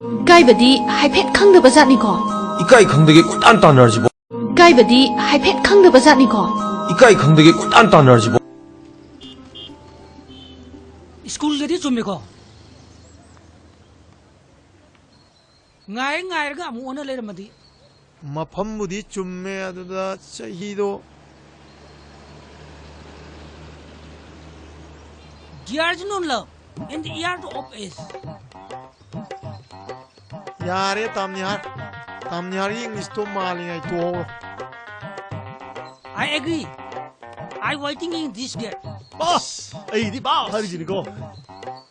이까이ꯕ디 하이펫 캉드바자니고. 이까이 강대게 꿀단 따나지보. 이까이버디 하이펫 캉드바자니고. 이까이 강대게 꿀단 따나지보. 스쿨들이 좀이고. nga이가 아무 오늘 내려마디. 마팜무디 좀매 아두다 차히도 Gears no love and the yard of is. यारे तामनिहार English तो मालिंग तो I agree. I waiting in this gate. Boss, ay di ba? Hari jini ko.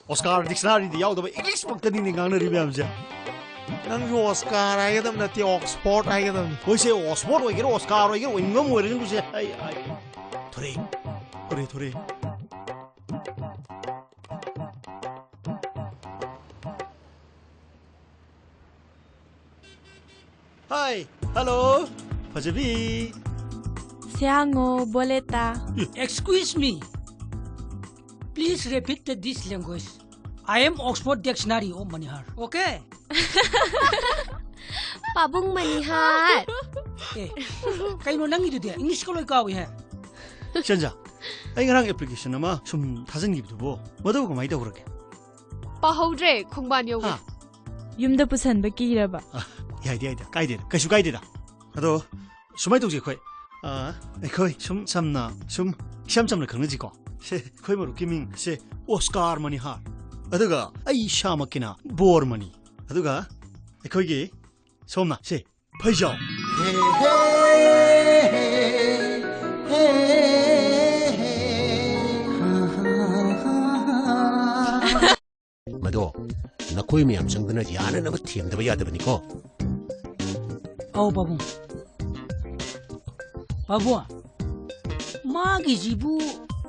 Oscar dictionary di yaw da English pagtani ni ngang na ri byam ja. नंग जो Oscar आएगा तब नती Oxford आएगा तब Koi se Oxford oi gero Oscar oi gero ingam oi rin ku se. Ay. Thore. Hi, hello. Fajabi. Siango, boleta. Excuse me. Please repeat this language. I am Oxford Dictionary of Manihar. Okay? Pabung Manihar. Eh, kayo nang ito dia. English ko loy kawi ha. Shanja. Ay ngarang application nama sum thazan gi bu. Madaw ko mai da urake. Pahodre, khongban yogi. Ha. Yumda pusanba kiraba. 야이디야 가이수 가이디다 나도 숨이 동지 거의 거의 숨참나 숨 시험참나 그런지고 거의 뭐 웃기밍 세 오스카 머니 하 아두가 아이 샤마키나 보어머니 아두가 거기 som나 세 파이죠 마도 나코이 미암 정근을 야는 너무 티엠도 야드버니고 Oh, babu. Babu. Magi jibu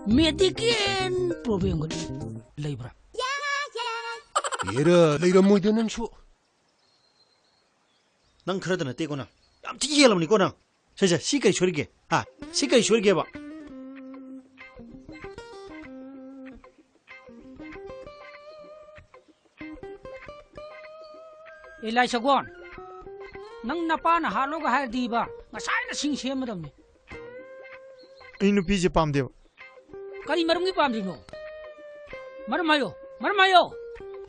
medical problem ko labor. 얘라 모이드는 수 난 그러더나 떼고나 얌티 이해라면 이거나 자 시까지 쇼리게 시까지 쇼리게 봐 Elai sagon. Nang napa na halo ka har di ba? Ngasay na sing siyam madam ni. इन पीछे palm देव Kari marungi pam di no. Marmayo.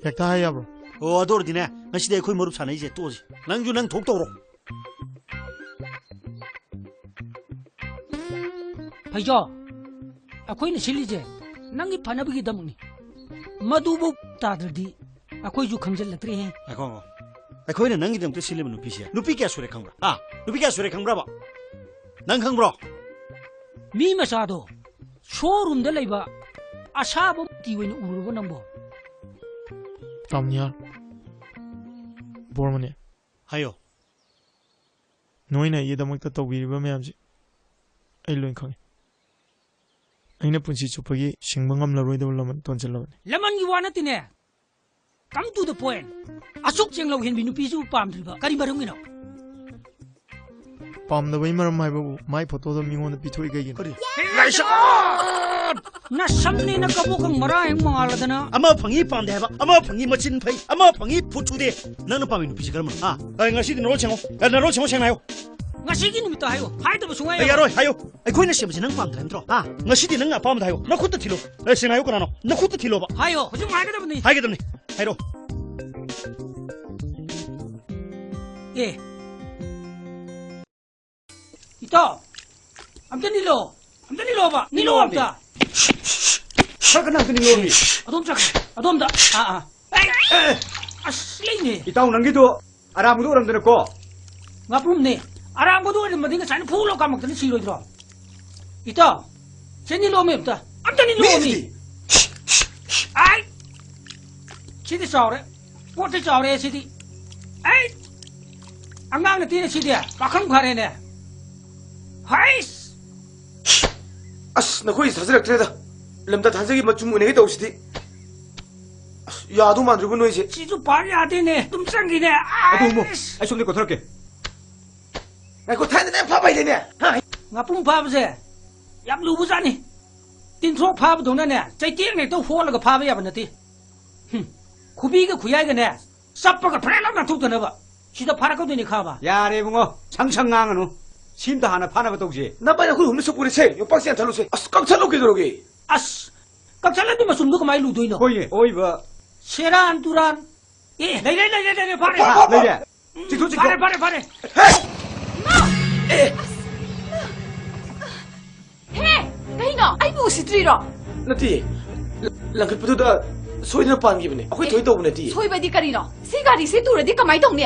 yakta है या bro 어도르디네 나시대 거의 머릅 사네 이제 또지 낭주 낭 독도로 Paijo. Ako'y nasilije. Nang ipanabigi dam ni. Madubo tadradi. Ako'y ju khamjal latri hai. 아고 거기는 낭기 좀 실리면 누피시야 누피게 소리 강브라 누피게 소리 강브라봐 난 강브라 Mi masado. Showroom da laiba. Asabo tiwin urubo nambo. तामनिहार बोरमने 하요 नोइना ये दमकता तौबीरिबा मैमसे आई lion खंगे अइना पुंसी चुपगी सिंगबा ngamlaroidaba laman tonjalabani Laman gi wana tine. Come to the point. Asuk cheng lau hin binu pisu pam driba. Kari marungi no. पामदबई मरम हाइबाबु माई फोटोदा मिंगोंदा पिथोइ गइगिन 그래 Na samni na kabukang marahing mga aladana. 아마 방이 빰대 해봐 아마 방이 멋진 파이 아마 방이 부추대 나는 빰이 누피시 그러면 ngasi디 노로 챙어 나 노로 챙어 챙나요 Ngasigi ni mita hayo. Hai da basungay. 야로 하요 거기는 시험지 능 빰들 힘들어 ngasi디 능 빰다 하요 나 콧도 틸로 챙나요 그나노 나 콧도 틸로 봐 Hayo. Hujung hai da bani. 하게 되네 하이로 Eh. Ito. Amta nilo ba? Nilo amta. 사그나 그니 놈이 Adom da. Ay. Aslay ni. Itaw nangito aramudo ram ko. Ngapum ni. Arang ko doon madinga sana pulo ka magtani siro ito. Ito. Siya nilo mi amta. Amta nilo mi. Ay. Sidi saure. Pote saure sidi. Ay. Angang na tine sidi ya. Bakang kare ne. Hais. 아스 나코이 사슬락 트레다. 람다 단색이 맞춤 은행에 다오시디. 야도 만들고 너 이제. Situ pari ate ne. Tumsang gine. Aduh mo. Ay sumni ko tharke. 아이고 타는데 봐봐 이래네. Ngapum pab se. Yap lu busa ni. Tin sok pab dong na ne. Chai tiek ne to phol ga pab ya ban ti. Khubi ga khuyai ga ne. ꯆꯞꯄꯒ ꯐ꯭ꯔꯦꯟ ꯂꯥꯎꯅ ꯊꯣꯛꯇꯅꯕ ꯁꯤꯗ ꯐꯥꯔꯛꯀꯗꯣꯏꯅꯤ ꯈꯥꯕ 야래 붕어 상상 ꯉꯥꯡꯉꯅꯨ 심도 하나 파나봐 동지 나빠야 그 없는 속보리세 욕박시 안 탈로세 아스 깡찰로 깨도록이 ꯑꯁ ꯀꯛꯆꯜꯂꯗꯤ ꯃꯆꯨꯝꯗꯣ 그마이 루도이노 호이 오이버 세란 두란 예 레레 파래 레레 직도 파래 ꯍꯦ ꯀꯩꯅꯣ ꯑꯩꯕꯨ ꯎꯁꯤꯠꯇ꯭ꯔꯤꯔꯣ 나티 랑클푸드다 소이나 반기브네 아코이 토이 떠보네 티 ꯁꯣꯏꯕꯗꯤ ꯀꯔꯤꯅꯣ ꯁꯤ ꯒꯥꯔꯤꯁꯦ ꯇꯨꯔꯗꯤ ꯀꯃꯥꯏ ꯇꯧꯅꯤ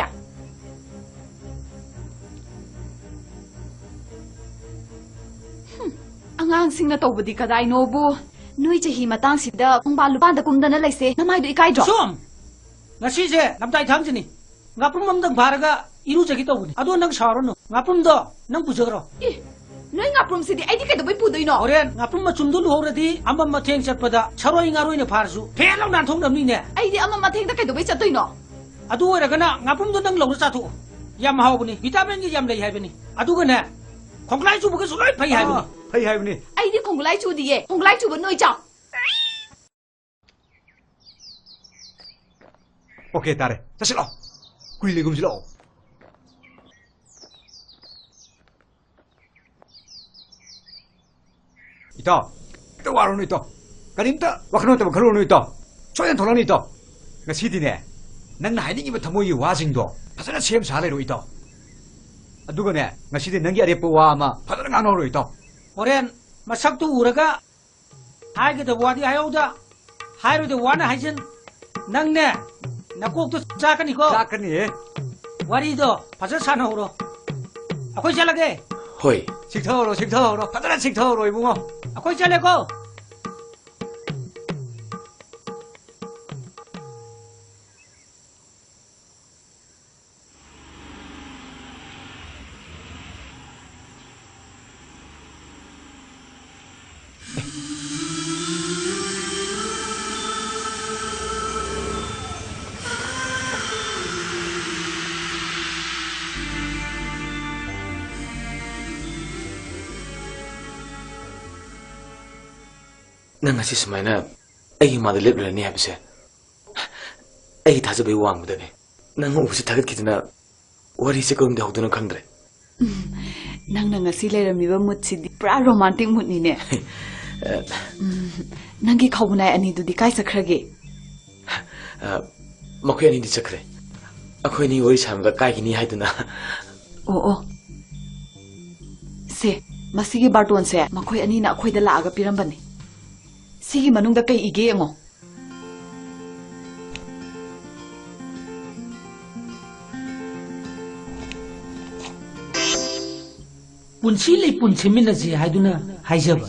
ꯑꯉꯥꯡꯁꯤꯡꯅ ꯇꯧꯕꯗꯤ ꯀꯗꯥꯏꯅꯣꯕꯨ ꯅꯣꯏ ꯆꯍꯤ ꯃꯇꯥꯡꯁꯤꯗ ꯈꯣꯡꯕꯥꯟ ꯂꯨꯄꯥꯟꯗ ꯀꯨꯝꯗꯅ ꯂꯩꯁꯦ ꯅꯃꯥꯏꯗꯣ ꯏꯀꯥꯏꯗ꯭ꯔꯣ ꯁꯨꯝ ꯉꯁꯤꯁꯦ ꯂꯝꯇꯥꯏ ꯊꯥꯡꯖꯅꯤ ꯉꯥꯄ꯭ꯔꯨꯝ ꯑꯃꯗꯪ ꯐꯥꯔꯒ ꯏꯔꯨꯖꯒꯦ ꯇꯧꯕꯅꯤ ꯑꯗꯣ ꯅꯪ ꯁꯥꯎꯔꯅꯨ ꯉꯥꯄ꯭ꯔꯨꯝꯗꯣ ꯅꯪ ꯄꯨꯖꯈ꯭ꯔꯣ ꯏ ꯅꯣꯏ ꯉꯥꯄ꯭ꯔꯨꯝꯁꯤꯗꯤ ꯑꯩꯗꯤ ꯀꯩꯗꯧꯕꯩ ꯄꯨꯗꯣꯏꯅꯣ ꯍꯣꯔꯦꯟ ꯉꯥꯄ꯭ꯔꯨꯝ ꯃꯆꯨꯝꯗꯣ ꯂꯨꯍꯧꯔꯗꯤ ꯑꯃ ꯃꯊꯦꯡ ꯆꯠꯄꯗ ꯁꯔꯣꯏ ꯉꯥꯔꯣꯏꯅ ꯐꯥꯔꯁꯨ ꯐꯦꯟ ꯂꯥꯎ ꯅꯥꯟꯊꯣꯛꯅꯕꯅꯤꯅꯦ ꯑꯩꯗꯤ ꯑꯃ ꯃꯊꯦꯡꯗ ꯀꯩꯗꯧꯕꯩ ꯆꯠꯇꯣꯏꯅꯣ ꯑꯗꯨ ꯑꯣꯏꯔꯒꯅ ꯉꯥꯄ꯭ꯔꯨꯝꯗꯣ ꯅꯪ ꯂꯧꯔ ꯆꯥꯊꯣꯛꯑꯣ ꯌꯥꯝ ꯍꯥꯎꯕꯅꯤ ꯚꯤꯇꯥꯃꯤꯟꯒꯤ ꯌꯥꯝ ꯂꯩ ꯍꯥꯏꯕꯅꯤ ꯑꯗꯨꯒꯅꯦ ꯈꯣꯡꯒ꯭ꯂꯥꯏ ꯆꯨꯕꯒꯁꯨ ꯂꯣꯏ ꯐꯩ ꯍꯥꯏꯕꯅꯤ 페이 하이브니 ꯑꯩꯗꯤ ꯈꯣꯡꯒꯨꯂꯥꯏ ꯆꯨꯗꯤꯌꯦ ꯈꯣꯡꯒꯨꯂꯥꯏ ꯆꯨꯕ ꯅꯣꯏ ꯆꯥꯎ 오케이 따래 자실어 구일리 금실어 있다 또 와로는 있다 가림다 와크노 때문에 걸어오는 있다 초연 돌아는 있다 그 시디네 난 나이닝이부터 모이 와징도 파서나 시험 사례로 있다 누구네 나 시디 능기 아래뽀 와 아마 파서나 안오로 있다 ꯍꯣꯔꯦꯟ ꯃꯁꯛꯇꯨ ꯎꯔꯒ ꯍꯥꯏꯒꯗꯕ ꯋꯥꯗꯤ ꯍꯥꯏꯍꯧꯗ ꯍꯥꯏꯔꯣꯏꯗꯕ ꯋꯥꯅ ꯍꯥꯏꯖꯤꯟ ꯅꯪꯅꯦ ꯅꯀꯣꯛꯇꯣ ꯆꯥꯛꯀꯅꯤꯀꯣ 짝거니 ꯋꯥꯔꯤꯗꯣ ꯐꯖꯅ ꯁꯥꯟꯅꯍꯧꯔꯣ ꯑꯩꯈꯣ이 ꯆꯠꯂꯒꯦ 호이 식터로 파서나 식터로 이붕어 ꯑꯩꯈꯣ이 ꯆꯠꯂꯦꯀꯣ ꯅꯪ ꯉꯁꯤ ꯁꯨꯃꯥꯏꯅ ꯑꯩꯒꯤ ꯃꯥꯗ ꯂꯦꯞꯂꯔꯅꯤ ꯍꯥꯏꯕꯁꯦ ꯑꯩꯒꯤ ꯊꯥꯖꯕꯒꯤ ꯋꯥꯡꯃꯗꯅꯦ ꯅꯪ ꯎꯕꯁꯤ ꯊꯥꯒꯠꯈꯤꯗꯅ ꯋꯥꯔꯤꯁꯦ ꯀꯔꯝꯗ ꯍꯧꯗꯣꯏꯅꯣ ꯈꯪꯗ꯭ꯔꯦ ꯅꯪꯅ ꯉꯁꯤ ꯂꯩꯔꯝꯃꯤꯕ ꯃꯨꯠꯁꯤꯗꯤ ꯄꯨꯔꯥ ꯔꯣꯃꯥꯟꯇꯤꯛ ꯃꯨꯠꯅꯤꯅꯦ ꯅꯪꯒꯤ ꯈꯧꯕꯅꯥꯏ ꯑꯅꯤꯗꯨꯗꯤ ꯀꯥꯏ ꯆꯠꯈ꯭ꯔꯒꯦ ꯃꯈꯣꯏ ꯑꯅꯤꯗꯤ ꯆꯠꯈ꯭ꯔꯦ ꯑꯩꯈꯣꯏ ꯑꯅꯤ ꯋꯥꯔꯤ ꯁꯥꯟꯅꯕꯗ ꯀꯥꯏꯒꯤꯅꯤ ꯍꯥꯏꯗꯨꯅ ꯑꯣ ꯁꯦ ꯃꯁꯤꯒꯤ ꯕꯥꯔꯇꯣꯟꯁꯦ ꯃꯈꯣꯏ ꯑꯅꯤꯅ ꯑꯩꯈꯣꯏꯗ ꯂꯥꯛꯑꯒ ꯄꯤꯔꯝꯕꯅꯤ ꯁꯤꯒꯤ ꯃꯅꯨꯡꯗ ꯀꯩ ꯏꯒꯦ ꯌꯦꯡꯉꯣ ꯄꯨꯟꯁꯤ ꯂꯩ ꯄꯨꯟ ꯁꯦꯝꯃꯤꯟꯅꯁꯤ ꯍꯥꯏꯗꯨꯅ ꯍꯥꯏꯖꯕ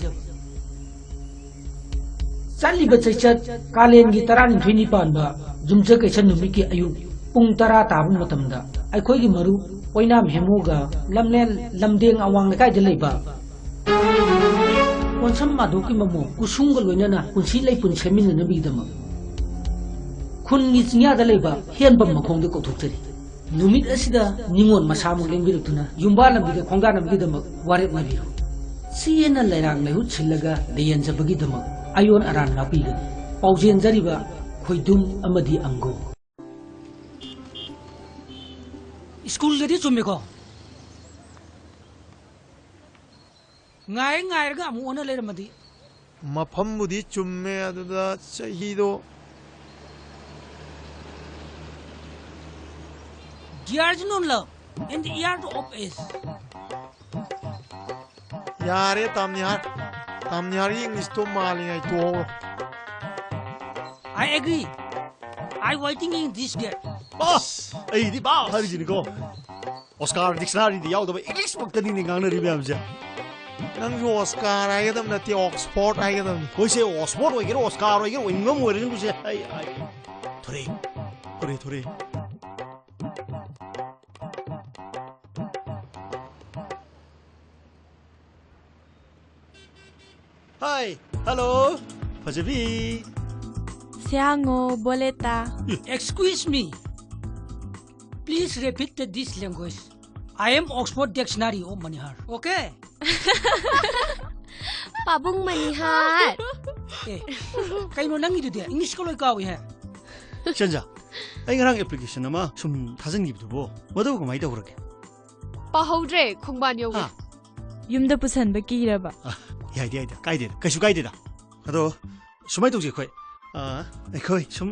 ꯆꯠꯂꯤꯕ ꯆꯩꯆꯠ ꯀꯥꯂꯦꯟꯒꯤ 12ꯅꯤ ꯄꯥꯟꯕ ꯌꯨꯝꯖꯀꯩꯁ ꯅꯨꯃꯤꯠꯀꯤ ꯑꯌꯨꯛ ꯄꯨꯡ 10 ꯇꯥꯕ ꯃꯇꯝꯗ ꯑꯩꯈꯣꯏꯒꯤ ꯃꯔꯨꯞ ꯑꯣꯏꯅꯥꯝ ꯍꯦꯃꯨꯒ ꯂꯝꯂꯦꯟ ꯂꯝꯗꯦꯡ ꯑꯋꯥꯡ ꯂꯩꯀꯥꯏꯗ ꯂꯩꯕ ꯀꯣꯟꯁꯝ ꯃꯥꯙꯣꯛꯀꯤ ꯃꯃꯣ ꯀꯨꯁꯨꯝꯒ ꯂꯣꯏꯅꯅ ꯄꯨꯟꯁꯤ ꯂꯩꯄꯨꯟ ꯁꯦꯝꯃꯤꯟꯅꯅꯕꯒꯤꯗꯃꯛ ꯈꯨꯟꯒꯤ ꯆꯤꯡꯌꯥꯗ ꯂꯩꯕ ꯍꯦꯟꯕꯝ ꯃꯈꯣꯡꯗ ꯀꯧꯊꯣꯛꯆꯔꯤ ꯅꯨꯃꯤꯠ ꯑꯁꯤꯗ ꯅꯤꯉꯣꯜ ꯃꯁꯥꯃꯨꯛ ꯂꯦꯡꯕꯤꯔꯛꯇꯨꯅ ꯌꯨꯝꯕꯥ ꯂꯝꯕꯤꯗ ꯈꯣꯡꯗꯥꯅꯕꯒꯤꯗꯃꯛ ꯋꯥꯔꯦꯞꯅꯕꯤꯌꯨ ꯆꯦꯅ ꯂꯩꯔꯥꯡ ꯂꯩꯍꯨꯠ ꯁꯤꯜꯂꯒ ꯂꯩꯌꯦꯟꯖꯕꯒꯤꯗꯃꯛ ꯑꯌꯣꯟ ꯑꯔꯥꯟ ꯉꯥꯛꯄꯤꯒꯅꯤ ꯄꯥꯎꯖꯦꯟꯖꯔꯤꯕ ꯈꯣꯏꯗꯨꯝ ꯑꯃꯗꯤ ꯑꯪꯒꯣ ꯁ꯭ꯀꯨꯜꯗꯗꯤ ꯆꯨꯝꯃꯦꯀꯣ ꯉꯥꯏꯔꯒ ꯑꯃꯨꯛ ꯑꯣꯟꯅ ꯂꯩꯔꯝꯃꯗꯤ ꯃꯐꯝꯕꯨꯗꯤ ꯆꯨꯝꯃꯦ ꯑꯗꯨꯗ ꯆꯍꯤꯗꯣ Dear's known love and the year of is. ꯌꯥꯔꯦ ꯇꯥꯝꯅꯤꯍꯥꯔ ꯏꯪꯂꯤꯁꯇꯣ ꯃꯥꯜꯂꯤꯉꯩ ꯇꯣꯛꯍꯧꯔꯣ I agree. I waiting in this gate. ꯕꯥꯁ ꯑꯩꯗꯤ ꯕꯥ ꯍꯥꯏꯔꯤꯁꯤꯅꯤꯀꯣ ꯑꯣꯁꯀꯥꯔ ꯗꯤꯛꯁꯅꯥꯔꯤꯗ ꯌꯥꯎꯗꯕ ꯏꯪꯂꯤꯁ ꯃꯛꯇꯅꯤꯅꯦ ꯉꯥꯡꯅꯔꯤ ꯃꯌꯥꯝꯁꯦ ꯅꯪꯁꯨ ꯑꯣꯁꯀꯥꯔ ꯍꯥꯏꯒꯗꯕ ꯅꯠꯇꯦ ꯑꯣꯛꯁꯐꯣꯔꯗ ꯍꯥꯏꯒꯗꯕꯅꯤ ꯑꯩꯈꯣꯏꯁꯦ ꯑꯣꯛꯁꯐꯣꯔꯗ ꯑꯣꯏꯒꯦꯔꯥ ꯑꯣꯁꯀꯥꯔ ꯑꯣꯏꯒꯦꯔꯥ ꯑꯣꯏꯅꯤꯡꯕ ꯑꯃ ꯑꯣꯏꯔꯁꯨ ꯊꯣꯔꯦ Hi, hello, Fajabi. Siango, boleta. Excuse me. Please repeat this language. I am Oxford Dictionary of Manihar. Okay? Pabung Manihar. Eh, kayo nang ito dia. English ko lang ikaw eh. Shanja, ꯑꯩ ꯉꯔꯥꯡ application ꯑꯃ ꯁꯨꯝ ꯊꯥꯖꯤꯟꯈꯤꯕꯗꯨꯕꯨ ꯃꯗꯨ ꯀꯃꯥꯏꯅ ꯇꯧꯈ꯭ꯔꯒꯦ? ꯄꯥꯍꯧꯗ꯭ꯔꯦ ꯈꯣꯡꯕꯥꯟ ꯌꯧꯋꯦ. ꯌꯨꯝꯗ ꯄꯨꯁꯟꯕ ꯀꯤꯔꯕ. ꯌꯥꯏꯗ ꯀꯥꯏꯗꯦꯗ ꯀꯩꯁꯨ ꯀꯥꯏꯗꯦꯗ. ꯑꯗꯣ ꯁꯨꯃꯥꯏꯅ ꯇꯧꯁꯤ ꯑꯩꯈꯣꯏ ꯁꯨꯝ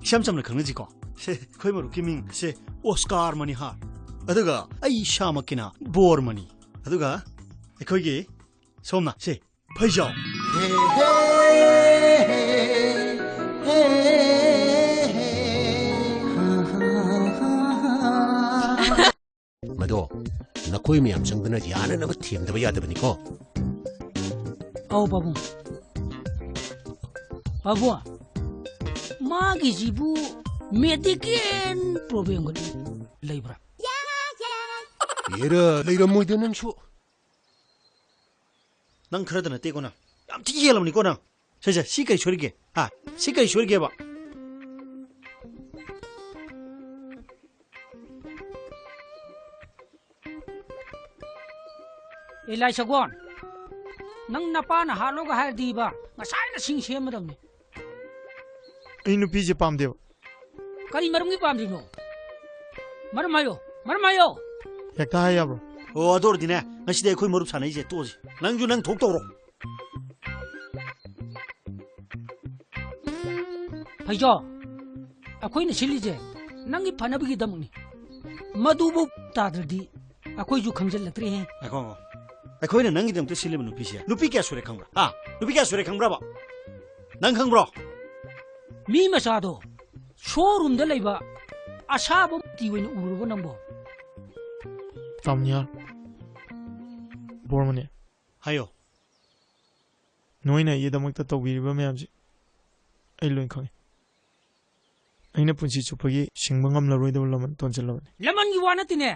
ꯏꯁꯝ ꯆꯝꯅ ꯈꯪꯅꯁꯤꯀꯣ. ꯁꯦ ꯑꯩꯈꯣꯏ ꯃꯔꯨꯞꯀꯤ ꯃꯤꯡ ꯁꯦ ꯑꯣꯁꯀꯥꯔ ꯃꯅꯤꯍꯥꯔ. ꯑꯗꯨꯒ ꯑꯩ ꯏꯁꯥꯃꯛꯀꯤꯅ ꯕꯣꯔꯃꯅꯤ. ꯑꯗꯨꯒ ꯑꯩꯈꯣꯏꯒꯤ ꯁꯣꯝꯅ ꯁꯦ ꯐꯩꯖꯥꯎ. ꯃꯗꯣ ꯅꯈꯣꯏ ꯃꯌꯥꯝ ꯆꯪꯗꯅ ꯌꯥꯅꯅꯕ ꯊꯦꯝꯗꯕ ꯌꯥꯗꯕꯅꯤꯀꯣ. ꯑꯧ ꯄꯥꯕꯨꯡ. ꯄꯥꯕꯨꯡ, 마기지부 메디켄 프로그램 레이브라. 얘라 레이라모이드 낭쇼. ꯅꯪ ꯈꯔꯗ ꯅꯠꯇꯦꯀꯣ ꯅꯪ ꯌꯥꯝ ꯊꯤ ꯍꯦꯜꯂꯝꯅꯤꯀꯣ ꯅꯪ. ꯁꯦ ꯁꯤ ꯀꯩ ꯁꯣꯏꯔꯤꯒꯦ? ꯁꯤ ꯀꯩ ꯁꯣꯏꯔꯤꯒꯦꯕ? Elai Sagon, nang napana halo ka hardi ba? Ngasay na sing siya madam ni. ꯑꯩ ꯅꯨꯄꯤꯁꯦ ꯄꯥꯝꯗꯦꯕ. Kali marum ni pam dino. Maramayo. ꯍꯦꯛꯇ ꯍꯥꯏ ꯌꯥꯕ꯭ꯔꯣ? ꯑꯣ ꯑꯗꯨ ꯑꯣꯏꯔꯗꯤꯅꯦ ꯉꯁꯤꯗꯤ ꯑꯩꯈꯣꯏ ꯃꯔꯨꯞ ꯁꯥꯟꯅꯩꯁꯦ ꯇꯣꯛꯑꯁꯤ. ꯅꯪꯁꯨ ꯅꯪ ꯊꯣꯛ ꯇꯧꯔꯣ. Paijo, ako'y nasilije. Nang ipanabigi damang ni. Madubo tadradi. Ako'y ju khamjal latri hai. ꯉꯥꯏꯈꯣ. ꯑꯩꯈꯣꯏꯅ ꯅꯪꯒꯤꯗꯃꯛꯇ ꯁꯤꯜꯂꯤꯕ ꯅꯨꯄꯤꯁꯦ ꯅꯨꯄꯤ ꯀꯌꯥ ꯁꯨꯔꯦ ꯈꯪꯕ꯭ꯔꯥ? ꯅꯨꯄꯤ ꯀꯌꯥ ꯁꯨꯔꯦ ꯈꯪꯕ꯭ꯔꯥꯕ? ꯅꯪ ꯈꯪꯕ꯭ꯔꯣ? Mi masado. Showroom da laiba. Asaba tiwin uruba nambo. ꯇꯥꯃꯅꯤꯌꯥꯔ ꯕꯣꯔꯃꯅꯤ ꯍꯥꯏꯌꯣ. ꯅꯣꯏꯅ ꯑꯩꯒꯤꯗꯃꯛꯇ ꯇꯧꯕꯤꯔꯤꯕ ꯃꯌꯥꯝꯁꯦ ꯑꯩ ꯂꯣꯏ ꯈꯪꯉꯤ. ꯑꯩꯅ ꯄꯨꯟꯁꯤ ꯆꯨꯞꯄꯒꯤ ꯁꯤꯡꯕ ꯉꯝꯂꯔꯣꯏꯗꯕ ꯂꯃꯟ ꯇꯣꯟꯁꯤꯜꯂꯕꯅꯤ. Laman gi wana tine.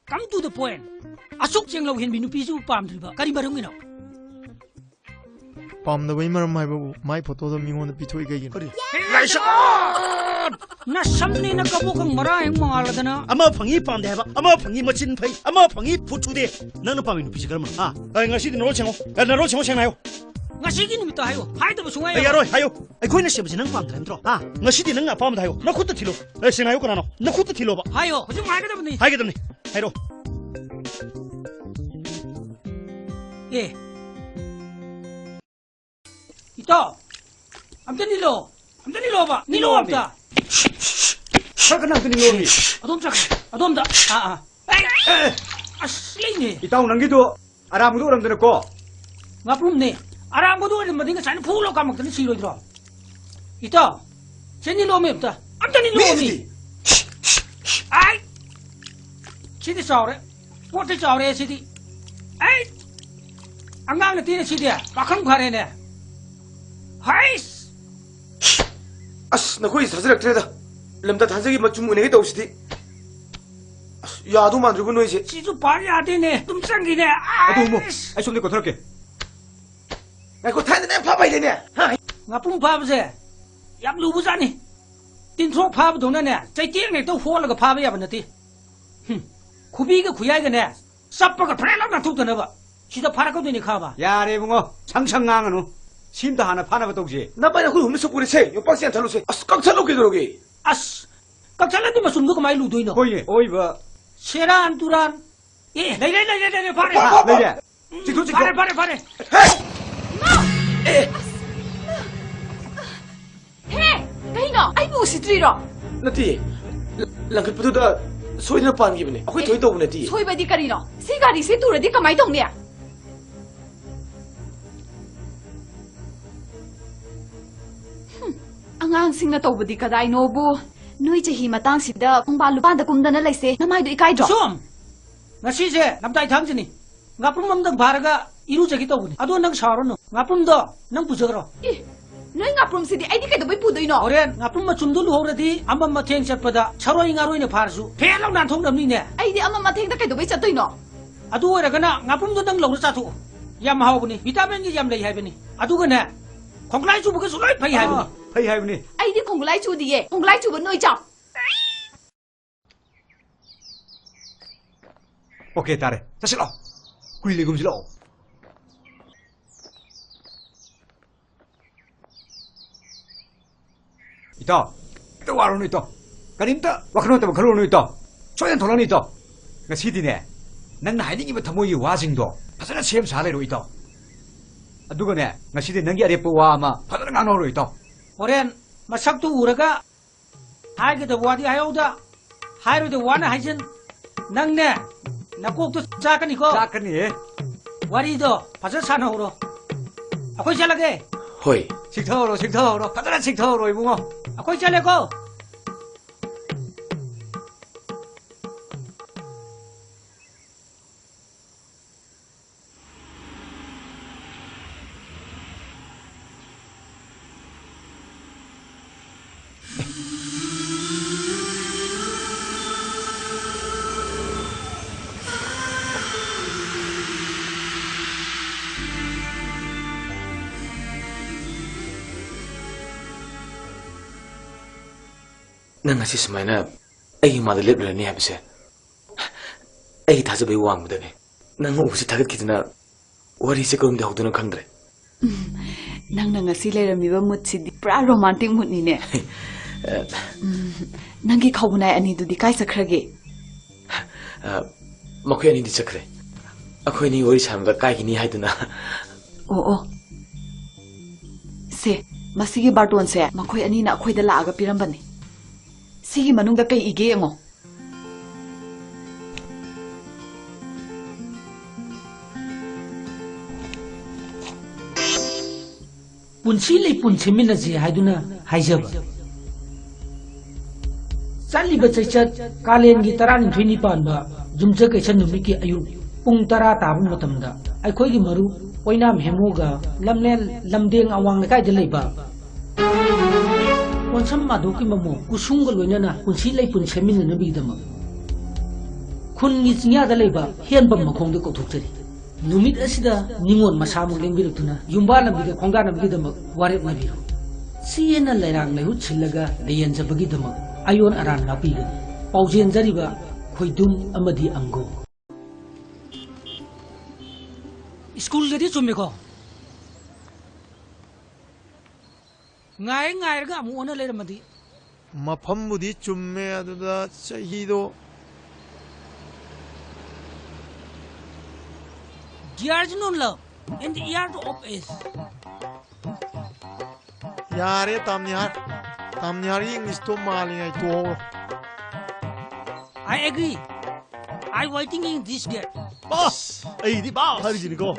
Come to the point. Asuk chenglaw hin binu pisu pam driba. Kari barung ino. ꯄꯥꯝꯗꯕꯒꯤ ꯃꯔꯝ ꯍꯥꯏꯕꯕꯨ ꯃꯥꯏ ꯐꯣꯇꯣꯗꯣ ꯃꯤꯉꯣꯟꯗ ꯄꯤꯊꯣꯛꯏ ꯀꯩꯒꯤꯅꯣ? Na samni na kabukang marahing mga aladana. ꯑꯃ ꯐꯪꯉꯤ ꯄꯥꯝꯗꯦ ꯍꯥꯏꯕ, ꯑꯃ ꯐꯪꯉꯤ ꯃꯆꯤꯟ ꯐꯩ, ꯑꯃ ꯐꯪꯉꯤ ꯐꯨꯠ ꯁꯨꯗꯦ. ꯅꯪꯅ ꯄꯥꯝꯃꯤ ꯅꯨꯄꯤꯁꯦ ꯀꯔꯝꯕꯅꯣ? ꯉꯁꯤꯗꯤ ꯅꯔꯣꯜ ꯁꯦꯡꯉꯣ. ꯅꯔꯣꯜ ꯁꯦꯡꯉꯣ ꯁꯦꯡꯅ ꯍꯥꯏꯌꯣ. Ngasigi numito hayo. Haidaba sungay. ꯌꯥꯔꯣꯏ ꯍꯥꯏꯌꯣ. ꯑꯩꯈꯣꯏꯅ ꯁꯦꯝꯕꯁꯦ ꯅꯪ ꯄꯥꯝꯗ꯭ꯔꯦ ꯅꯠꯇ꯭ꯔꯣ? ꯉꯁꯤꯗꯤ ꯅꯪ ꯑꯄꯥꯝꯕꯗ ꯍꯥꯏꯌꯣ. ꯅꯈꯨꯠꯇ ꯊꯤꯜꯂꯣ. ꯁꯦꯡꯅ ꯍꯥꯏꯌꯣ ꯀꯅꯥꯅꯣ? ꯅꯈꯨꯠꯇ ꯊꯤꯜꯂꯣꯕ. Hayo. Hujung haidabani. 하이게더니 하이로. 예. Ito. Amta nilo ba? Nilo amta. Saka nang tiniloni. Adom da. Ay. Asli Itaw nang gitu. Aramudo oram dana ko. Ngaprum ne. Arang bodo ni madinga sana pulo kamak tani silo idro. Ito. Senilo me amta. Amta nilo mi. Ay. Sidi saure. Pote saure sidi. Ay. Angang na tina sidi. Pakang phare ne. Hais. ꯑꯁ ꯅꯈꯣꯏ ꯊꯥꯖꯔꯛꯇ꯭ꯔꯦꯗ ꯂꯝꯗ ꯊꯥꯖꯒꯤ ꯃꯆꯨꯝ ꯎꯅꯒꯦ ꯇꯧꯁꯤꯗꯤ ꯑꯁ ꯌꯥꯗꯧ ꯃꯥꯟꯗ꯭ꯔꯤꯕ ꯅꯣꯏꯁꯦ Sisu pari adine. Tum sangine. Adu mo. Ay somni ko tharake. ꯉꯥꯏꯈꯣ ꯊꯥꯏꯅꯅꯦ ꯐꯥꯕ ꯍꯩꯗꯦꯅꯦ Ngapung phabse. Yam lubu jani. Tinthok phab dona ne. Chaitiek ne to holaga phaba yaba nati. Khubi ga khuyai ga ne. Sappa ga phre lam na thuk dana ba. Sida phara ka dini khaba. Yare bungo. Changchang nganganu. Simda hana phana ba togje. 나빠이 나 그걸 없는 속구리세 욕박시 안 잘로세 아스 꽉 찰로게 그러게 As. Kakchalati masum du kamai lu doino. Koye. Oiba. Seran turan. Eh, lai phare. Leje. Chitu chitu. Phare. Hey! Kaino? Ay mo si Triro! 나티 랑클푸드다 소이나 빠는기분에 아코이 토이 떠오네 티 소이바디 karino? Si gari si turadi kamay dong niya? ꯑꯉꯥꯡꯁꯤꯡꯅ ꯇꯧꯕꯗꯤ ꯀꯗꯥꯏꯅꯣꯕꯨ ꯅꯣꯏ ꯆꯍꯤ ꯃꯇꯥꯡꯁꯤꯗ ꯈꯣꯡꯕꯥꯟ ꯂꯨꯄꯥꯟꯗ ꯀꯨꯝꯗꯅ ꯂꯩꯁꯦ ꯅꯃꯥꯏꯗꯣ ꯏꯀꯥꯏꯗ꯭ꯔꯣ? Sum. Ngasise lamdai thamjini. Ngaprum amdang bharaga irujagi tawbuni. Ado nang sarono. Ngaprum do nang pujagro. E ꯅꯣꯏ ꯉꯥꯄ꯭ꯔꯨꯝꯁꯤꯗꯤ ꯑꯩꯗꯤ ꯀꯩꯗꯧꯕꯩ ꯄꯨꯗꯣꯏꯅꯣ? Horen ngaprum machumdu luhoradi amam matheng chatpada charoi ngaroi ne pharsu. Phelau nan thongdamni ne. ꯑꯩꯗꯤ ꯑꯃ ꯃꯊꯦꯡꯗ ꯀꯩꯗꯧꯕꯩ ꯆꯠꯇꯣꯏꯅꯣ? Adu oiragana ngaprum do nang lawra chathu. Yam hawbuni. Vitamin gi yam lei haibani. Aduga ne. Khonglai chu buga sulai phai haibani. Phai haibani. ꯑꯩꯗꯤ ꯈꯣꯡꯒꯨꯂꯥꯏ ꯆꯨꯗꯤꯌꯦ ꯈꯣꯡꯒꯨꯂꯥꯏ ꯆꯨꯕ ꯅꯣꯏ ꯆꯥꯎ. Okay tare. Chasilo. Kuili gumsilo. Ito. 와로는 있다. 가림다 와크노 때문에 그러는 있다. 초연 돌아는 있다. 나 시디네. 난 하이닝이면 더모이 와징도 파서나 시험 잘해로 있다. 누가네. 나 시디 능기 아래뿌 와 아마 파서나 강로로 있다. 호렌 마삭도 우라가 하이게도 와디 하요다 하이로도 와나 하이진 낭네 나꼭도 짜까니고 짜까니. 와리도 파서 사나우로 아코이 잘라게 Hoi, 식터로 파서나 식터로 이붕어. 아코이 잘라고 nang ngasi sumaina ai ma da lep le ni habse. Ai thaja be wang mudane. Nang ubusi thagat kidna wari se kom de hoduna khandre. Nang nang ngasi leiramiba mutsi pura romantic mood ni ne. Nangi khawbunai ani dudi kai sakrage. Makhoi ani di chakre. Akhoi ni wari samda kai gi ni haiduna. Oh. Se, masigi barton se makhoi ani na akhoi da laaga pirambani. Sigi manungda kai ige ngo. punsi le punsi minaji haiduna haijaba chaliba chaichat kalen gi taran thini panba jumja kaisan numi ki ayu pung tara tabung matamda aikhoi gi maru oinam hemoga lamlen lamdeng awang kai de leiba konsam madu ki mamu kusung ga loinana punsi le punsi minna bi dama khun gi chinya da leiba hianbam makhong de ko thokchari numit asida ningon masamu lengbirutuna yumba lambi khongda nambi dama waret nabiru siena lairang lehu chillaga leyen jabagi dama ayon aran lapi ga paujen jariba khoidum amadi ango school gadi chumme ko ngai ga amu ona leiramadi mafambudi chumme aduda chahido Gears non love in the year of is yare tamnyar English to mali ai to I agree I waiting in this gate boss ai di ba hari jini ko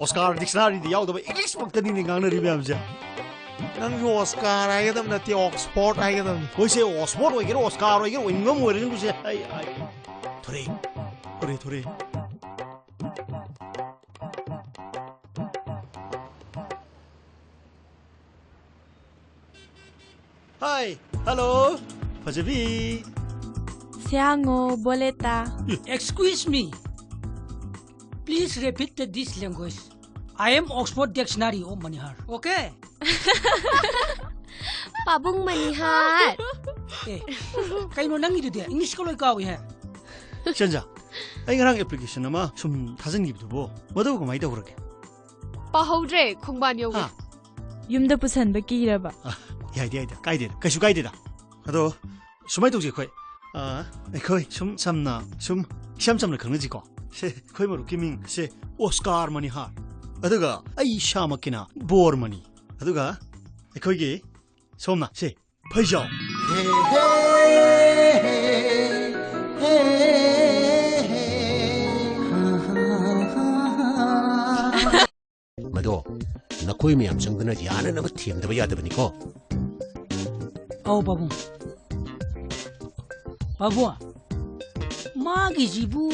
Oscar dictionary di yaw da English paktani ni ngang na ri myam ja nang Oscar ai gadam na ti Oxford ai gadam koi se Oxford oi gero Oscar oi gero ingam oi rin ku se ai thore Hi, hello, Pajabi. Siango, boleta. excuse me please repeat this language I am Oxford Dictionary of Manihar okay Pabung Manihar. eh kaino nangi du de English ko loi kawi ha Shanja, ai ngarang application ama sum thajang gi bu madu ko mai da urake. Pahodre khongban yo. Ha, Yumda pusanba kiraba. yaida kaide kaishu kaide da. Ado sumai tokje khoi. Khoi sum samna sum samna khangji ko. Se khoi maru kiming se Oscar Manihar. Aduga ai shamakina bor mani. Aduga khoi ge somna se phaijao. Mado, nakoi mi am sangdana yana na thiam da yadabani ko. Oh babu magi jibu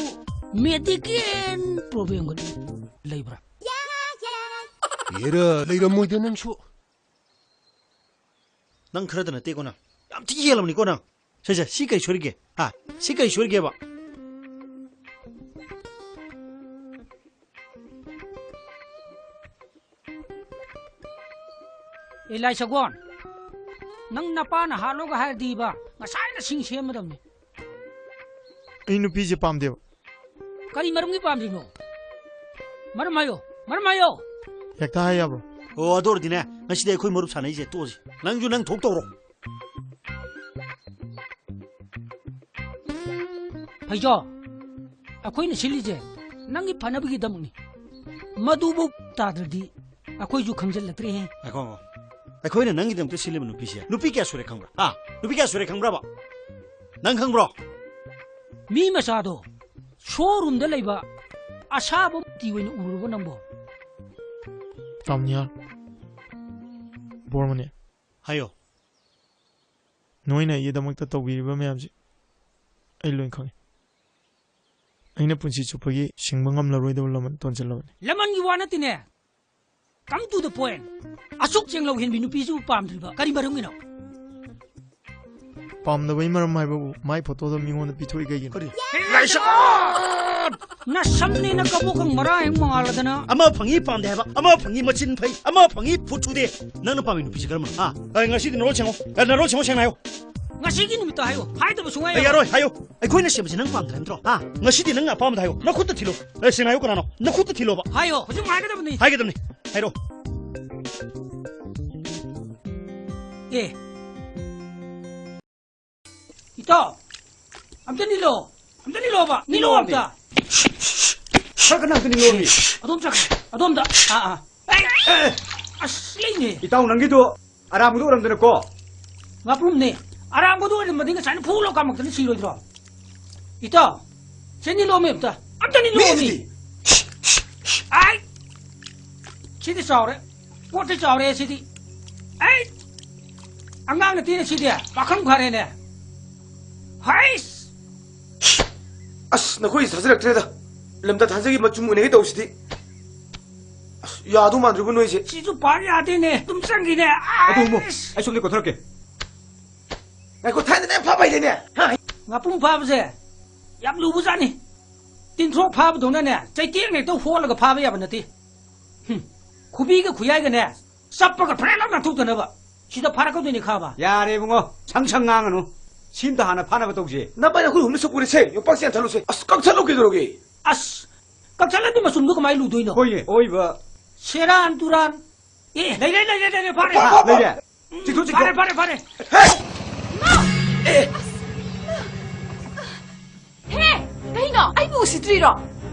medical problem gal leibra Yera leira moida nang shu. Nang khara dana te ko na. Yam ti yelam ni ko na. Sa si kai shorige. Ha, si kai shorige ba. Elai Sagwan nang napa na halo ga har diba ngasai na sing sem madam ni ai nupi je pam deu kari marum gi pam dino marmayo yakta hai bro O ador dine. Ngasi de khoi marup sanai je to ji. Nang ju nang thok to ro. ꯐꯩꯖꯣ ꯑꯩꯈꯣꯏꯅ ꯁꯤꯜꯂꯤꯁꯦ ꯅꯪꯒꯤ ꯐꯅꯕꯒꯤꯗꯃꯛꯅꯤ ꯃꯗꯨꯕꯨ ꯇꯥꯗ꯭ꯔꯗꯤ ꯑꯩꯈꯣꯏꯁꯨ ꯈꯪꯖꯤꯜꯂꯛꯇ꯭ꯔꯦꯍꯦ ꯑꯩꯈꯣ ꯑꯩꯈꯣꯏꯅ ꯅꯪꯒꯤꯗꯃꯛꯇ ꯁꯤꯜꯂꯤꯕ ꯅꯨꯄꯤꯁꯦ ꯅꯨꯄꯤ ꯀꯌꯥ ꯁꯨꯔꯦ ꯈꯪꯕ꯭ꯔꯥ ꯅꯨꯄꯤ ꯀꯌꯥ ꯁꯨꯔꯦ ꯈꯪꯕ꯭ꯔꯥꯕ ꯅꯪ ꯈꯪꯕ꯭ꯔꯣ ꯃꯤ ꯃꯆꯥꯗꯣ ꯁꯣꯔꯨꯝꯗ ꯂꯩꯕ ꯑꯁꯥꯕ ꯃꯨꯔꯇꯤ ꯑꯣꯏꯅ ꯎꯔꯨꯕ ꯅꯪꯕꯣ ꯇꯥꯝꯅꯤꯌꯥ ꯕꯣꯔꯃꯅꯤ ꯍꯥꯏꯌꯣ ꯅꯣꯏꯅ ꯑꯩꯒꯤꯗꯃꯛꯇ ꯇꯧꯕꯤꯔꯤꯕ ꯃꯌꯥꯝꯁꯦ ꯑꯩ ꯂꯣꯏ ꯈꯪꯉꯤ ꯑꯩꯅ ꯄꯨꯟꯁꯤ ꯆꯨꯞꯄꯒꯤ ꯁꯤꯡꯕ ꯉꯝꯂꯔꯣꯏꯗꯕ ꯂꯃꯟ ꯇꯣꯟꯁꯤꯜꯂꯕꯅꯤ ꯂꯃꯟꯒꯤ ꯋꯥ ꯅꯠꯇꯦꯅꯦ ꯀꯝ ꯇꯨ ꯗ ꯄꯣꯏꯟ ꯑꯁꯨꯛ ꯆꯦꯡꯂꯧ ꯍꯦꯟꯕꯤ ꯅꯨꯄꯤꯁꯤꯕꯨ ꯄꯥꯝꯗ꯭ꯔꯤꯕ ꯀꯔꯤ ꯃꯔꯝꯒꯤꯅꯣ ꯄꯥꯝꯗꯕꯩ ꯃꯔꯝ ꯍꯥꯏꯕꯕꯨ ꯃꯥꯏ ꯐꯣꯇꯣꯗꯣ ꯃꯤꯉꯣꯟꯗ ꯄꯤꯊꯣꯛꯏ ꯀꯩꯒꯤꯅꯣ ꯀꯔꯤ ꯅꯁꯝꯅꯦꯅ ꯀꯕꯣꯀꯪ ꯃꯔꯥ ꯍꯦꯛ ꯃꯉꯥꯜꯂꯗꯅ ꯑꯃ ꯐꯪꯉꯤ ꯄꯥꯝꯗꯦ ꯍꯥꯏꯕ ꯑꯃ ꯐꯪꯉꯤ ꯃꯆꯤꯟ ꯐꯩ ꯑꯃ ꯐꯪꯉꯤ ꯐꯨꯠ ꯁꯨꯗꯦ ꯅꯪꯅ ꯄꯥꯝꯃꯤ ꯅꯨꯄꯤꯁꯤ ꯀꯔꯝꯕꯅꯣ ꯉꯁꯤꯗꯤ ꯅꯔꯣꯜ ꯁꯦꯡꯉꯣ ꯁꯦꯡꯅ ꯍꯥꯏꯌꯣ ꯉꯁꯤꯒꯤ ꯅꯨꯃꯤꯠꯇ ꯍꯥꯏꯌꯣ ꯍꯥꯏꯗꯕ ꯁꯨꯡꯉꯥꯏ ꯌꯥꯔꯣꯏ ꯍꯥꯏꯌꯣ ꯑꯩꯈꯣꯏꯅ ꯁꯦꯝꯕꯁꯤ ꯅꯪ ꯄꯥꯝꯗ꯭ꯔꯦ ꯅꯠꯇ꯭ꯔꯣ ꯉꯁꯤꯗꯤ ꯅꯪ ꯑꯄꯥꯝꯕꯗ ꯍꯥꯏꯌꯣ ꯅꯈꯨꯠꯇ ꯊꯤꯜꯂꯣ ꯁꯦꯡꯅ ꯍꯥꯏꯌꯣ ꯀꯅꯥꯅꯣ ꯅꯈꯨꯠꯇ ꯊꯤꯜꯂꯣꯕ ꯍꯥꯏꯌꯣ ꯍꯧꯖꯤꯛ ꯍꯥꯏꯒꯗꯕꯅꯤ ꯍꯥꯏꯒꯗꯕꯅꯤ ꯍꯥꯏꯔꯣ ꯑꯦ 이따 아무튼 니로봐 니로 아무튼 사그나 그니 로미 아돔 짝 아돔다 슬레이네 이따 오는기도 아라무도 오람드는고 나쁨네 아랑고도 얼마든가 자는 풀로 까먹더니 시로들어 이따 제니로미 없다 아무튼 니로미 아이 시디 싸우래 꼬트 싸우래 시디 아이 안강에 뛰는 시디야 막한 가래네 하이스 ꯑꯁ ꯅꯈꯣꯏ ꯊꯥꯖꯔꯛꯇ꯭ꯔꯦꯗ ꯂꯝꯗ ꯊꯥꯖꯒꯤ ꯃꯆꯨꯝ ꯎꯅꯒꯦ ꯇꯧꯁꯤꯗꯤ ꯑꯁ ꯌꯥꯗꯧ ꯃꯥꯟꯗ꯭ꯔꯤꯕ ꯅꯣꯏꯁꯦ 시주 발이 야되네 좀 짱기네 어머 아이 손 내고 들을게 ꯉꯥꯏꯈꯣ ꯊꯥꯏꯅ ꯅꯪ ꯐꯥꯕ ꯍꯩꯔꯦꯅꯦ 나쁜 파브세 얌 루부자니 띵트로 파브도나네 짜이띵네 또 호얼가 파브야 버너티 구비가 구야이가네 sap빠가 브레라나 툭더나봐 시다 파라거더니 가봐 야래 붕어 창창강은 심도 하나 파나가 동지 나빠야 그 없는 속구리세 욕박시한 달로세 아스 깡찰로 깨더러게 아스 깍살라니 마숨 누가 많이 루도이노 거기 어이 뭐 세란 두란 예 내래 바래 내래 지도 바래 ꯍꯦ ꯀꯩꯅꯣ ꯑꯩꯕꯨ ꯎꯁꯤꯠꯇ꯭ꯔꯤꯔꯣ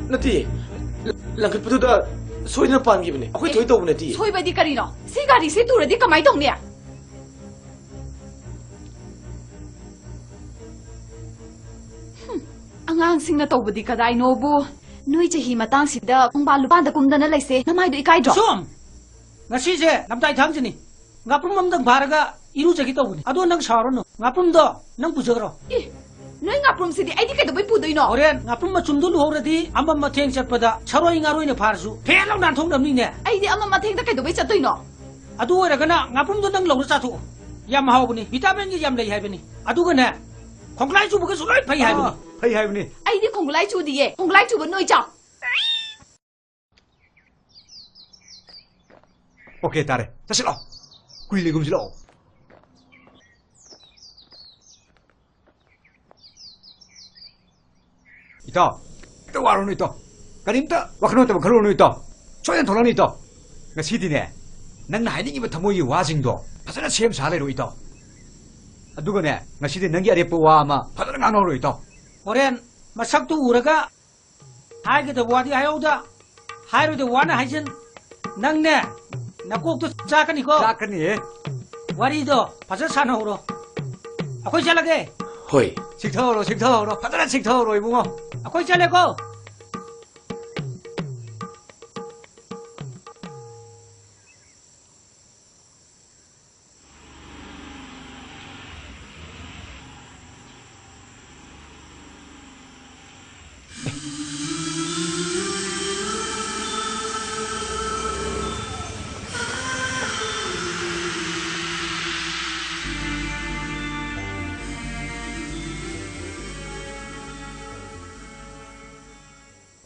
ꯅꯠꯇꯦ ꯂꯪꯈꯠꯄꯗꯨꯗ ꯁꯣꯏꯗꯅ ꯄꯥꯟꯈꯤꯕꯅꯦ ꯑꯩꯈꯣꯏ ꯊꯣꯏ ꯇꯧꯕ ꯅꯠꯇꯦ ꯁꯣꯏꯕꯗꯤ ꯀꯔꯤꯅꯣ ꯁꯤ ꯒꯥꯔꯤꯁꯦ ꯇꯨꯔꯗꯤ ꯀꯃꯥꯏ ꯇꯧꯅꯤ ꯑꯉꯥꯡꯁꯤꯡꯅ ꯇꯧꯕꯗꯤ ꯀꯗꯥꯏꯅꯣꯕꯨ ꯅꯣꯏ ꯆꯍꯤ ꯃꯇꯥꯡꯁꯤꯗ ꯈꯣꯡꯕꯥꯟ ꯂꯨꯄꯥꯟꯗ ꯀꯨꯝꯗꯅ ꯂꯩꯁꯦ ꯅꯃꯥꯏꯗꯣ ꯏꯀꯥꯏꯗ꯭ꯔꯣ ꯁꯣꯝ ngasi제 남다이 당진이 nga품 엄당 바라가 이루저기 떠보니 아도 능 사로노 nga품도 능 부저그러 이 너희 ngaprumsidi 아이디 kaidobai pudoino 호렌 nga품 마춤도 루호르디 암밤 마탱 쳤ప다 차로이 nga로이네 파르수 폐랑 난통남니네 아이디 amma mathengda kaidobai chattoino 아도 오라가나 nga품도 능 롱로 짜투 얌 하오보니 비타민이 얌 레이 하이베니 아두가네 콩클라이 주부가 술로이 파이 하이베니 파이 하이베니 아이디 콩글라이 chudiye 콩글라이 chuba noi chao 오케이 따래 자실어 구일리 금실어 이따 와로는 있다 가림다 와크노다 그러는 있다 초연 돌아는 있다 나 시디네 난 나이닝이면 더모이 와징도 파서나 시험 잘해로 있다 누구네 나 시디 능기 아래뿌 와마 파서나 안오로 있다 호렌 마삭도 우라가 하이게도 와디 하요다 하이로도 와나 하이진 낭네 나 꼭도 짜까니고 짜까니 와리도 파서 사나오로 아코이 잘라게 ꯍꯣꯏ 식터로 파서나 식터로 이붕어 아코이 잘라고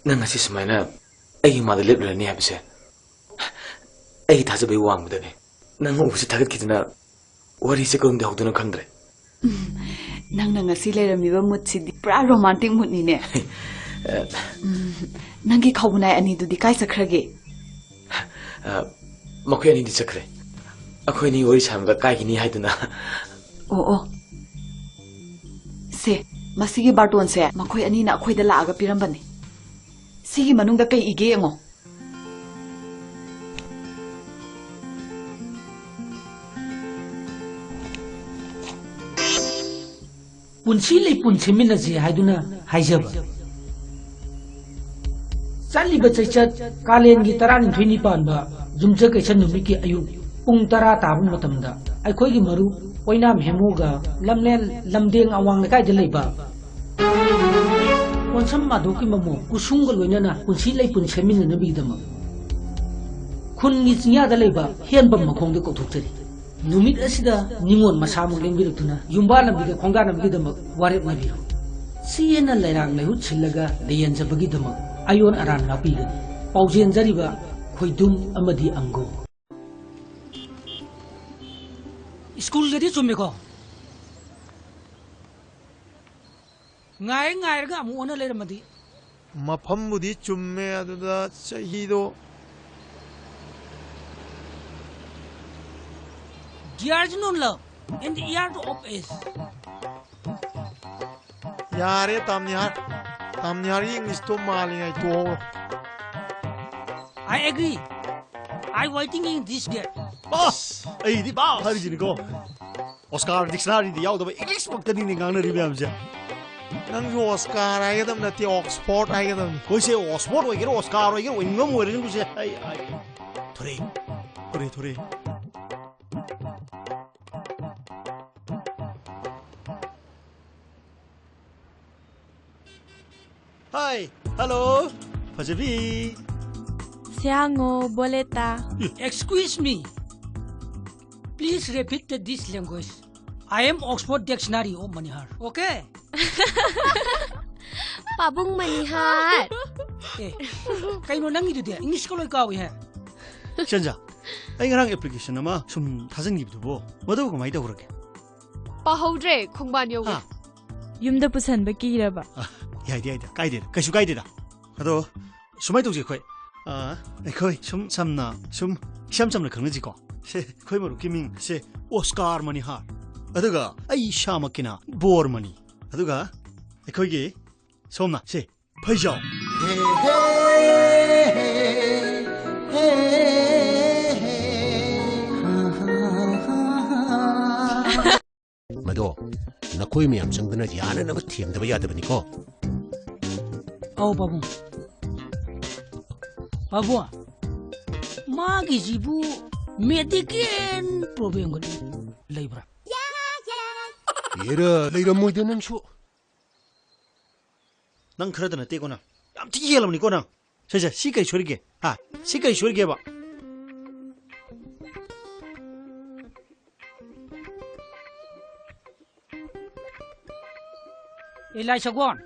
ꯅꯪ ꯉꯁꯤ ꯁꯨꯃꯥꯏꯅ ꯑꯩꯒꯤ ꯃꯥꯗ ꯂꯦꯞꯂꯔꯅꯤ ꯍꯥꯏꯕꯁꯦ ꯑꯩꯒꯤ ꯊꯥꯖꯕꯒꯤ ꯋꯥꯡꯃꯗꯅꯤ ꯅꯪ ꯎꯕꯁꯤ ꯊꯥꯒꯠꯈꯤꯗꯅ ꯋꯥꯔꯤꯁꯦ ꯀꯔꯝꯗ ꯍꯧꯗꯣꯏꯅꯣ ꯈꯪꯗ꯭ꯔꯦ ꯅꯪꯅ ꯉꯁꯤ ꯂꯩꯔꯝꯃꯤꯕ ꯃꯨꯠꯁꯤꯗꯤ ꯄꯨꯔꯥ ꯔꯣꯃꯥꯟꯇꯤꯛ ꯃꯨꯠꯅꯤꯅꯦ ꯅꯪꯒꯤ ꯈꯧꯕꯅꯥꯏ ꯑꯅꯤꯗꯨꯗꯤ ꯀꯥꯏ ꯆꯠꯈ꯭ꯔꯒꯦ ꯃꯈꯣꯏ ꯑꯅꯤꯗꯤ ꯆꯠꯈ꯭ꯔꯦ ꯑꯩꯈꯣꯏ ꯑꯅꯤ ꯋꯥꯔꯤ ꯁꯥꯟꯅꯕꯗ ꯀꯥꯏꯒꯤꯅꯤ ꯍꯥꯏꯗꯨꯅ ꯑꯣ ꯁꯦ ꯃꯁꯤꯒꯤ ꯕꯥꯔꯇꯣꯟꯁꯦ ꯃꯈꯣꯏ ꯑꯅꯤꯅ ꯑꯩꯈꯣꯏꯗ ꯂꯥꯛꯑꯒ ꯄꯤꯔꯝꯕꯅꯤ ꯁꯤꯒꯤ ꯃꯅꯨꯡꯗ ꯀꯩ ꯏꯒꯦ ꯌꯦꯡꯉꯣ ꯄꯨꯟꯁꯤ ꯂꯩ ꯄꯨꯟ ꯁꯦꯝꯃꯤꯟꯅꯁꯤ ꯍꯥꯏꯗꯨꯅ ꯍꯥꯏꯖꯕ ꯆꯠꯂꯤꯕ ꯆꯩꯆꯠ ꯀꯥꯂꯦꯟꯒꯤ 12 ꯄꯥꯟꯕ ꯌꯨꯝꯖꯀꯩꯁ ꯅꯨꯃꯤꯠꯀꯤ ꯑꯌꯨꯛ ꯄꯨꯡ 10 ꯇꯥꯕ ꯃꯇꯝꯗ ꯑꯩꯈꯣꯏꯒꯤ ꯃꯔꯨꯞ ꯑꯣꯏꯅꯥꯝ ꯍꯦꯃꯨꯒ ꯂꯝꯂꯦꯟ ꯂꯝꯗꯦꯡ ꯑꯋꯥꯡ ꯂꯩꯀꯥꯏꯗ ꯂꯩꯕ ꯀꯣꯟꯁꯝ ꯃꯥꯙꯣꯛꯀꯤ ꯃꯃꯣ ꯀꯨꯁꯨꯝꯒ ꯂꯣꯏꯅꯅ ꯄꯨꯟꯁꯤ ꯂꯩ ꯄꯨꯟ ꯁꯦꯝꯃꯤꯟꯅꯅꯕꯒꯤꯗꯃꯛ ꯈꯨꯟꯒꯤ ꯆꯤꯡꯌꯥꯗ ꯂꯩꯕ ꯍꯦꯟꯕꯝ ꯃꯈꯣꯡꯗ ꯀꯧꯊꯣꯛꯆꯔꯤ ꯅꯨꯃꯤꯠ ꯑꯁꯤꯗ ꯅꯤꯉꯣꯜ ꯃꯁꯥꯃꯛ ꯂꯦꯡꯕꯤꯔꯛꯇꯨꯅ ꯌꯨꯝꯕꯥ ꯂꯝꯕꯤꯗ ꯈꯣꯡꯗꯥꯅꯕꯒꯤꯗꯃꯛ ꯋꯥꯔꯦꯞꯅꯕꯤꯌꯨ ꯆꯦꯅ ꯂꯩꯔꯥꯡ ꯂꯩꯍꯨꯠ ꯁꯤꯜꯂꯒ ꯂꯩꯌꯦꯟꯖꯕꯒꯤꯗꯃꯛ ꯑꯌꯣꯟ ꯑꯔꯥꯟ ꯉꯥꯛꯄꯤꯒꯅꯤ ꯄꯥꯎꯖꯦꯟꯖꯔꯤꯕ ꯈꯣꯏꯗꯨꯝ ꯑꯃꯗꯤ ꯑꯪꯒꯣ ꯁ꯭ꯀꯨꯜꯗꯗꯤ ꯆꯨꯝꯃꯦꯀꯣ ꯉꯥꯏꯔꯒ ꯑꯃꯨꯛ ꯑꯣꯟꯅ ꯂꯩꯔꯝꯃꯗꯤ ꯃꯐꯝꯕꯨꯗꯤ ꯆꯨꯝꯃꯦ ꯑꯗꯨꯗ ꯆꯍꯤꯗꯣ Dears no love in the year of age. ꯌꯥꯔꯦ ꯇꯥꯝꯅꯤꯍꯥꯔ ꯏꯪꯂꯤꯁꯇꯣ ꯃꯥꯜꯂꯤꯉꯩ ꯇꯣꯛꯍꯧꯔꯣ I agree. I waiting in this gate. ꯕꯥꯁ ꯑꯩꯗꯤ ꯕꯥ ꯍꯥꯏꯔꯤꯁꯤꯅꯤꯀꯣ ꯑꯣꯁꯀꯥꯔ ꯗꯤꯛꯁꯅꯥꯔꯤꯗ ꯌꯥꯎꯗꯕ ꯏꯪꯂꯤꯁ ꯃꯛꯇꯅꯤꯅꯦ ꯉꯥꯡꯅꯔꯤ ꯃꯌꯥꯝꯁꯦ ꯅꯪꯁꯨ ꯑꯣꯁꯀꯥꯔ ꯍꯥꯏꯒꯗꯕ ꯅꯠꯇꯦ ꯑꯣꯛꯁꯐꯣꯔꯗ ꯍꯥꯏꯒꯗꯕꯅꯤ ꯑꯩꯈꯣꯏꯁꯦ ꯑꯣꯛꯁꯐꯣꯔꯗ ꯑꯣꯏꯒꯦꯔꯥ ꯑꯣꯁꯀꯥꯔ ꯑꯣꯏꯒꯦꯔꯥ ꯑꯣꯏꯅꯤꯡꯕ ꯑꯃ ꯑꯣꯏꯔꯒꯅꯨꯁꯦ ꯊꯣꯔꯦ Hi, hello, Fajabi. Siango, boleta. Excuse me. Please repeat this language. I am Oxford Dictionary of Manihar. Okay? Pabung Manihar. Eh, kaino nangidudi English ko loy kawi ha. Shanja, ay ngarang application nama sum thajangibdubo. Madu kamai tawrage. Pahodre khongban yogi. Yumda pusanba kiraba. Yaida, kaisu kaideda. Ado sumai tawje khoi. Khoi sum samna khangnaji ko. Se khoi maru kiming se Oscar Manihar. Aduga ai shamakina bor mani. Aduga khoi ge somna se phaijao. Mado, nakoi miyam sangdana yana na thiamdaba yadabani ko. Oh, Babu. Babu. Magi jibu medical problem gani leibra. Yera, leira moida nang shu. Nang khara dana te ko na. Yam ti yelamni ko na. Se si kai shorige. Ha, si kai shorige ba. Elai Sagwan.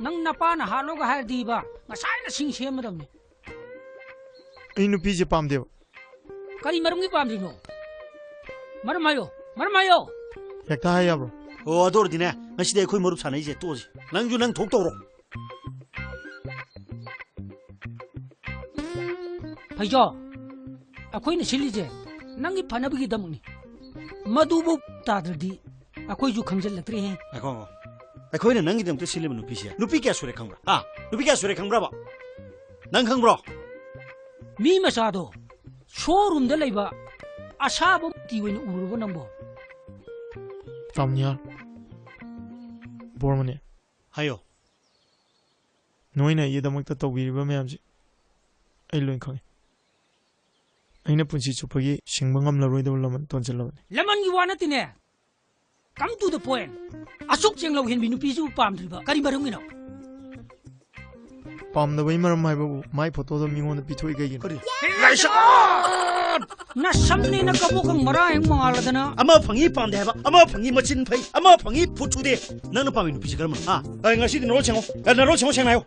Nang napana haloga har diba. Ngasai na sing siem madam ni. ꯑꯩ ꯅꯨꯄꯤꯁꯦ ꯄꯥꯝꯗꯦꯕ Kari marungi pamdino. Marmayo. ꯍꯦꯛꯇ ꯍꯥꯏ ꯌꯥꯕ꯭ꯔꯣ Oh, ador dine. Ngaside khoi marup sanai je toji. Nang ju nang thok tawro. Phaijo. Akoi na silije. Nangi phanabagi damni. Madubu tadradi. Akoi ju khamjal latre he. Ako. Khoi na nangi dam te silim nupi sia. Nupi kya sure khangbra. Ha, nupi kya sure khangbra ba. Nang khangbro. Mi masado. Showroom da leiba. Asaba ti win uruba nambo. ꯇꯥꯝꯅꯤꯍꯥꯔ ꯕꯣꯔꯃꯅꯤ Hayo. ꯅꯣꯏꯅ ꯑꯩꯒꯤꯗꯃꯛꯇ ꯇꯧꯕꯤꯔꯤꯕ ꯃꯌꯥꯝꯁꯦ ꯑꯩ ꯂꯣꯏ ꯈꯪꯉꯤ ꯑꯩꯅ ꯄꯨꯟꯁꯤ ꯆꯨꯞꯄꯒꯤ ꯁꯤꯡꯕ ꯉꯝꯂꯔꯣꯏꯗꯕ ꯂꯃꯟ ꯇꯣꯟꯁꯤꯜꯂꯕꯅꯤ Lemon you want it in there. Come to the point. Asuk chenglo hin binu pisu pamdriba. Kari marungi no. ꯄꯥꯝꯗꯕꯩ ꯃꯔꯝ ꯍꯥꯏꯕꯕꯨ ꯃꯥꯏ ꯐꯣꯇꯣꯗꯣ ꯃꯤꯉꯣꯟꯗ ꯄꯤꯊꯣꯛꯏ ꯀꯩꯒꯤꯅꯣ Na samni na kabukang marayang mga ladana. Ama phangi pamde haba. Ama phangi machin phai. Ama phangi phuchude. Nang na pami nupi sikarma. Ha. Ai ngasi din ro chengo. Na ro chengo chengnayo.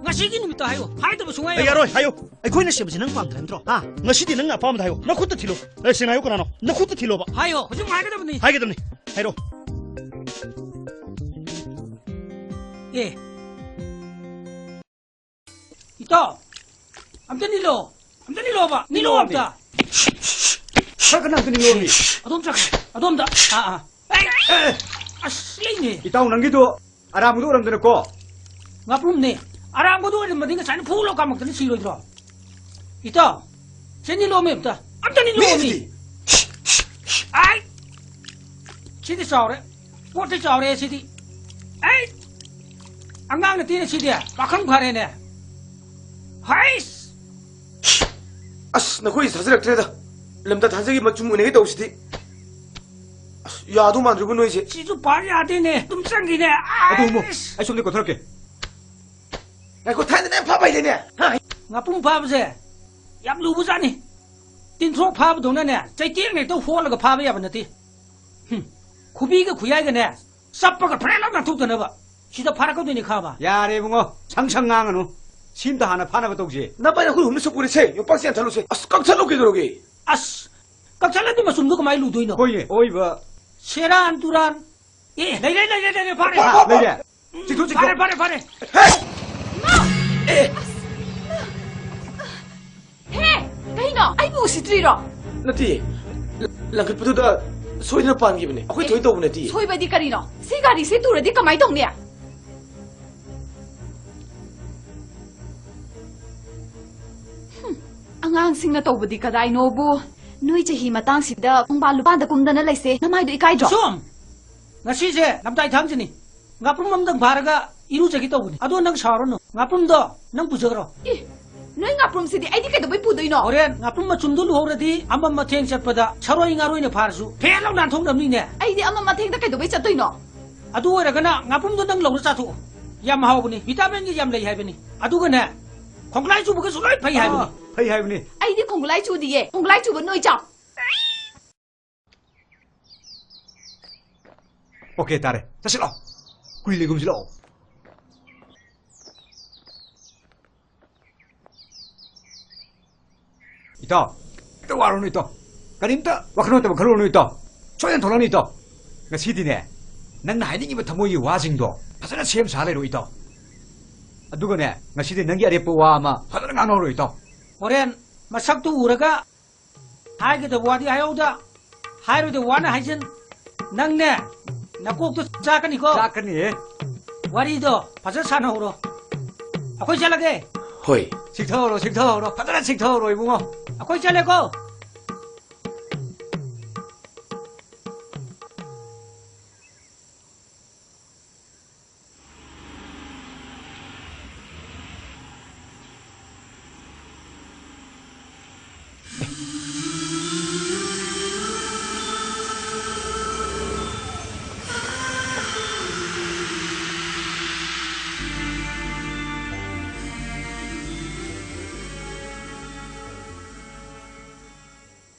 Ngasigi numita hayo. Haida basungay. Ay aroi hayo. Ai khoi na sebji nang pam dren tro. Ha. Ngasi din nang apam da hayo. Na khutta thilo. Ai sengayo kana no. Na khutta thilo ba. Hayo. Hujung haida da bani. Hai gedamni. Hai ro. Eh. Ito. Amta nilo ba? Nilo amta. Saka nang tinilori. Adom da. Ay. ꯑꯁ ꯂꯩꯅꯦ ꯏꯇꯥꯎ ꯅꯪꯒꯤꯗꯣ ꯑꯔꯥꯡꯕꯗꯣ ꯑꯣꯏꯔꯝꯗꯅꯀꯣ ꯉꯥꯄ꯭ꯔꯨꯝꯅꯦ ꯑꯔꯥꯡꯕꯗꯨ ꯑꯣꯏꯔꯝꯃꯗꯤ ꯉꯁꯥꯏꯅ ꯐꯨꯂꯣ ꯀꯥꯝꯃꯛꯇꯅ ꯁꯤꯔꯣꯏꯗ꯭ꯔꯣ ꯏꯇꯥꯎ ꯆꯦꯟꯖꯤꯜꯂꯣꯃꯦ ꯑꯝꯇ ꯅꯤꯜꯂꯣꯃꯤ ꯑꯥꯏ ꯁꯤꯗꯤ ꯆꯥꯎꯔꯦ ꯄꯣꯠꯇꯤ ꯆꯥꯎꯔꯦ ꯁꯤꯗꯤ ꯑꯩ ꯑꯉꯥꯡ ꯅꯠꯇꯦꯅꯦ ꯁꯤꯗꯤ ꯄꯥꯈꯪ ꯐꯔꯦꯅꯦ ꯍꯩꯁ ꯑꯁ ꯅꯈꯣꯏ ꯊꯥꯖꯔꯛꯇ꯭ꯔꯦꯗ ꯂꯝꯗ ꯊꯥꯖꯒꯤ ꯃꯆꯨꯝ ꯑꯣꯏꯅꯒꯩ ꯇꯧꯁꯤꯗꯤ ꯑꯁ ꯌꯥꯗꯧ ꯃꯥꯟꯗ꯭ꯔꯤꯕ ꯅꯣꯏꯁꯦ ꯁꯤꯁꯨ ꯄꯥ ꯌꯥꯗꯦꯅꯦ ꯑꯗꯨꯝ ꯆꯪꯈꯤꯅꯦ ꯑꯗꯨ ꯑꯩ ꯁꯣꯝꯗ ꯀꯣꯊꯔꯛꯀꯦ ꯉꯥꯏꯈꯣ ꯊꯥꯏꯅꯅꯦ ꯐꯥꯕ ꯍꯩꯗꯦꯅꯦ ꯉꯥꯄ꯭ꯔꯨꯝ ꯐꯥꯕꯁꯦ ꯌꯥꯝ ꯂꯨꯕꯖꯥꯠꯅꯤ ꯇꯤꯟꯊ꯭ꯔꯣꯛ ꯐꯥꯕꯗꯧꯅꯅꯦ ꯆꯩꯇꯦꯡ ꯍꯦꯛꯇ ꯍꯣꯜꯂꯒ ꯐꯥꯕ ꯌꯥꯕ ꯅꯠꯇꯦ ꯈꯨꯕꯤꯒ ꯈꯨꯌꯥꯏꯒꯅꯦ ꯆꯞꯄꯒ ꯐ꯭ꯔꯦꯟ ꯂꯥꯎ ꯅꯥꯟꯊꯣꯛꯇꯅꯕ ꯁꯤꯗ ꯐꯥꯔꯛꯀꯗꯣꯏꯅꯤ ꯈꯥꯕ ꯌꯥꯔꯦ ꯏꯕꯨꯡꯉꯣ ꯁꯪ ꯉꯥꯡꯉꯅꯨ ꯁꯤꯝꯇ ꯍꯥꯟꯅ ꯐꯥꯅꯕ ꯇꯧꯁꯤ ꯅꯄꯥꯏ ꯑꯩꯈꯣꯏ ꯍꯨꯝꯅ ꯁꯨꯄꯨꯔꯦꯁꯦ ꯌꯣꯄꯥꯛꯁꯦ ꯌꯥꯟꯊꯠꯂꯨꯁꯦ ꯑꯁ ꯀꯛꯊꯠꯂꯨ ꯀꯩꯗꯧꯔꯒꯦ ꯑꯁ ꯀꯛꯊꯠꯂꯗꯤ ꯃꯆꯨꯝꯗꯣ ꯀꯃꯥꯏꯅ ꯂꯨꯗꯣꯏꯅꯣ ꯍꯣꯏꯅꯦ ꯑꯣꯏꯕ ꯁꯦꯔꯥꯟ ꯇꯨꯔꯥꯟ ꯑꯦ ꯂꯩꯔꯦ ꯐꯥꯔꯦ ꯂꯩꯔꯦ ꯆꯤꯊꯨ ꯐꯥꯔꯦ ꯍꯦ ꯀꯩꯅꯣ ꯑꯩꯕꯨ ꯎꯁꯤꯠꯇ꯭ꯔꯤꯔꯣ ꯅꯠꯇꯦ ꯂꯪꯈꯠꯄꯗꯨꯗ ꯁꯣꯏꯗꯅ ꯄꯥꯟꯈꯤꯕꯅꯦ ꯑꯩꯈꯣꯏ ꯊꯣꯏ ꯇꯧꯕ ꯅꯠꯇꯦ ꯁꯣꯏꯕꯗꯤ ꯀꯔꯤꯅꯣ ꯁꯤ ꯒꯥꯔꯤꯁꯦ ꯇꯨꯔꯗꯤ ꯀꯃꯥꯏ ꯇꯧꯅꯤ ꯑꯉꯥꯡꯁꯤꯡꯅ ꯇꯧꯕꯗꯤ ꯀꯗꯥꯏꯅꯣꯕꯨ ꯅꯣꯏ ꯆꯍꯤ ꯃꯇꯥꯡꯁꯤꯗ ꯈꯣꯡꯕꯥꯟ ꯂꯨꯄꯥꯟꯗ ꯀꯨꯝꯗꯅ ꯂꯩꯁꯦ ꯅꯃꯥꯏꯗꯣ ꯏꯀꯥꯏꯗ꯭ꯔꯣ ꯁꯣꯝ ꯉꯁꯤꯁꯦ ꯂꯝꯇꯥꯏ ꯊꯥꯡꯖꯅꯤ ꯉꯥꯄ꯭ꯔꯨꯝ ꯑꯃꯗꯪ ꯐꯥꯔꯒ ꯏꯔꯨꯖꯒꯦ ꯇꯧꯕꯅꯤ ꯑꯗꯣ ꯅꯪ ꯁꯥꯎꯔꯅꯨ ꯉꯥꯄ꯭ꯔꯨꯝꯗꯣ ꯅꯪ ꯄꯨꯖꯈ꯭ꯔꯣ ꯅꯣꯏ ꯉꯥꯄ꯭ꯔꯨꯝꯁꯤꯗꯤ ꯑꯩꯗꯤ ꯀꯩꯗꯧꯕꯩ ꯄꯨꯗꯣꯏꯅꯣ ꯍꯣꯔꯦꯟ ꯉꯥꯄ꯭ꯔꯨꯝ ꯃꯆꯨꯝꯗꯨ ꯂꯨꯍꯧꯔꯗꯤ ꯑꯃ ꯃꯊꯦꯡ ꯆꯠꯄꯗ ꯁꯔꯣꯏ ꯉꯥꯔꯣꯏꯅ ꯐꯥꯔꯁꯨ ꯐꯦꯟ ꯂꯥꯎ ꯅꯥꯟꯊꯣꯛꯅꯕꯅꯤꯅꯦ ꯑꯩꯗꯤ ꯑꯃ ꯃꯊꯦꯡꯗ ꯀꯩꯗꯧꯕꯩ ꯆꯠꯇꯣꯏꯅꯣ ꯑꯗꯨ ꯑꯣꯏꯔꯒꯅ ꯉꯥꯄ꯭ꯔꯨꯝꯗꯣ ꯅꯪ ꯂꯧꯔ ꯆꯥꯊꯣꯛꯑꯣ ꯌꯥꯝ ꯍꯥꯎꯕꯅꯤ ꯚꯤꯇꯥꯃꯤꯟꯒꯤ ꯌꯥꯝ ꯂꯩ ꯍꯥꯏꯕꯅꯤ ꯑꯗꯨꯒꯅꯦ ꯈꯣꯡꯒ꯭ꯂꯥꯏ ꯆꯨꯕꯒꯁꯨ ꯂꯣꯏ ꯐꯩ ꯍꯥꯏꯕꯅꯤ ꯐꯩ ꯍꯥꯏꯕꯅꯤ ꯑꯩꯗꯤ ꯈꯣꯡꯒꯨꯂꯥꯏ ꯆꯨꯗꯤꯌꯦ ꯈꯣꯡꯒꯨꯂꯥꯏ ꯆꯨꯕ ꯅꯣꯏ ꯆꯥꯎ ꯑꯣꯀꯦ ꯇꯥꯔꯦ ꯆꯠꯁꯤ ꯂꯥꯛꯑꯣ ꯀꯨꯏ ꯂꯩꯒꯨꯝꯁꯤ ꯂꯥꯛꯑꯣ ꯏꯇꯥꯎ ꯈꯤꯇ ꯋꯥꯔꯨꯅꯨ ꯏꯇꯥꯎ ꯀꯔꯤꯝꯇ ꯋꯥꯈꯜ ꯅꯠꯇꯕ ꯈꯜꯂꯨꯔꯅꯨ ꯏꯇꯥꯎ ꯁꯣꯏꯗꯅ ꯊꯣꯛꯂꯛꯅꯤ ꯏꯇꯥꯎ ꯉꯁꯤꯗꯤꯅꯦ ꯅꯪꯅ ꯍꯥꯏꯅꯤꯡꯉꯤꯕ ꯊꯃꯣꯏꯒꯤ ꯋꯥꯁꯤꯡꯗꯣ ꯐꯖꯅ ꯁꯦꯝ ꯁꯥ ꯂꯩꯔꯣ ꯏꯇꯥꯎ ꯑꯗꯨꯒꯅꯦ ꯉꯁꯤꯗꯤ ꯅꯪꯒꯤ ꯑꯔꯦꯞꯄ ꯋꯥ ꯑꯃ ꯐꯖꯅ ꯉꯥꯡꯍꯧꯔꯣ ꯏꯇꯥꯎ ꯍꯣꯔꯦꯟ ꯃꯁꯛꯇꯨ ꯎꯔꯒ ꯍꯥꯏꯒꯗꯕ ꯋꯥꯗꯤ ꯍꯥꯏꯍꯧꯗ ꯍꯥꯏꯔꯣꯏꯗꯕ ꯋꯥꯅ ꯍꯥꯏꯖꯤꯟ ꯅꯪꯅꯦ ꯅꯀꯣꯛꯇꯣ ꯆꯥꯛꯀꯅꯤꯀꯣ ꯆꯥꯛꯀꯅꯤꯍꯦ ꯋꯥꯔꯤꯗꯣ ꯐꯖꯅ ꯁꯥꯟꯅꯍꯧꯔꯣ ꯑꯩꯈꯣꯏ ꯆꯠꯂꯒꯦ ꯍꯣꯏ ꯁꯤꯛꯊꯍꯧꯔꯣ ꯐꯖꯅ ꯁꯤꯛꯊꯍꯧꯔꯣ ꯏꯕꯨꯡꯉꯣ ꯑꯩꯈꯣꯏ ꯆꯠꯂꯦꯀꯣ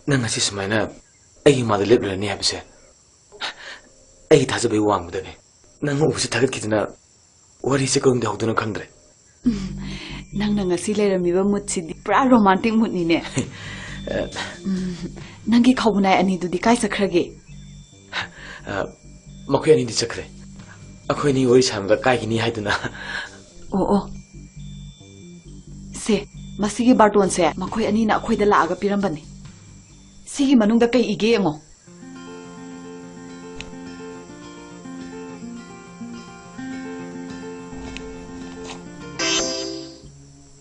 ꯅꯪ ꯉꯁꯤ ꯁꯨꯃꯥꯏꯅ ꯑꯩꯒꯤ ꯃꯥꯗ ꯂꯦꯞꯂꯔꯅꯤ ꯍꯥꯏꯕꯁꯦ ꯑꯩꯒꯤ ꯊꯥꯖꯕꯒꯤ ꯋꯥꯡꯃꯗꯅꯦ ꯅꯪ ꯎꯕꯁꯤ ꯊꯥꯒꯠꯈꯤꯗꯅ ꯋꯥꯔꯤꯁꯦ ꯀꯔꯝꯗ ꯍꯧꯗꯣꯏꯅꯣ ꯈꯪꯗ꯭ꯔꯦ ꯅꯪꯅ ꯉꯁꯤ ꯂꯩꯔꯝꯃꯤꯕ ꯃꯨꯠꯁꯤꯗꯤ ꯄꯨꯔꯥ ꯔꯣꯃꯥꯟꯇꯤꯛ ꯃꯨꯠꯅꯤꯅꯦ ꯅꯪꯒꯤ ꯈꯧꯕꯅꯥꯏ ꯑꯅꯤꯗꯨꯗꯤ ꯀꯥꯏ ꯆꯠꯈ꯭ꯔꯒꯦ ꯃꯈꯣꯏ ꯑꯅꯤꯗꯤ ꯆꯠꯈ꯭ꯔꯦ ꯑꯩꯈꯣꯏ ꯑꯅꯤ ꯋꯥꯔꯤ ꯁꯥꯟꯅꯕꯗ ꯀꯥꯏꯒꯤꯅꯤ ꯍꯥꯏꯗꯨꯅ ꯑꯣ ꯁꯦ ꯃꯁꯤꯒꯤ ꯕꯥꯔꯇꯣꯟꯁꯦ ꯃꯈꯣꯏ ꯑꯅꯤꯅ ꯑꯩꯈꯣꯏꯗ ꯂꯥꯛꯑꯒ ꯄꯤꯔꯝꯕꯅꯤ ꯁꯤꯒꯤ ꯃꯅꯨꯡꯗ ꯀꯩ ꯏꯒꯦ ꯌꯦꯡꯉꯣ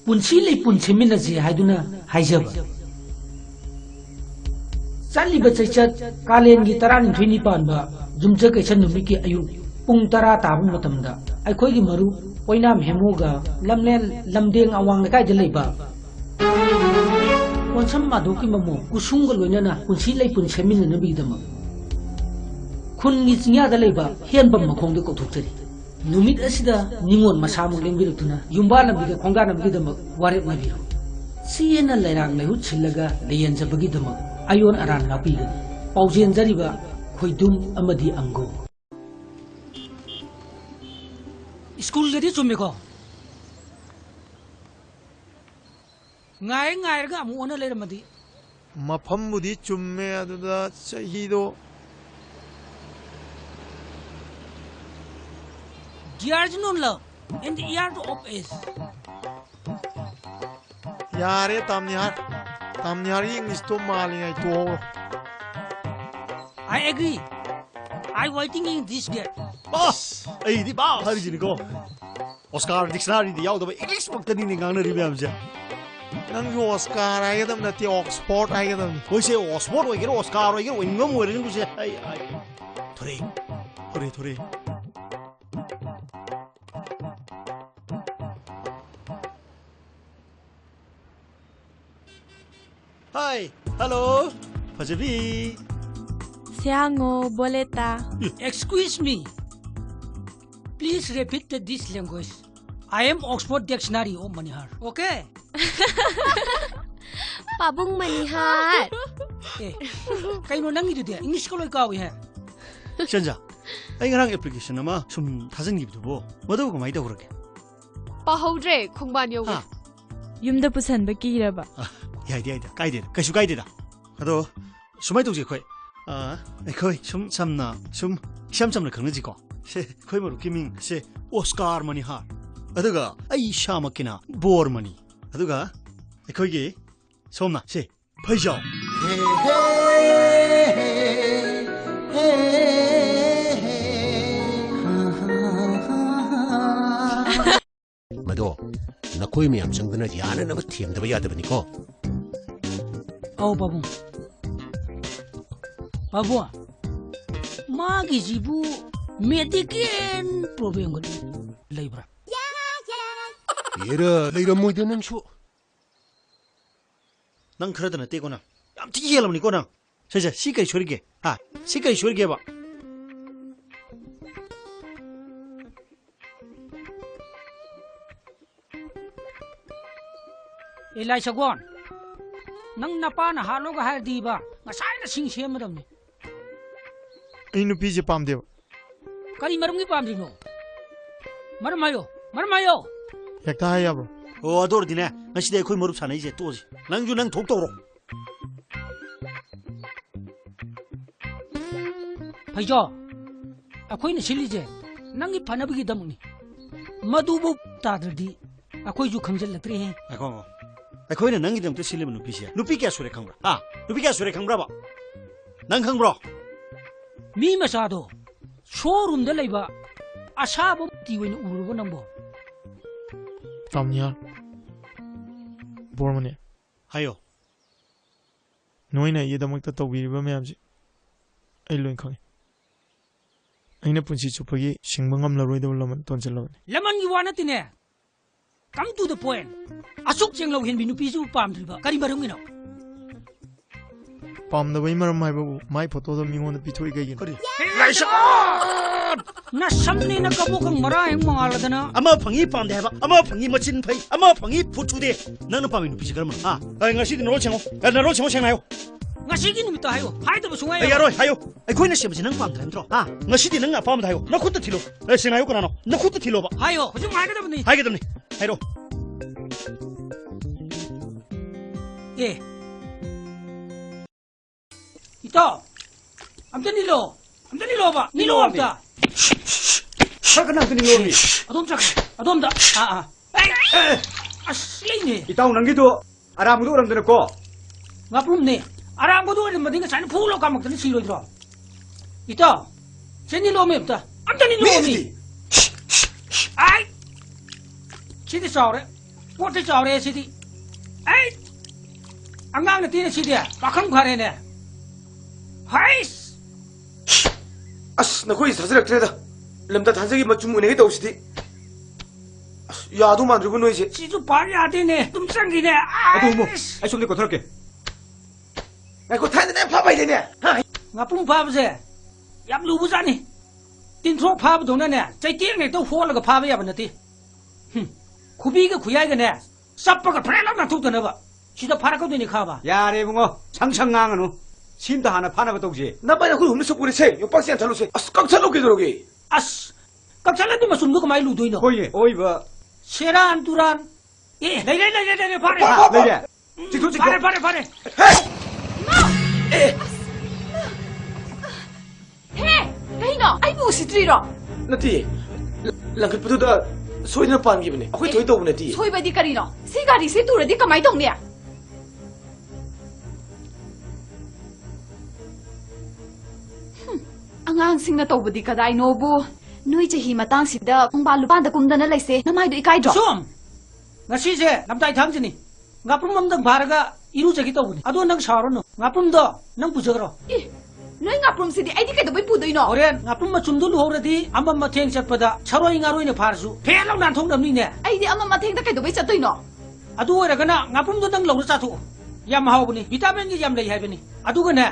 ꯄꯨꯟꯁꯤ ꯂꯩ ꯄꯨꯟ ꯁꯦꯝꯃꯤꯟꯅꯁꯤ ꯍꯥꯏꯗꯨꯅ ꯍꯥꯏꯖꯕ ꯆꯠꯂꯤꯕ ꯆꯩꯆꯠ ꯀꯥꯂꯦꯟꯒꯤ 12ꯅꯤ ꯄꯥꯟꯕ ꯌꯨꯝꯖꯀꯩꯁ ꯅꯨꯃꯤꯠꯀꯤ ꯑꯌꯨꯛ ꯄꯨꯡ 10 ꯇꯥꯕ ꯃꯇꯝꯗ ꯑꯩꯈꯣꯏꯒꯤ ꯃꯔꯨꯞ ꯑꯣꯏꯅꯥꯝ ꯍꯦꯃꯣꯒ ꯂꯝꯂꯦꯟ ꯂꯝꯗꯦꯡ ꯑꯋꯥꯡ ꯂꯩꯀꯥꯏꯗ ꯂꯩꯕ ꯀꯣꯟꯁꯝ ꯃꯥꯙꯣꯛꯀꯤ ꯃꯃꯣ ꯀꯨꯁꯨꯝꯒ ꯂꯣꯏꯅꯅ ꯄꯨꯟꯁꯤ ꯂꯩꯄꯨꯟ ꯁꯦꯝꯃꯤꯟꯅꯅꯕꯒꯤꯗꯃꯛ ꯈꯨꯟꯒꯤ ꯆꯤꯡꯌꯥꯗ ꯂꯩꯕ ꯍꯦꯟꯕꯝ ꯃꯈꯣꯡꯗ ꯀꯧꯊꯣꯛꯆꯔꯤ ꯅꯨꯃꯤꯠ ꯑꯁꯤꯗ ꯅꯤꯉꯣꯜ ꯃꯁꯥꯃꯨꯛ ꯂꯦꯡꯕꯤꯔꯛꯇꯨꯅ ꯌꯨꯝꯕꯥꯟꯅꯕꯤꯒ ꯈꯣꯡꯗꯥꯅꯕꯒꯤꯗꯃꯛ ꯋꯥꯔꯦꯞꯅꯕꯤꯔꯣ ꯆꯦꯅ ꯂꯩꯔꯥꯡ ꯂꯩꯍꯨꯠ ꯁꯤꯜꯂꯒ ꯂꯩꯌꯦꯟꯖꯕꯒꯤꯗꯃꯛ ꯑꯌꯣꯟ ꯑꯔꯥꯟ ꯉꯥꯛꯄꯤꯒꯅꯤ ꯄꯥꯎꯖꯦꯟꯖꯔꯤꯕ ꯈꯣꯏꯗꯨꯝ ꯑꯃꯗꯤ ꯑꯪꯒꯣ ꯁ꯭ꯀꯨꯜꯗꯗꯤ ꯆꯨꯝꯃꯦꯀꯣ ꯉꯥꯏꯔꯒ ꯑꯃꯨꯛ ꯑꯣꯟꯅ ꯂꯩꯔꯝꯃꯗꯤ ꯃꯐꯝꯕꯨꯗꯤ ꯆꯨꯝꯃꯦ ꯑꯗꯨꯗ ꯆꯍꯤꯗꯣ Dear's known love in the year of age. ꯌꯥꯔꯦ ꯇꯥꯝꯅꯤꯍꯥꯔꯒꯤ ꯏꯪꯂꯤꯁꯇꯣ ꯃꯥꯜꯂꯤꯉꯩ ꯇꯣꯛꯍꯧꯔꯣ I agree. I waiting in this gate. ꯑꯩꯗꯤ ꯕꯥ ꯍꯥꯏꯔꯤꯁꯤꯅꯤꯀꯣ ꯑꯣꯁꯀꯥꯔ ꯗꯤꯛꯁꯅꯥꯔꯤꯗ ꯌꯥꯎꯗꯕ ꯏꯪꯂꯤꯁ ꯃꯛꯇꯅꯤꯅꯦ ꯉꯥꯡꯅꯔꯤ ꯃꯌꯥꯝꯁꯦ ꯅꯪꯁꯨ ꯑꯣꯁꯀꯥꯔ ꯍꯥꯏꯒꯗꯕ ꯅꯠꯇꯦ ꯑꯣꯛꯁꯐꯣꯔꯠ ꯍꯥꯏꯒꯗꯕꯅꯤ ꯍꯣꯏꯁꯦ ꯑꯣꯛꯁꯐꯣꯔꯠ ꯑꯣꯏꯒꯦꯔꯥ ꯑꯣꯁꯀꯥꯔ ꯑꯣꯏꯒꯦꯔꯥ ꯑꯣꯏꯅꯤꯡꯕ ꯑꯃ ꯑꯣꯏꯔꯅꯤꯀꯣꯁꯦ ꯊꯣꯔꯦ ꯊꯣꯔꯦ ꯊꯣꯔꯦ 하이, 할로, 파즈비. Siango, boleta. Excuse me. Please repeat this language. I am Oxford Dictionary of Manihar. Okay? Pabung Manihar. Eh, kayo nang ito dia. English ko lang ikaw eh. 시연자, 이 거랑 애플리케이션 아마 좀 다른 입도 뭐, 뭐도 그거 많이 더 그렇게. Pahodre, Khongban Yogi. 아, Yumda pusanba kiraba. 야이디야, 가이디다, 가슈 가이디다. 하도 수마이 동지 거의. 거의 좀 참나, 좀 시험점을 걷는지고. 거의 뭐 김ing 세 오스카르 마니하. 아드가 아이 샤마키나 보르마니. 아드가 거기 somna 세 파이죠. Mado, na koi mi am sang dana yana na thiam da ba ya da bani ko. Oh, Babu. Babu. Magi jibu medical problem gani laibra. Yera, leira moy da nang shu. 난 그러더나 떼고나 깜찍이 해라면 이거나 저자 시까지 쇼리게 시까지 쇼리게 해봐 Elisha Gon. Nang napana halo ka di ba? Ngasay na sing siya madam ni. ꯑꯩ ꯅꯨꯄꯤꯁꯦ ꯄꯥꯝꯗꯦꯕ Kali maram ki pam dino. Maramayo. Maramayo. ꯍꯦꯛꯇ ꯍꯥꯏ ꯌꯥꯕ꯭ꯔꯣ 어도르디네 나시대 거의 머릅 사네 이제 또지 낭주 낭 독도로 Paijo. Ako'y nasilije. Nang ipanabigi damuni. Madubo tadradi. Ako'y ju khangjal latri he. 아이고 거기는 낭기דם 또 실리면 누피시야 누피게 소리 강브라 누피게 소리 강브라 난 강브라 Mi masado. Showroom da laiba. Asabo tiwin urubo nambo. ꯇꯥꯃꯅꯤꯌꯥꯔ ꯕꯣꯔꯃꯅꯤ 하요 ꯅꯣꯏꯅ ꯑꯩꯒꯤꯗꯃꯛꯇ ꯇꯧꯕꯤꯔꯤꯕ ꯃꯌꯥꯝꯁꯤ ꯑꯩ ꯂꯣꯏ ꯈꯪꯉꯤ ꯑꯩꯅ ꯄꯨꯟꯁꯤ ꯆꯨꯞꯄꯒꯤ ꯁꯤꯡꯕ ꯉꯝꯂꯔꯣꯏꯗꯕ ꯂꯃꯟ ꯇꯣꯟꯁꯤꯜꯂꯕꯅꯤ Laman gi wana tine. Come to the point. Asuk jeng law hin binu pisu pam driba. Kari maram ngino. ꯄꯥꯝꯗꯕꯩ ꯃꯔꯝ ꯍꯥꯏꯕꯕꯨ ꯃꯥꯏ ꯐꯣꯇꯣꯗꯣ ꯃꯤꯉꯣꯟꯗ ꯄꯤꯊꯣꯛꯏ ꯀꯩꯒꯤꯅꯣ 그래 Na samni na kabukang marahing mga aladana. 아마 방이 빰데 해봐 아마 방이 멋진 파이 아마 방이 부추대 나는 밤에 누피시 그러면 나시디 너로 챙어 나로 챙어 챙나요 Nga sige numito hayo. Hayo ba sungay. 야로 하요 거기는 시험지 능 빰데 힘들어 나시디 능 아빠면 다요 나 콧도 틸로 챙나요 그러나 나 콧도 틸로 봐 Hayo. Hujung hayo da bani. 하게 됩니 하이로 Eh. Ito. Amta nilo. Amta nilo ba? Nilo amta. 사그나 그니 로미 Adom sak. Adom da. Asli ni. 이따오 남기도 아라무도 오람드는고 Ngapum ni. Aram ko doon madinga sana pulo ka magtani silo ito. Ito. Sa nilo mi amta. Amta nilo mi. Ay. Sidi saure. What is saure sidi? Ay. Angang na tina sidi. Bakang kare ne. Hais. 아스 나 거기 사슬학트레다 람다 단색이 맞춤 은행에 떠오시디 야도 만들고 너 이제 Situ pari ate ne. Tumsang gine. 아도 뭐 Ay. 아이som 내거 들을게 아이고 타는데 봐봐야 되냐 Ngapum pa ba se. Yam lu bu sa ni. Tin tro pa ba dong na ne. Chai tiang ne to ho la ga pa ba ya ba na ti. Kubi ga kuyai ga ne. Sappa ga pre la na tuk da na ba. Sida para ka ni kha ba. 야래 붕어 창창강은 심도 하나 파나가 동지 나 빨리 그걸 없는 속보리 세 옆박스에 잘로 세 아스 꽉 찰로 기도록이 As. Kapsalan di masum ko mai lu doi no. 거기 어이봐 Seran turan. Eh, lai pare. 내게 지도 지도 Pare. Hey! Kaino! Ay bu si Triro! 나티 랑클부터다 소이나 빤 기분이 아코이 더 있다 보네 티 Soy ba di karino? Si gari si tura di kamay dong niya. Angang sing na to ba di kaday no bu? ꯅꯣꯏ ꯆꯍꯤ ꯃꯇꯥꯡꯁꯤꯗ ꯈꯣꯡꯕꯥꯟ ꯂꯨꯄꯥꯟꯗ ꯀꯨꯝꯗꯅ ꯂꯩꯁꯦ ꯅꯃꯥꯏꯗꯣ ꯏꯀꯥꯏꯗ꯭ꯔꯣ ꯁꯨꯝ ꯉꯁꯤꯁꯦ ꯂꯝꯇꯥꯏ ꯊꯥꯡꯖꯅꯤ ꯉꯥꯄ꯭ꯔꯨꯝ ꯑꯃꯗꯪ ꯐꯥꯔꯒ ꯏꯔꯨꯖꯒꯦ ꯇꯧꯕꯅꯤ ꯑꯗꯣ ꯅꯪ ꯁꯥꯎꯔꯅꯨ ꯉꯥꯄ꯭ꯔꯨꯝꯗꯣ ꯅꯪ ꯄꯨꯖꯈ꯭ꯔꯣ ꯅꯣꯏ ꯉꯥꯄ꯭ꯔꯨꯝꯁꯤꯗꯤ ꯑꯩꯗꯤ ꯀꯩꯗꯧꯕꯩ ꯄꯨꯗꯣꯏꯅꯣ ꯍꯣꯔꯦꯟ ꯉꯥꯄ꯭ꯔꯨꯝ ꯃꯆꯨꯝꯗꯨ ꯂꯨꯍꯧꯔꯗꯤ ꯑꯃ ꯃꯊꯦꯡ ꯆꯠꯄꯗ ꯁꯔꯣꯏ ꯉꯥꯔꯣꯏꯅ ꯐꯥꯔꯁꯨ ꯐꯦꯠ ꯂꯥꯎ ꯅꯥꯟꯊꯣꯛꯅꯕꯅꯤꯅꯦ ꯑꯩꯗꯤ ꯑꯃ ꯃꯊꯦꯡꯗ ꯀꯩꯗꯧꯕꯩ ꯆꯠꯇꯣꯏꯅꯣ ꯑꯗꯨ ꯑꯣꯏꯔꯒꯅ ꯉꯥꯄ꯭ꯔꯨꯝꯗꯣ ꯅꯪ ꯂꯧꯔ ꯆꯥꯊꯣꯛꯑꯣ ꯌꯥꯝ ꯍꯥꯎꯕꯅꯤ ꯚꯤꯇꯥꯃꯤꯟꯒꯤ ꯌꯥꯝ ꯂꯩ ꯍꯥꯏꯕꯅꯤ ꯑꯗꯨꯒꯅꯦ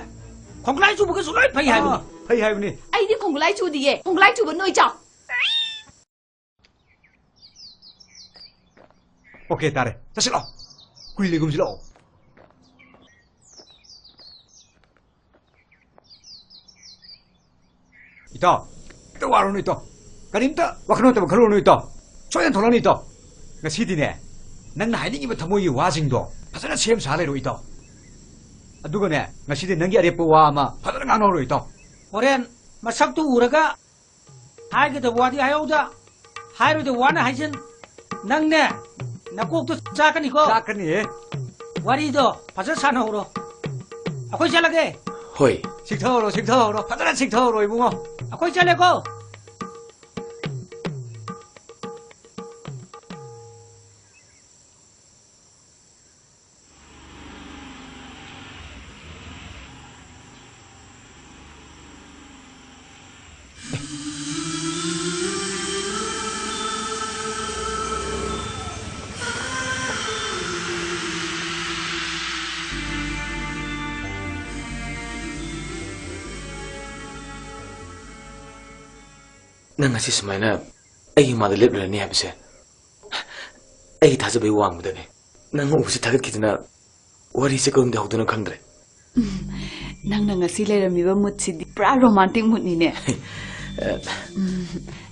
ꯈꯣꯡꯒ꯭ꯂꯥꯏ ꯆꯨꯕꯒꯁꯨ ꯂꯣꯏ ꯐꯩ ꯍꯥꯏꯕꯅꯤ ꯐꯩ ꯍꯥꯏꯕꯅꯤ ꯑꯩꯗꯤ ꯈꯣꯡꯒꯨꯂꯥꯏ ꯆꯨꯗꯤꯌꯦ ꯈꯣꯡꯒꯨꯂꯥꯏ ꯆꯨꯕ ꯅꯣꯏ ꯆꯥꯎ ꯑꯣꯀꯦ ꯇꯥꯔꯦ ꯆꯠꯁꯤ ꯂꯥꯛꯑꯣ ꯀꯨꯏ ꯂꯩꯒꯨꯝꯁꯤ ꯂꯥꯛꯑꯣ ꯏꯇꯥꯎ ꯋꯥꯔꯨꯅꯨ ꯏꯇꯥꯎ ꯀꯔꯤꯝꯇ ꯋꯥꯈꯜ ꯅꯠꯇꯕ ꯈꯜꯂꯨꯅꯨ ꯏꯇꯥꯎ ꯁꯣꯏꯗꯅ ꯊꯣꯛꯂꯛꯅꯤ ꯏꯇꯥꯎ ꯉꯁꯤꯗꯤꯅꯦ ꯅꯪꯅ ꯍꯥꯏꯅꯤꯡꯉꯤꯕ ꯊꯃꯣꯏꯒꯤ ꯋꯥꯁꯤꯡꯗꯣ ꯐꯖꯅ ꯁꯦꯝ ꯁꯥ ꯂꯩꯔꯣ ꯏꯇꯥꯎ ꯑꯗꯨꯒꯅꯦ ꯉꯁꯤꯗꯤ ꯅꯪꯒꯤ ꯑꯔꯦꯞꯄ ꯋꯥ ꯑꯃ ꯐꯖꯅ ꯉꯥꯡꯅꯍꯧꯔꯣ ꯏꯇꯥꯎ ꯍꯣꯔꯦꯟ ꯃꯁꯛꯇꯨ ꯎꯔꯒ 하이게도 와디 하여우다 하이로도 와나 하이진 낭네 나 꼭도 짜까니고 짜까니 와리도 파자 사나오로 아코이 잘라게 호이 식타오로 파자란 식타오로 이붕어 아코이 잘라고 ꯅꯪ ꯉꯁꯤ ꯁꯨꯃꯥꯏꯅ ꯑꯩꯒꯤ ꯃꯥꯗ ꯂꯦꯞꯂꯔꯅꯤ ꯍꯥꯏꯕꯁꯦ ꯑꯩꯒꯤ ꯊꯥꯖꯕꯒꯤ ꯋꯥꯡꯃꯗꯅꯤ ꯅꯪ ꯎꯕꯁꯤ ꯊꯥꯒꯠꯈꯤꯗꯅ ꯋꯥꯔꯤꯁꯦ ꯀꯔꯝꯗ ꯍꯧꯗꯣꯏꯅꯣ ꯈꯪꯗ꯭ꯔꯦ ꯅꯪꯅ ꯉꯁꯤ ꯂꯩꯔꯝꯃꯤꯕ ꯃꯨꯠꯁꯤꯗꯤ ꯄꯨꯔꯥ ꯔꯣꯃꯥꯟꯇꯤꯛ ꯃꯨꯠꯅꯤꯅꯦ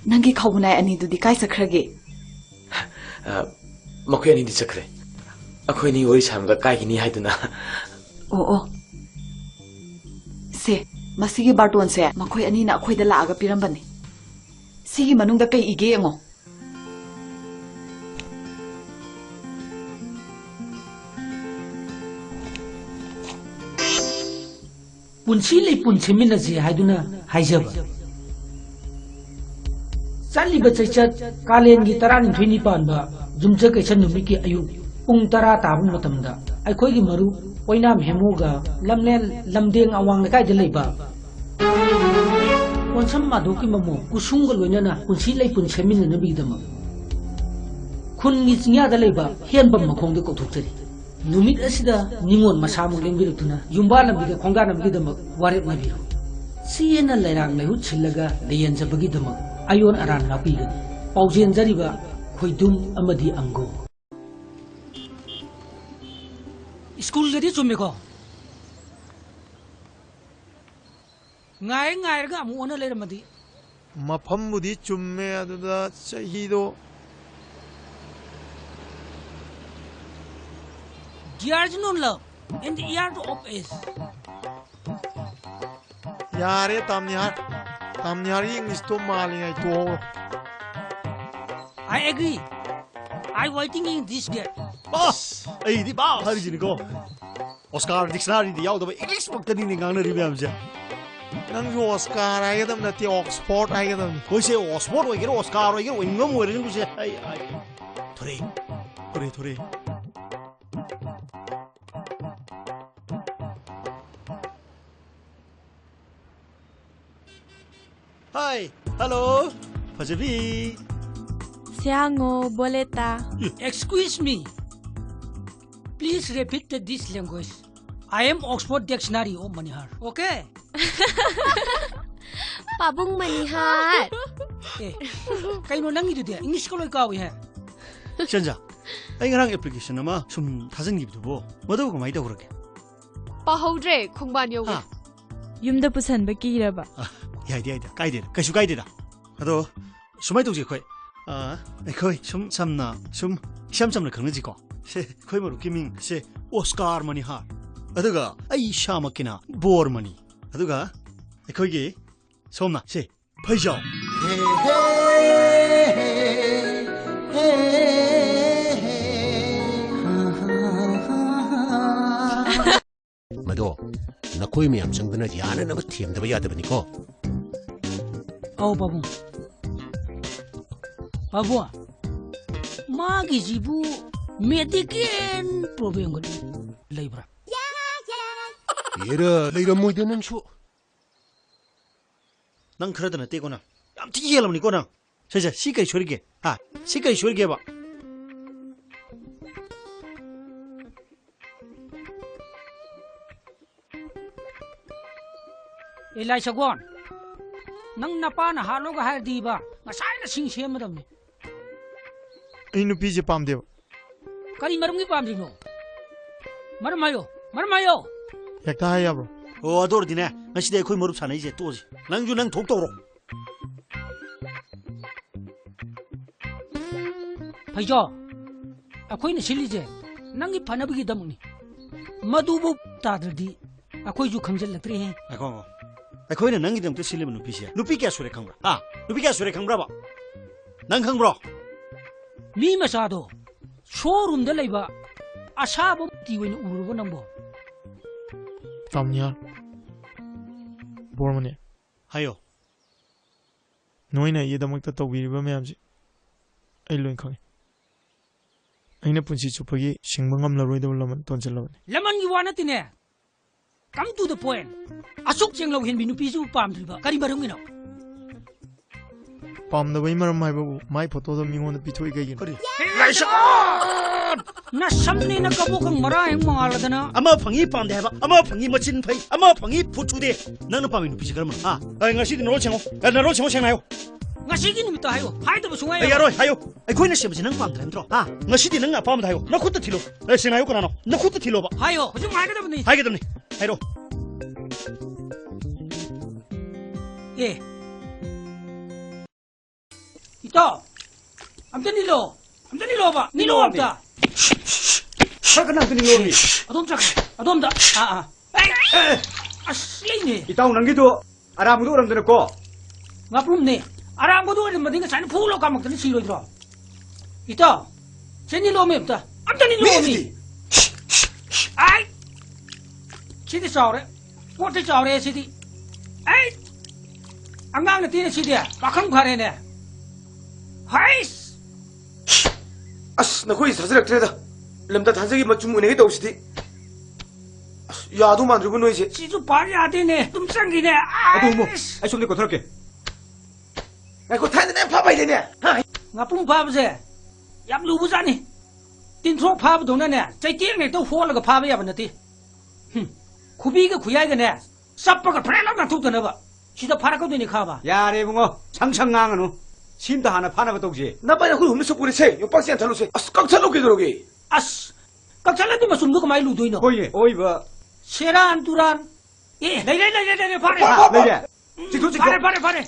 ꯅꯪꯒꯤ ꯈꯧꯕꯅꯥꯏ ꯑꯅꯤꯗꯨꯗꯤ ꯀꯥꯏ ꯆꯠꯈ꯭ꯔꯒꯦ ꯃꯈꯣꯏ ꯑꯅꯤꯗꯤ ꯆꯠꯈ꯭ꯔꯦ ꯑꯩꯈꯣꯏꯅꯤ ꯋꯥꯔꯤ ꯁꯥꯟꯅꯕꯗ ꯀꯥꯏꯒꯤꯅꯤ ꯍꯥꯏꯗꯨꯅ ꯑꯣ ꯁꯦ ꯃꯁꯤꯒꯤ ꯕꯥꯔꯇꯣꯟꯁꯦ ꯃꯈꯣꯏ ꯑꯅꯤꯅ ꯑꯩꯈꯣꯏꯗ ꯂꯥꯛꯑꯒ ꯄꯤꯔꯝꯕꯅꯤ ꯁꯤꯒꯤ ꯃꯅꯨꯡꯗ ꯀꯩ ꯏꯒꯦ ꯌꯦꯡꯉꯣ ꯄꯨꯟꯁꯤ ꯂꯩ ꯄꯨꯟꯁꯤꯃꯤꯟꯅꯁꯤ ꯍꯥꯏꯗꯨꯅ ꯍꯥꯏꯖꯕ ꯆꯠꯂꯤꯕ ꯆꯩꯆꯠ ꯀꯥꯂꯦꯟꯒꯤ 12ꯅꯤ ꯄꯥꯟꯕ ꯌꯨꯝꯖꯀꯩꯁ ꯅꯨꯃꯤꯠꯀꯤ ꯑꯌꯨꯛ ꯄꯨꯡ 10 ꯇꯥꯕ ꯃꯇꯝꯗ ꯑꯩꯈꯣꯏꯒꯤ ꯃꯔꯨꯞ ꯑꯣꯏꯅꯥꯝ ꯍꯦꯃꯨꯒ ꯂꯝꯂꯦꯟ ꯂꯝꯗꯦꯡ ꯑꯋꯥꯡ ꯂꯩꯀꯥꯏꯗ ꯂꯩꯕ ꯀꯣꯟꯁꯝ ꯃꯥꯙꯣꯛꯀꯤ ꯃꯃꯣ ꯀꯨꯁꯨꯝꯒ ꯂꯣꯏꯅꯅ ꯄꯨꯟꯁꯤ ꯂꯩꯄꯨꯟ ꯁꯦꯝꯃꯤꯟꯅꯅꯕꯒꯤꯗꯃꯛ ꯈꯨꯟꯒꯤ ꯆꯤꯡꯌꯥꯗ ꯂꯩꯕ ꯍꯦꯟꯕꯝ ꯃꯈꯣꯡꯗ ꯀꯧꯊꯣꯛꯆꯔꯤ ꯅꯨꯃꯤꯠ ꯑꯁꯤꯗ ꯅꯤꯉꯣꯜ ꯃꯁꯥꯃꯛ ꯂꯦꯡꯕꯤꯔꯛꯇꯨꯅ ꯌꯨꯝꯕꯥ ꯂꯝꯕꯤꯗ ꯈꯣꯡꯗꯥꯅꯕꯒꯤꯗꯃꯛ ꯋꯥꯔꯦꯞꯅꯕꯤꯌꯨ ꯆꯦꯅ ꯂꯩꯔꯥꯡ ꯂꯩꯍꯨꯠ ꯁꯤꯜꯂꯒ ꯂꯩꯌꯦꯟꯖꯕꯒꯤꯗꯃꯛ ꯑꯌꯣꯟ ꯑꯔꯥꯟ ꯉꯥꯛꯄꯤꯒꯅꯤ ꯄꯥꯎꯖꯦꯟꯖꯔꯤꯕ ꯈꯣꯏꯗꯨꯝ ꯑꯃꯗꯤ ꯑꯪꯒꯣ 스쿨ꯒꯗꯤ ꯆꯨꯝꯃꯦꯀꯣ ꯉꯥꯏꯔꯒ ꯑꯃꯨꯛ ꯑꯣꯟꯅ ꯂꯩꯔꯝꯃꯗꯤ ꯃꯐꯝꯕꯨꯗꯤ ꯆꯨꯝꯃꯦ ꯑꯗꯨꯗ ꯆꯍꯤꯗꯣ Years no love and the year of age. ꯌꯥꯔꯦ ꯇꯥꯝꯅꯤꯍꯥꯔ ꯏꯪꯂꯤꯁꯇꯣ ꯃꯥꯜꯂꯤꯉꯩ ꯇꯣꯛꯍꯧꯔꯣ I agree. I waiting in this gate. ꯕꯥꯁ ꯑꯩꯗꯤ ꯕꯥꯁ ꯍꯥꯏꯔꯤꯁꯤꯅꯤꯀꯣ ꯑꯣꯁꯀꯥꯔ ꯗꯤꯛꯁꯅꯥꯔꯤꯗꯤ ꯌꯥꯎꯗꯕ ꯏꯪꯂꯤꯁ ꯃꯛꯇꯅꯤꯅꯦ ꯉꯥꯡꯅꯔꯤ ꯃꯌꯥꯝꯁꯦ ꯅꯪꯁꯨ ꯑꯣꯁꯀꯥꯔ ꯍꯥꯏꯒꯗꯕ ꯅꯠꯇꯦ ꯑꯣꯛꯁꯐꯣꯔꯗ ꯍꯥꯏꯒꯗꯕꯅꯤ ꯍꯣꯏꯁꯦ ꯑꯣꯛꯁꯐꯣꯔꯗ ꯑꯣꯏꯒꯦꯔꯥ ꯑꯣꯁꯀꯥꯔ ꯑꯣꯏꯒꯦꯔꯥ ꯑꯣꯏꯅꯤꯡꯕ ꯑꯃ ꯑꯣꯏꯔꯁꯨ ꯑꯩ ꯊꯣꯔꯦ Hi, hello, Fajabi. Siango, boleta. Excuse me. Please repeat this language. I am Oxford Dictionary of Manihar. Okay? Pabung Manihar. Eh, kayo nang ito dia. English ko lang ikaw eh. Shanja, ay ngarang application nama sum thasan gibdubo. Madaw kamay daw rake. Pahawdre kung ba niyo. Yumda pusanba kiraba. 야이다 가이수 가이드다 나도 수마이 동지 거이 거이 참나 샴참나 강는지고 세 거이 뭐 루키밍 세 오스카르 머니 하 아두가 아이 샤마키나 보르 머니 아두가 거기 som나 세 파이죠 मदो नकोई में हम संगना याना नव theme दबया दबनी को Oh, Babung. 바보 마기 지부 메디켄 프로블em 거 레이브라 얘라 레이라 모이드는 쇼 난 그러더나 떼고나 깜찍이 해라면 이거나 자자 시까지 쇼리게 시까지 쇼리게 해봐 Elai Sagon nang napana haloga har diba ngasai na sing sem madam ni ꯑꯩ ꯅꯨꯄꯤꯁꯦ ꯄꯥꯝꯗꯦꯕ kari marungi pamdino marmayo ꯍꯦꯛꯇ ꯍꯥꯏ ꯌꯥꯕ꯭ꯔꯣ 어도르디네 나시대 거의 머릅 사나 이제 또지 낭주 낭 독도로 phaijo akoi na silije nangi phanabgi damni madubu tadradi akoi ju khamjal latre he 아이고 거기는 낭기 때문에 실리면 누피시야 누피게 소리 강브라 누피게 소리 강브라봐 난 강브라 mi masado showroom da leiba asaba tiwin urubo nambo ꯇꯥꯃꯣꯅꯤꯍꯥꯔ ꯕꯣꯔꯃꯅꯤ 하요 ꯅꯣꯏꯅ ꯑꯩꯒꯤꯗꯃꯛꯇ ꯇꯧꯕꯤꯔꯤꯕ ꯃꯌꯥꯝꯁꯦ ꯑꯩ ꯂꯣꯏ ꯈꯪꯉꯤ ꯑꯩꯅ ꯄꯨꯟꯁꯤ ꯆꯨꯞꯄꯒꯤ ꯁꯤꯡꯕ ꯉꯝꯂꯔꯣꯏꯗꯕ ꯂꯃꯟ ꯇꯣꯟꯁꯤꯜꯂꯕꯅꯤ laman gi wana tine come to the point asuk chenglo hin binu pisu pamdriba kari marungino ꯄꯥꯝꯗꯕꯩ ꯃꯔꯝ ꯍꯥꯏꯕꯕꯨ ꯃꯥꯏ ꯐꯣꯇꯣꯗꯣ ꯃꯤꯉꯣꯟꯗ ꯄꯤꯊꯣꯛꯏ ꯀꯩꯒꯤꯅꯣ 그래 na samni na kabukang marahing mangaladana 아마 방이 빰대 해봐 아마 방이 멋진 파이 아마 방이 부추대 나는 밤에 누피시 그러면 나시디 너로 챙어 나로 챙어 챙나요 ngasigi nimito hayo haidaba sungayo 야로 하요 거기는 시험지 능 빰들 힘들어 나시디 능 아빠면 다요 나 콧도 틸로 챙나요 거나노 나 콧도 틸로 봐 hayo hujum haidaba ni 하게 되네 하이로 예 ito amta nilo ba nilo amta 사그나 드니 놈이 adom da aslini 이따오 남기도 아라무도 오람 들었고 ngapum ne arangbodu rim madinga san phulo kamak tani siro dro ito cheni lo mepta amta ni lo mi ai chidi saure poti saure chidi ai angang na tine chidi pakhang phare ne hais 아스 나거기 사슬락트레다 람다 단색이 맞춤 은행에 떠오시디 야도 만들고 너 이제 chizu pari ade ne tum sangi ne 아도 뭐 아이 손 내고 들을게 아이고 타는데 봐봐 이래네 ngapum phabse yam lu buzani tin thok phab dong ne chai tiek ne to phol ga phab ya banati khubi ga khuyai ga ne sappa ga phre na thuk na ba sida phara ko ni kha ba 야래 붕어 창창강은 심도 하나 파나 것도 없지 나 빨리 그걸 없는 속보리 세 옆박스에 달로세 아스 꽉 차놓게 그러게 as kakchala di masum do kamai lu doi no 거기 어이 뭐 seran turan eh dai pare 내게 지도 지도 pare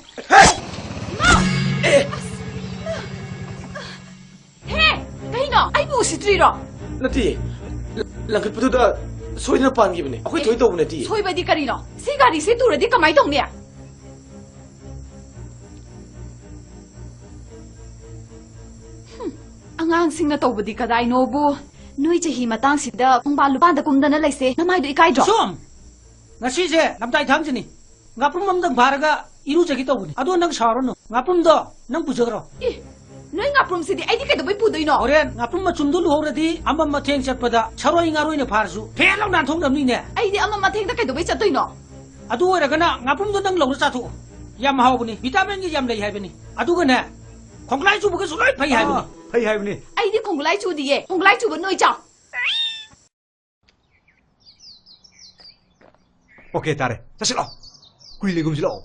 he kaino ai bu sitriro 나티 랑크푸드다 소이나 빤 기분에 아코이 도이 떠보네 티 soibadi karino sigari se turadi kamai tongni ꯑꯉꯥꯡꯁꯤꯡꯅ ꯇꯧꯕꯗꯤ ꯀꯗꯥꯏꯅꯣꯕꯨ ꯅꯣꯏ ꯆꯍꯤ ꯃꯇꯥꯡꯁꯤꯗ ꯈꯣꯡꯕꯥꯟ ꯂꯨꯄꯥꯟꯗ ꯀꯨꯝꯗꯅ ꯂꯩꯁꯦ ꯅꯃꯥꯏꯗꯣ ꯏꯀꯥꯏꯗ꯭ꯔꯣ som ngasi namdai thangjini ngapum mamdang bharaga iru jagi tawni ado nang sarono ngapum do nang pujagro E ꯅꯣꯏ ꯉꯥꯄ꯭ꯔꯨꯝꯁꯤꯗꯤ ꯑꯩꯗꯤ ꯀꯩꯗꯧꯕꯩ ꯄꯨꯗꯣꯏꯅꯣ oren ngapum ma chumdu luhoradi amma matheng chatpada charoi ngaroi ne pharsu phel law nan thongdamni ne ꯑꯩꯗꯤ ꯑꯃ ꯃꯊꯦꯡꯗ ꯀꯩꯗꯧꯕꯩ ꯆꯠꯇꯣꯏꯅꯣ adu oiragana ngapum do nang lawna chathu yam hawbuni vitamin gi yam lei haibani aduga ne khonglai chu buga sulai phai haibani 페이 하이브니 ꯑꯩꯗꯤ ꯈꯣꯡꯒꯨꯂꯥꯏ ꯆꯨꯗꯤꯌꯦ ꯈꯣꯡꯒꯨꯂꯥꯏ ꯆꯨꯕ ꯅꯣꯏ ꯆꯥꯎ 오케이 따래 자실어 구일리 금실어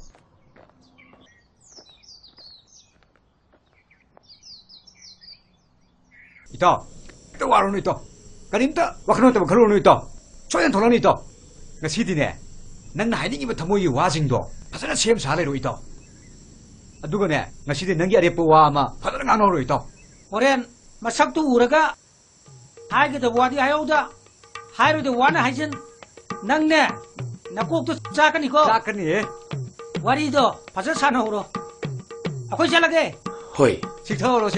이따 또 와로는 있다 가림다 와크노 때문에 걸어오는 있다 초연 돌아는 있다 나 시디네 난 나이닝이부터 모이 와징도 파서나 시험 사례로 있다 누구네 나 시디 능기 아래 뿌와 아마 파서나 안 오로 있다 oren masaktu uraga haige da wadi ayauda hairu de wana haijin nangne nakok to chakani ko 짝하니 wari do phasa sana horo akoi chalage 호이 식터로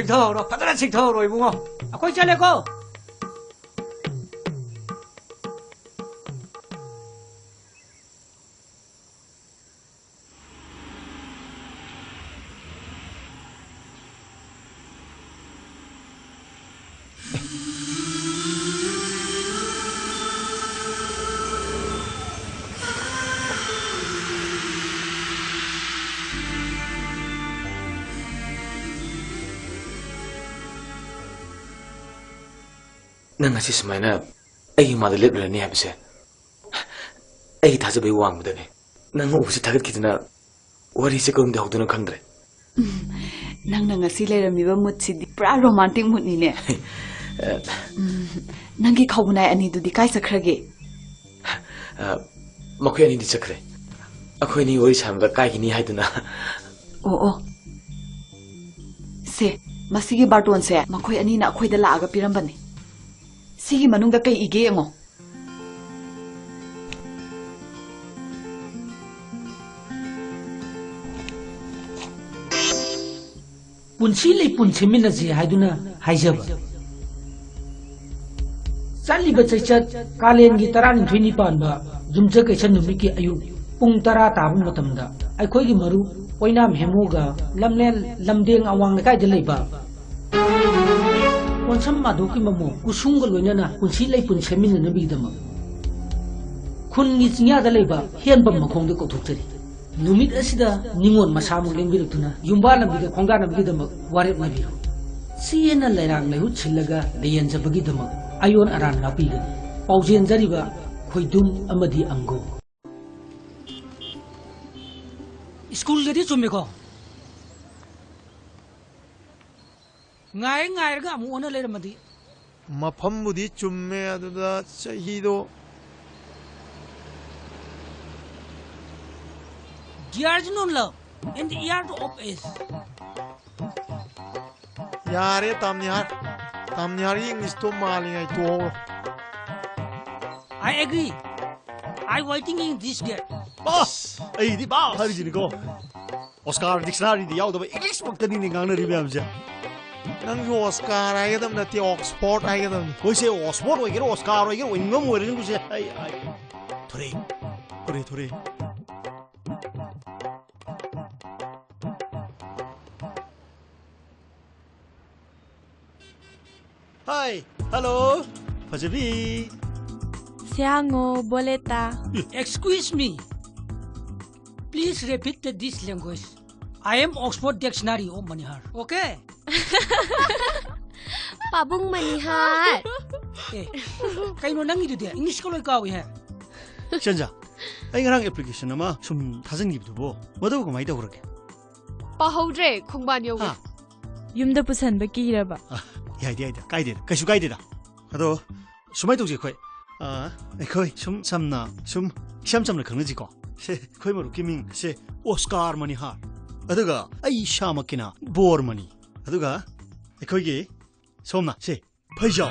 파서나 식터로 이붕어 akoi chale ko ꯅꯪ ꯉꯁꯤ ꯁꯨꯃꯥꯏꯅ ꯑꯩꯒꯤ ꯃꯥꯗ ꯂꯦꯞꯂꯔꯅꯤ ꯍꯥꯏꯕꯁꯦ ꯑꯩ ꯊꯥꯖꯕꯒꯤ ꯋꯥꯡꯃꯗꯅꯤ ꯅꯪ ꯎꯕꯁꯤ ꯊꯥꯒꯠꯈꯤꯗꯅ ꯋꯥꯔꯤꯁꯦ ꯀꯔꯝꯗ ꯍꯧꯗꯣꯏꯅꯣ ꯈꯪꯗ꯭ꯔꯦ ꯅꯪꯅ ꯉꯁꯤ ꯂꯩꯔꯝꯃꯤꯕ ꯃꯨꯠꯁꯤꯗꯤ ꯄꯨꯔꯥ ꯔꯣꯃꯥꯟꯇꯤꯛ ꯃꯨꯠꯅꯤꯅꯦ ꯅꯪꯒꯤ ꯈꯧꯕꯅꯥꯏ ꯑꯅꯤꯗꯨꯗꯤ ꯀꯥꯏ ꯆꯠꯈ꯭ꯔꯒꯦ ꯃꯈꯣꯏ ꯑꯅꯤꯗꯤ ꯆꯠꯈ꯭ꯔꯦ ꯑꯩꯈꯣꯏ ꯑꯅꯤ ꯋꯥꯔꯤ ꯁꯥꯟꯅꯕꯗ ꯀꯥꯏꯒꯤꯅꯤ ꯍꯥꯏꯗꯨꯅ ꯑꯣ ꯁꯦ ꯃꯁꯤꯒꯤ ꯕꯥꯔꯇꯣꯟꯁꯦ ꯃꯈꯣꯏ ꯑꯅꯤꯅ ꯑꯩꯈꯣꯏꯗ ꯂꯥꯛꯑꯒ ꯄꯤꯔꯝꯕꯅꯤ ꯁꯤꯒꯤ ꯃꯅꯨꯡꯗ ꯀꯩ ꯏꯒꯦ ꯌꯦꯡꯉꯣ ꯄꯨꯟꯁꯤ ꯂꯩ ꯄꯨꯟꯁꯤꯃꯤꯟꯅꯁꯤ ꯍꯥꯏꯗꯨꯅ ꯍꯥꯏꯖꯕ ꯆꯠꯂꯤꯕ ꯆꯩꯆꯠ ꯀꯥꯂꯦꯟꯒꯤ 12ꯅꯤ ꯄꯥꯟꯕ ꯌꯨꯝꯖꯀꯩꯁ ꯅꯨꯃꯤꯠꯀꯤ ꯑꯌꯨꯛ ꯄꯨꯡ 10 ꯇꯥꯕ ꯃꯇꯝꯗ ꯑꯩꯈꯣꯏꯒꯤ ꯃꯔꯨꯞ ꯑꯣꯏꯅꯥꯝ ꯍꯦꯃꯨꯒ ꯂꯝꯂꯦꯟ ꯂꯝꯗꯦꯡ ꯑꯋꯥꯡ ꯂꯩꯀꯥꯏꯗ ꯂꯩꯕ ꯀꯣꯟꯁꯝ ꯃꯥꯙꯣꯛꯀꯤ ꯃꯃꯣ ꯀꯨꯁꯨꯝꯒ ꯂꯣꯏꯅꯅ ꯄꯨꯟꯁꯤ ꯂꯩꯄꯨꯟ ꯁꯦꯝꯃꯤꯟꯅꯅꯕꯒꯤꯗꯃꯛ ꯈꯨꯟꯒꯤ ꯆꯤꯡꯌꯥꯗ ꯂꯩꯕ ꯍꯦꯟꯕꯝ ꯃꯈꯣꯡꯗ ꯀꯧꯊꯣꯛꯆꯔꯤ ꯅꯨꯃꯤꯠ ꯑꯁꯤꯗ ꯅꯤꯉꯣꯜ ꯃꯁꯥꯃꯨꯛ ꯂꯦꯡꯕꯤꯔꯛꯇꯨꯅ ꯌꯨꯝꯕꯥ ꯂꯝꯕꯤꯗ ꯈꯣꯡꯗꯥꯅꯕꯒꯤꯗꯃꯛ ꯋꯥꯔꯦꯞꯅꯕꯤꯌꯨ ꯆꯦꯅ ꯂꯩꯔꯥꯡ ꯂꯩꯍꯨꯠ ꯁꯤꯜꯂꯒ ꯂꯩꯌꯦꯟꯖꯕꯒꯤꯗꯃꯛ ꯑꯌꯣꯟ ꯑꯔꯥꯟ ꯉꯥꯛꯄꯤꯒꯅꯤ ꯄꯥꯎꯖꯦꯟꯖꯔꯤꯕ ꯈꯣꯏꯗꯨꯝ ꯑꯃꯗꯤ ꯑꯪꯒꯣ ꯁ꯭ꯀꯨꯜꯗꯗꯤ ꯆꯨꯝꯃꯦꯀꯣ ꯉꯥꯏꯔꯒ ꯑꯃꯨꯛ ꯑꯣꯟꯅ ꯂꯩꯔꯝꯃꯗꯤ ꯃꯐꯝꯕꯨꯗꯤ ꯆꯨꯝꯃꯦ ꯑꯗꯨꯗ ꯆꯍꯤꯗꯣ Dear's no love in the year of age. ꯌꯥꯔꯦ ꯇꯥꯝꯅꯤꯍꯥꯔ ꯏꯪꯂꯤꯁꯇꯣ ꯃꯥꯜꯂꯤꯉꯩ ꯇꯣꯛꯍꯧꯔꯣ I agree. I waiting in this gate. Boss! ꯑꯩꯗꯤ ꯕꯥ ꯍꯥꯏꯔꯤꯁꯤꯅꯤꯀꯣ ꯑꯣꯁꯀꯥꯔ ꯗꯤꯛꯁꯅꯥꯔꯤꯗ ꯌꯥꯎꯗꯕ ꯏꯪꯂꯤꯁ ꯃꯛꯇꯅꯤꯅꯦ ꯉꯥꯡꯅꯔꯤ ꯃꯌꯥꯝꯁꯦ ꯅꯪꯁꯨ ꯑꯣꯁꯀꯥꯔ ꯍꯥꯏꯒꯗꯕ ꯅꯠꯇꯦ ꯑꯣꯛꯁꯐꯣꯔꯗ ꯍꯥꯏꯒꯗꯕꯅꯤ ꯃꯣꯏꯁꯦ ꯑꯣꯛꯁꯐꯣꯔꯗ ꯑꯣꯏꯒꯦꯔꯥ ꯑꯣꯁꯀꯥꯔ ꯑꯣꯏꯒꯦꯔꯥ ꯑꯣꯏꯅꯤꯡꯕ ꯑꯃ ꯑꯣꯏꯔꯅꯤꯒꯨꯁꯦ ꯊꯣꯔꯦ Hi, hello, Fajabi. Siango, boleta. Excuse me. Please repeat this language. I am Oxford Dictionary of Manihar. Okay? Pabung Manihar. Kaino nang idu dia? English ko loy kawi ha. Shanja, ay ngarang application nama sum thazan gibdubo. Madaw ko mai tawrage. Pahodre khongban yogi. Yumda pusanba kiraba. 야이디야 가이드다 그슈 가이드다 하도 수마이 동지 거이 거이 좀 참나 좀 시험점을 긁는지고 거이 뭐 루키밍 세 오스카르 머니 하 아드가 아이 샤마키나 보르머니 아드가 거기 somna 세 파이죠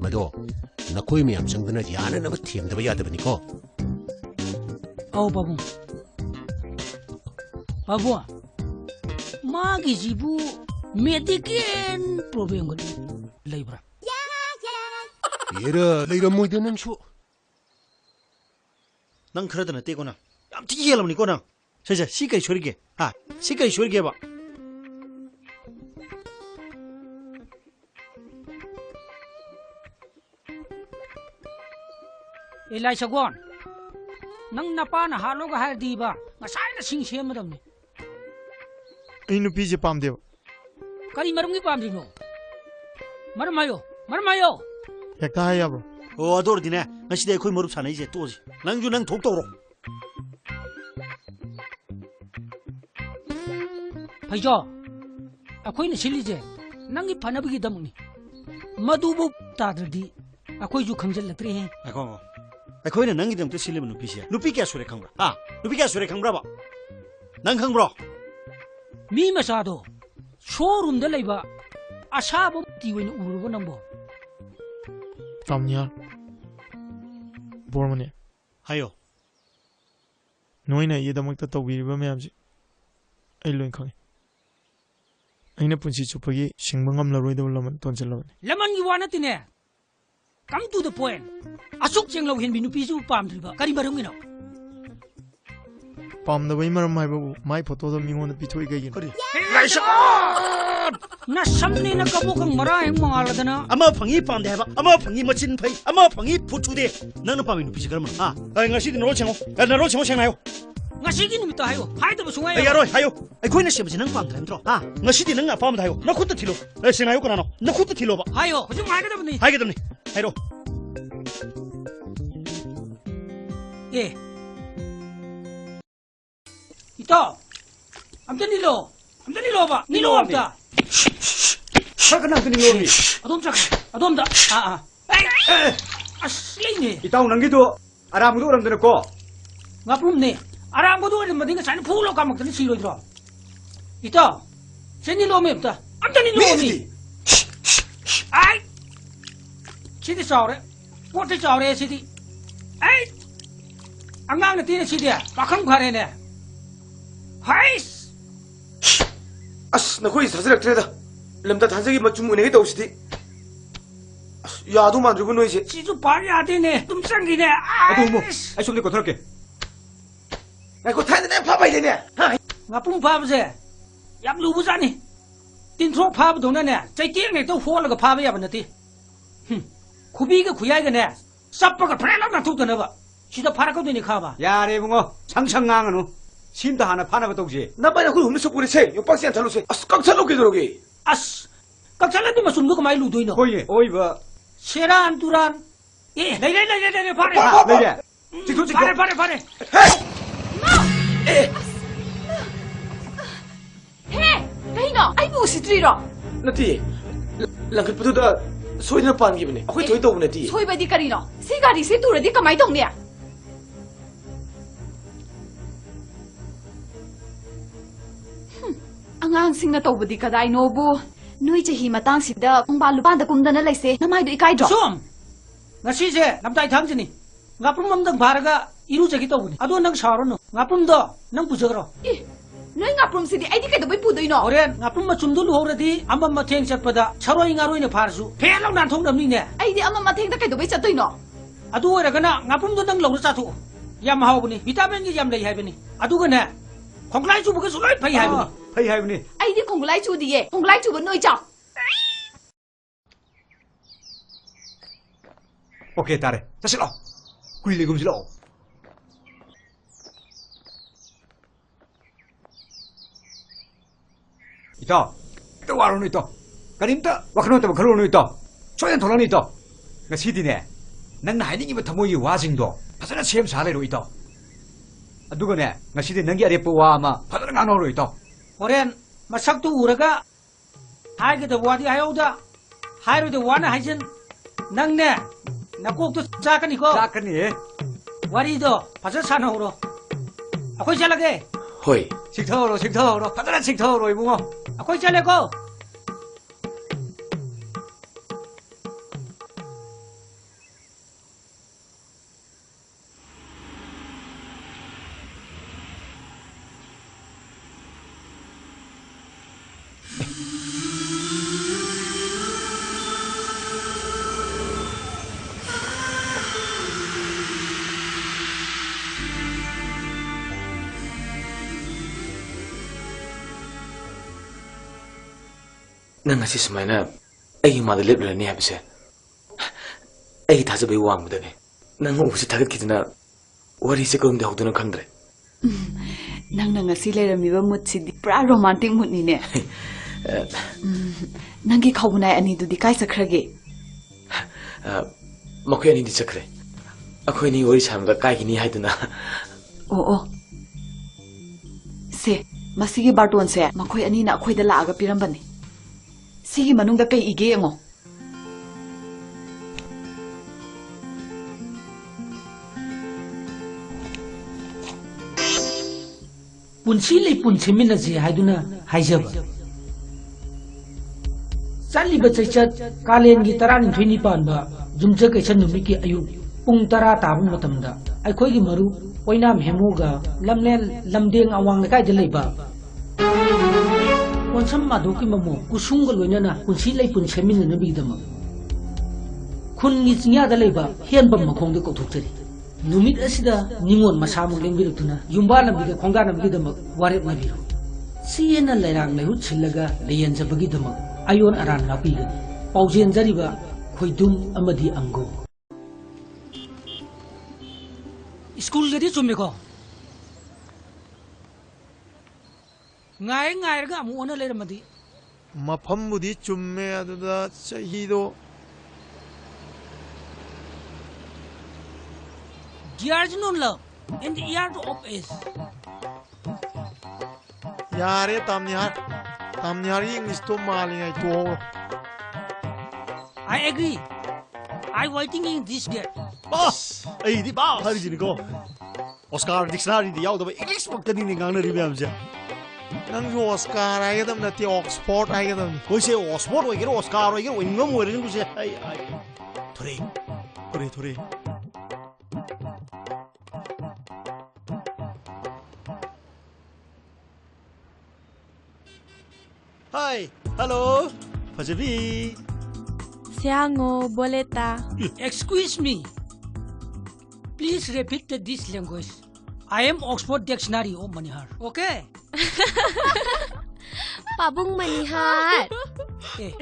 ꯃꯗꯣ ꯅꯈꯣꯏ ꯃꯌꯥꯝ ꯆꯪꯗꯅ ꯌꯥꯅꯅꯕ ꯊꯦꯝꯗꯕ ꯌꯥꯗꯕꯅꯤꯀꯣ ꯑꯧ ꯄꯥꯕꯨꯡ ꯄꯥꯕꯨꯡ ꯃꯥꯒꯤꯁꯤꯕꯨ medical ꯄ꯭ꯔꯣꯕ꯭ꯂꯦꯝꯒ ꯂꯩꯕ꯭ꯔꯥ 얘라 ꯂꯩꯔꯝꯃꯣꯏꯗ ꯅꯪꯁꯨ ꯅꯪ ꯈꯔꯗ ꯅꯠꯇꯦꯀꯣ ꯅꯪ ꯌꯥꯝ ꯊꯤ ꯌꯦꯜꯂꯝꯅꯤꯀꯣ ꯅꯪ ꯁꯦ ꯁꯤ ꯀꯩ ꯁꯣꯏꯔꯤꯒꯦ ꯁꯤ ꯀꯩ ꯁꯣꯏꯔꯤꯒꯦꯕ Elai Sagon, nang napana haloga hardiba, ngasayna sing madam ni. ꯑꯩ ꯅꯨꯄꯤꯁꯦ ꯄꯥꯝꯗꯦꯕ Kali marungi pamdino. Marmayo. ꯍꯦꯛꯇ ꯍꯥꯏ ꯌꯥꯕ꯭ꯔꯣ ꯑꯣ ꯑꯗꯨ ꯑꯣꯏꯔꯗꯤꯅꯦ ꯉꯁꯤꯗꯤ ꯑꯩꯈꯣꯏ ꯃꯔꯨꯞ ꯁꯥꯟꯅꯩꯁꯦ ꯇꯣꯛꯑꯁꯤ ꯅꯪꯁꯨ ꯅꯪ ꯊꯣꯛ ꯇꯧꯔꯣ Paijo, ako'y nasilije, nangi panabigi damuni. Madubo tadradi, ako'y ju khangjal latri hai. ꯑꯩꯈꯣꯏꯅ ꯅꯪꯒꯤꯗꯃꯛꯇ ꯁꯤꯜꯂꯤꯕ ꯅꯨꯄꯤꯁꯦ ꯅꯨꯄꯤ ꯀꯌꯥ ꯁꯨꯔꯦ ꯈꯪꯕ꯭ꯔꯥ ꯅꯨꯄꯤ ꯀꯌꯥ ꯁꯨꯔꯦ ꯈꯪꯕ꯭ꯔꯥꯕ ꯅꯪ ꯈꯪꯕ꯭ꯔꯣ Mi masado, showroom da laiba, asabo tiwin urugo nambo. ꯇꯥꯝꯅꯤꯍꯥꯔ ꯕꯣꯔꯃꯅꯤ ꯍꯥꯏꯌꯣ ꯅꯣꯏꯅ ꯑꯩꯒꯤꯗꯃꯛꯇ ꯇꯧꯕꯤꯔꯤꯕ ꯃꯌꯥꯝꯁꯤ ꯑꯩ ꯂꯣꯏ ꯈꯪꯉꯤ ꯑꯩꯅ ꯄꯨꯟꯁꯤ ꯆꯨꯞꯄꯒꯤ ꯁꯤꯡꯕ ꯉꯝꯂꯔꯣꯏꯗꯕ ꯂꯃꯟ ꯇꯣꯟꯁꯤꯜꯂꯕꯅꯤ Laman gi wana tine. Come to the point. Asuk chenglaw hin binu pisu pamdriba. Kari barungino. ꯄꯥꯝꯗꯕꯩ ꯃꯔꯝ ꯍꯥꯏꯕꯕꯨ ꯃꯥꯏ ꯐꯣꯇꯣꯗꯣ ꯃꯤꯉꯣꯟꯗ ꯄꯤꯊꯣꯛꯏ ꯀꯩꯒꯤꯅꯣ Na samni na kabukang marahing mangaladana. ꯑꯃ ꯐꯪꯉꯤ ꯄꯥꯝꯗꯦ ꯍꯥꯏꯕ ꯑꯃ ꯐꯪꯉꯤ ꯃꯆꯤꯟ ꯐꯩ ꯑꯃ ꯐꯪꯉꯤ ꯐꯨꯠ ꯁꯨꯗꯦ ꯅꯪꯅ ꯄꯥꯝꯃꯤ ꯅꯨꯄꯤꯁꯦ ꯀꯔꯝꯕꯅꯣ ꯉꯁꯤꯗꯤ ꯅꯔꯣꯜ ꯁꯦꯡꯉꯣ ꯁꯦꯡꯅ ꯍꯥꯏꯌꯣ ngasi ki numit hayo hai to sungai ai yaro hayo ai khoi na sem sin nang pam thran tro ha ngasi di nang apam thayo na khut thilo ai sin hayo kana no na khut thilo ba hayo hujung hai ka dabni hai ga damni hairo ye ito amta nilo ba nilo amta Sakana kini lomi. adom da ai asli ne Itaw nang gitu. Aram du ram ko. ngapum ne arang bodu ni madinga san phulo kamak tani siroi dro ito seni lo me ta amta ni lo mi ai sidi saure pote saure sidi ai angang na tin sidi pakhang phare ne hais as na khoi sajirak treda lamda thanjagi machum unegi tawsidi yadu mandribu noise sisu pari ade ne tum sangi ne Adu mo. Ai sumni ko thorke. ai ko thaina ne pha bai le ne ha ngapum pha bse yam lu bu zani tin thro pha bu dong na ne chai tiek ne to ho la ga pha ba ya ba na ti khubi ga khuyai ga ne sappa ga phre la na thuk na ba sida phara ko ni kha ba Yare bungo. 창창강은 심다 하나 파나 거 동시. na bai na khoi humni sokure se yo paksian thalo se as kak thalo ke doroge as kakchala ni masum ko mai lu doi no Koye. Oiba. seran turan lai phare Leje. Tikto tikto. phare He! Kaino, ai bu usitriro. nati langkat patu da soidna pan gi bane akhoi thoi to nati Soibadi karino. Si gari se turadi kamai dongnia. Angangsingna tawbadi kadai nobu. Noi chahi matang sida pungba lupanda kumdana laise. Namai do ikai dro. som ngasi je namdai thang jini ngapum mamdang pharaga iru jagi to buni ado nang saro no ngapum do nang pujagro Noi ngaprum sidi ai di kai do bai pudoino. oren ngapum ma chumdu lu horadi amam ma theng chatpada charoi ngaroi ne pharsu phelau nan thong damni ne Ai di ama matheng da kai do bai chatoino. adu oragana ngapum do nang lawra chathu yam hawbuni vitamin gi yam lei haibani adu ga ne khonglai chu buga sulai phai haibani Hay hay bni. Ai di khonglai chu di ye. Khonglai chu ba noi chao. Okay tare. Tasilo. Kuili gum silo. Ito. Ito waro no ito. Kanimta wakano ta bakalo no ito. Choyan thola no ito. Ngasi ne. Nang na haiding iba thamoy wajing do. Pasana sem sale ro ito. Aduga ne ngasi de nangi arepo wa ama pasana ngano ro ito. oren masak tu uraga hai ga da wadi hayauda hai ro de wana haijin nang ne nakok tu chakani ko Sakani eh. wari do phasa sana horo akhoi chalage hoi 식터로 파다란 식터로 이봉어. akhoi chale ko nang ngasi sumaina ai ma da leble ne habse ai thaja bai wang mudane nang usi thagat kidna wari se kom da hoduna khandre Nang na ngasi leiramiba mood sidi pura romantic mood ni ne. Nangi khawbunai ani dudi kai sakrage. makhoi ani di chakre akhoi ni wari samga kai gi ni haiduna Oh. Se, masigi barton se makhoi ani na akhoi da laaga pirambani. Sigi manungda kai ige ngo. punsi le punsi mina ji haiduna haijaba chali ba chaichat kalen gi taran thini pan ba jumja kai chan numi ki ayu pung tara tabung matamda ai khoi gi maru oinam hemoga lamlen lamdeng awang kai de leiba konsam ma do ki mamu kusung ga loina na punsi le punsi mina nabi dama khun gi nya da leiba hian bam makhong de ko thuk chari numit asida ningon masamu lengbirutuna yumba lambiga khonga namgi damak waret nabiru siena lairang lehu chillaga leyen jabagi damak ayon aran napiga paujen jariba khoidum amadi ango school gadi chumne ko ngài ga mu ona le ramadi ꯃꯐꯝꯕꯨꯗꯤ ꯆꯨꯝꯃꯦ ꯑꯗꯨꯗ ꯆꯍꯤꯗꯣ years non la in the year of age ꯌꯥꯔꯦ ꯇꯥꯝꯅꯤꯍꯥꯔ ꯏꯪꯂꯤꯁꯇꯣ ꯃꯥꯜꯂꯤꯉꯩ ꯇꯣꯛꯍꯧꯔꯣ I agree I waiting in this gate ꯑꯩꯗꯤ ꯕꯥ ꯍꯥꯏꯔꯤꯁꯤꯅꯤꯀꯣ Oscar ꯗꯤꯛꯁꯅꯥꯔꯤꯗꯤ ꯌꯥꯎꯗꯕ English ꯃꯛꯇꯅꯤꯅꯦ ꯉꯥꯡꯅꯔꯤ ꯃꯌꯥꯝꯁꯦ ꯅꯪꯁꯨ Oscar ꯍꯥꯏꯒꯗꯕ ꯅꯠꯇꯦ ꯑꯣꯛꯁꯐꯣꯔꯗ ꯍꯥꯏꯒꯗꯕꯅꯤ ꯍꯣꯏꯁꯦ ꯑꯣꯛꯁꯐꯣꯔꯗ ꯑꯣꯏꯒꯦꯔꯥ ꯑꯣꯁꯀꯥꯔ ꯑꯣꯏꯒꯦꯔꯥ ꯑꯣꯏꯅꯤꯡꯕ ꯑꯃ ꯑꯣꯏꯔꯁꯨ ꯑꯩ ꯊꯣꯔꯦ Hi, hello, Fajabi. Seango, boleta. excuse me please repeat this language I am Oxford Dictionary of Manihar okay Pabung Manihar. eh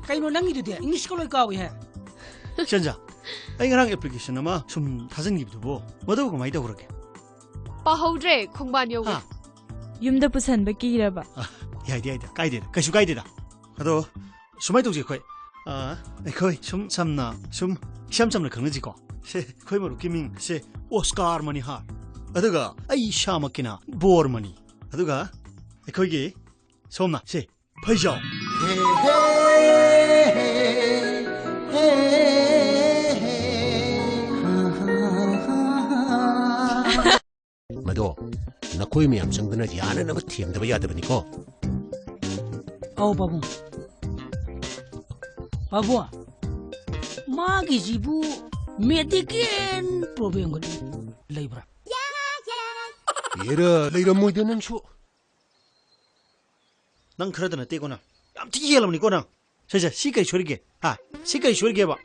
kaino nangi du de English ko loi kawi ha Shanja, I ngarang application ama sum thajangibdubo. Madu kamai tawrage. Pahodre khongban yogi. Yumda pusanba kiraba. Yaida, kaideda. Kaisu kaideda. Ado sumai tawje khoi. Khoi sum samna sum samna khangnaji ko. Se khoi maru kiming se Oscar Manihar. Aduga ai shamakina bor mani. Aduga khoi ge somna se phaijao. ꯃꯗꯣ ꯅꯈꯣꯏ ꯃꯌꯥꯝ ꯆꯪꯗꯅ ꯌꯥꯅꯅꯕ ꯊꯦꯝꯗꯕ ꯌꯥꯗꯕꯅꯤꯀꯣ ꯑꯧ ꯄꯥꯕꯨꯡ ꯄꯥꯕꯨꯡ ꯃꯥꯒꯤꯁꯤꯕꯨ medical ꯄ꯭ꯔꯣꯕ꯭ꯂꯦꯝꯒ ꯂꯩꯕ꯭ꯔꯥ year ꯂꯩꯔꯝꯃꯣꯏꯗ ꯅꯪꯁꯨ ꯅꯪ ꯈꯔꯗ ꯅꯠꯇꯦꯀꯣ ꯅꯪ ꯌꯥꯝ ꯊꯤ ꯌꯦꯜꯂꯝꯅꯤꯀꯣ ꯅꯪ ꯁꯦ ꯁꯤ ꯀꯩ ꯁꯣꯏꯔꯤꯒꯦ ꯍꯥ ꯁꯤ ꯀꯩ ꯁꯣꯏꯔꯤꯒꯦꯕ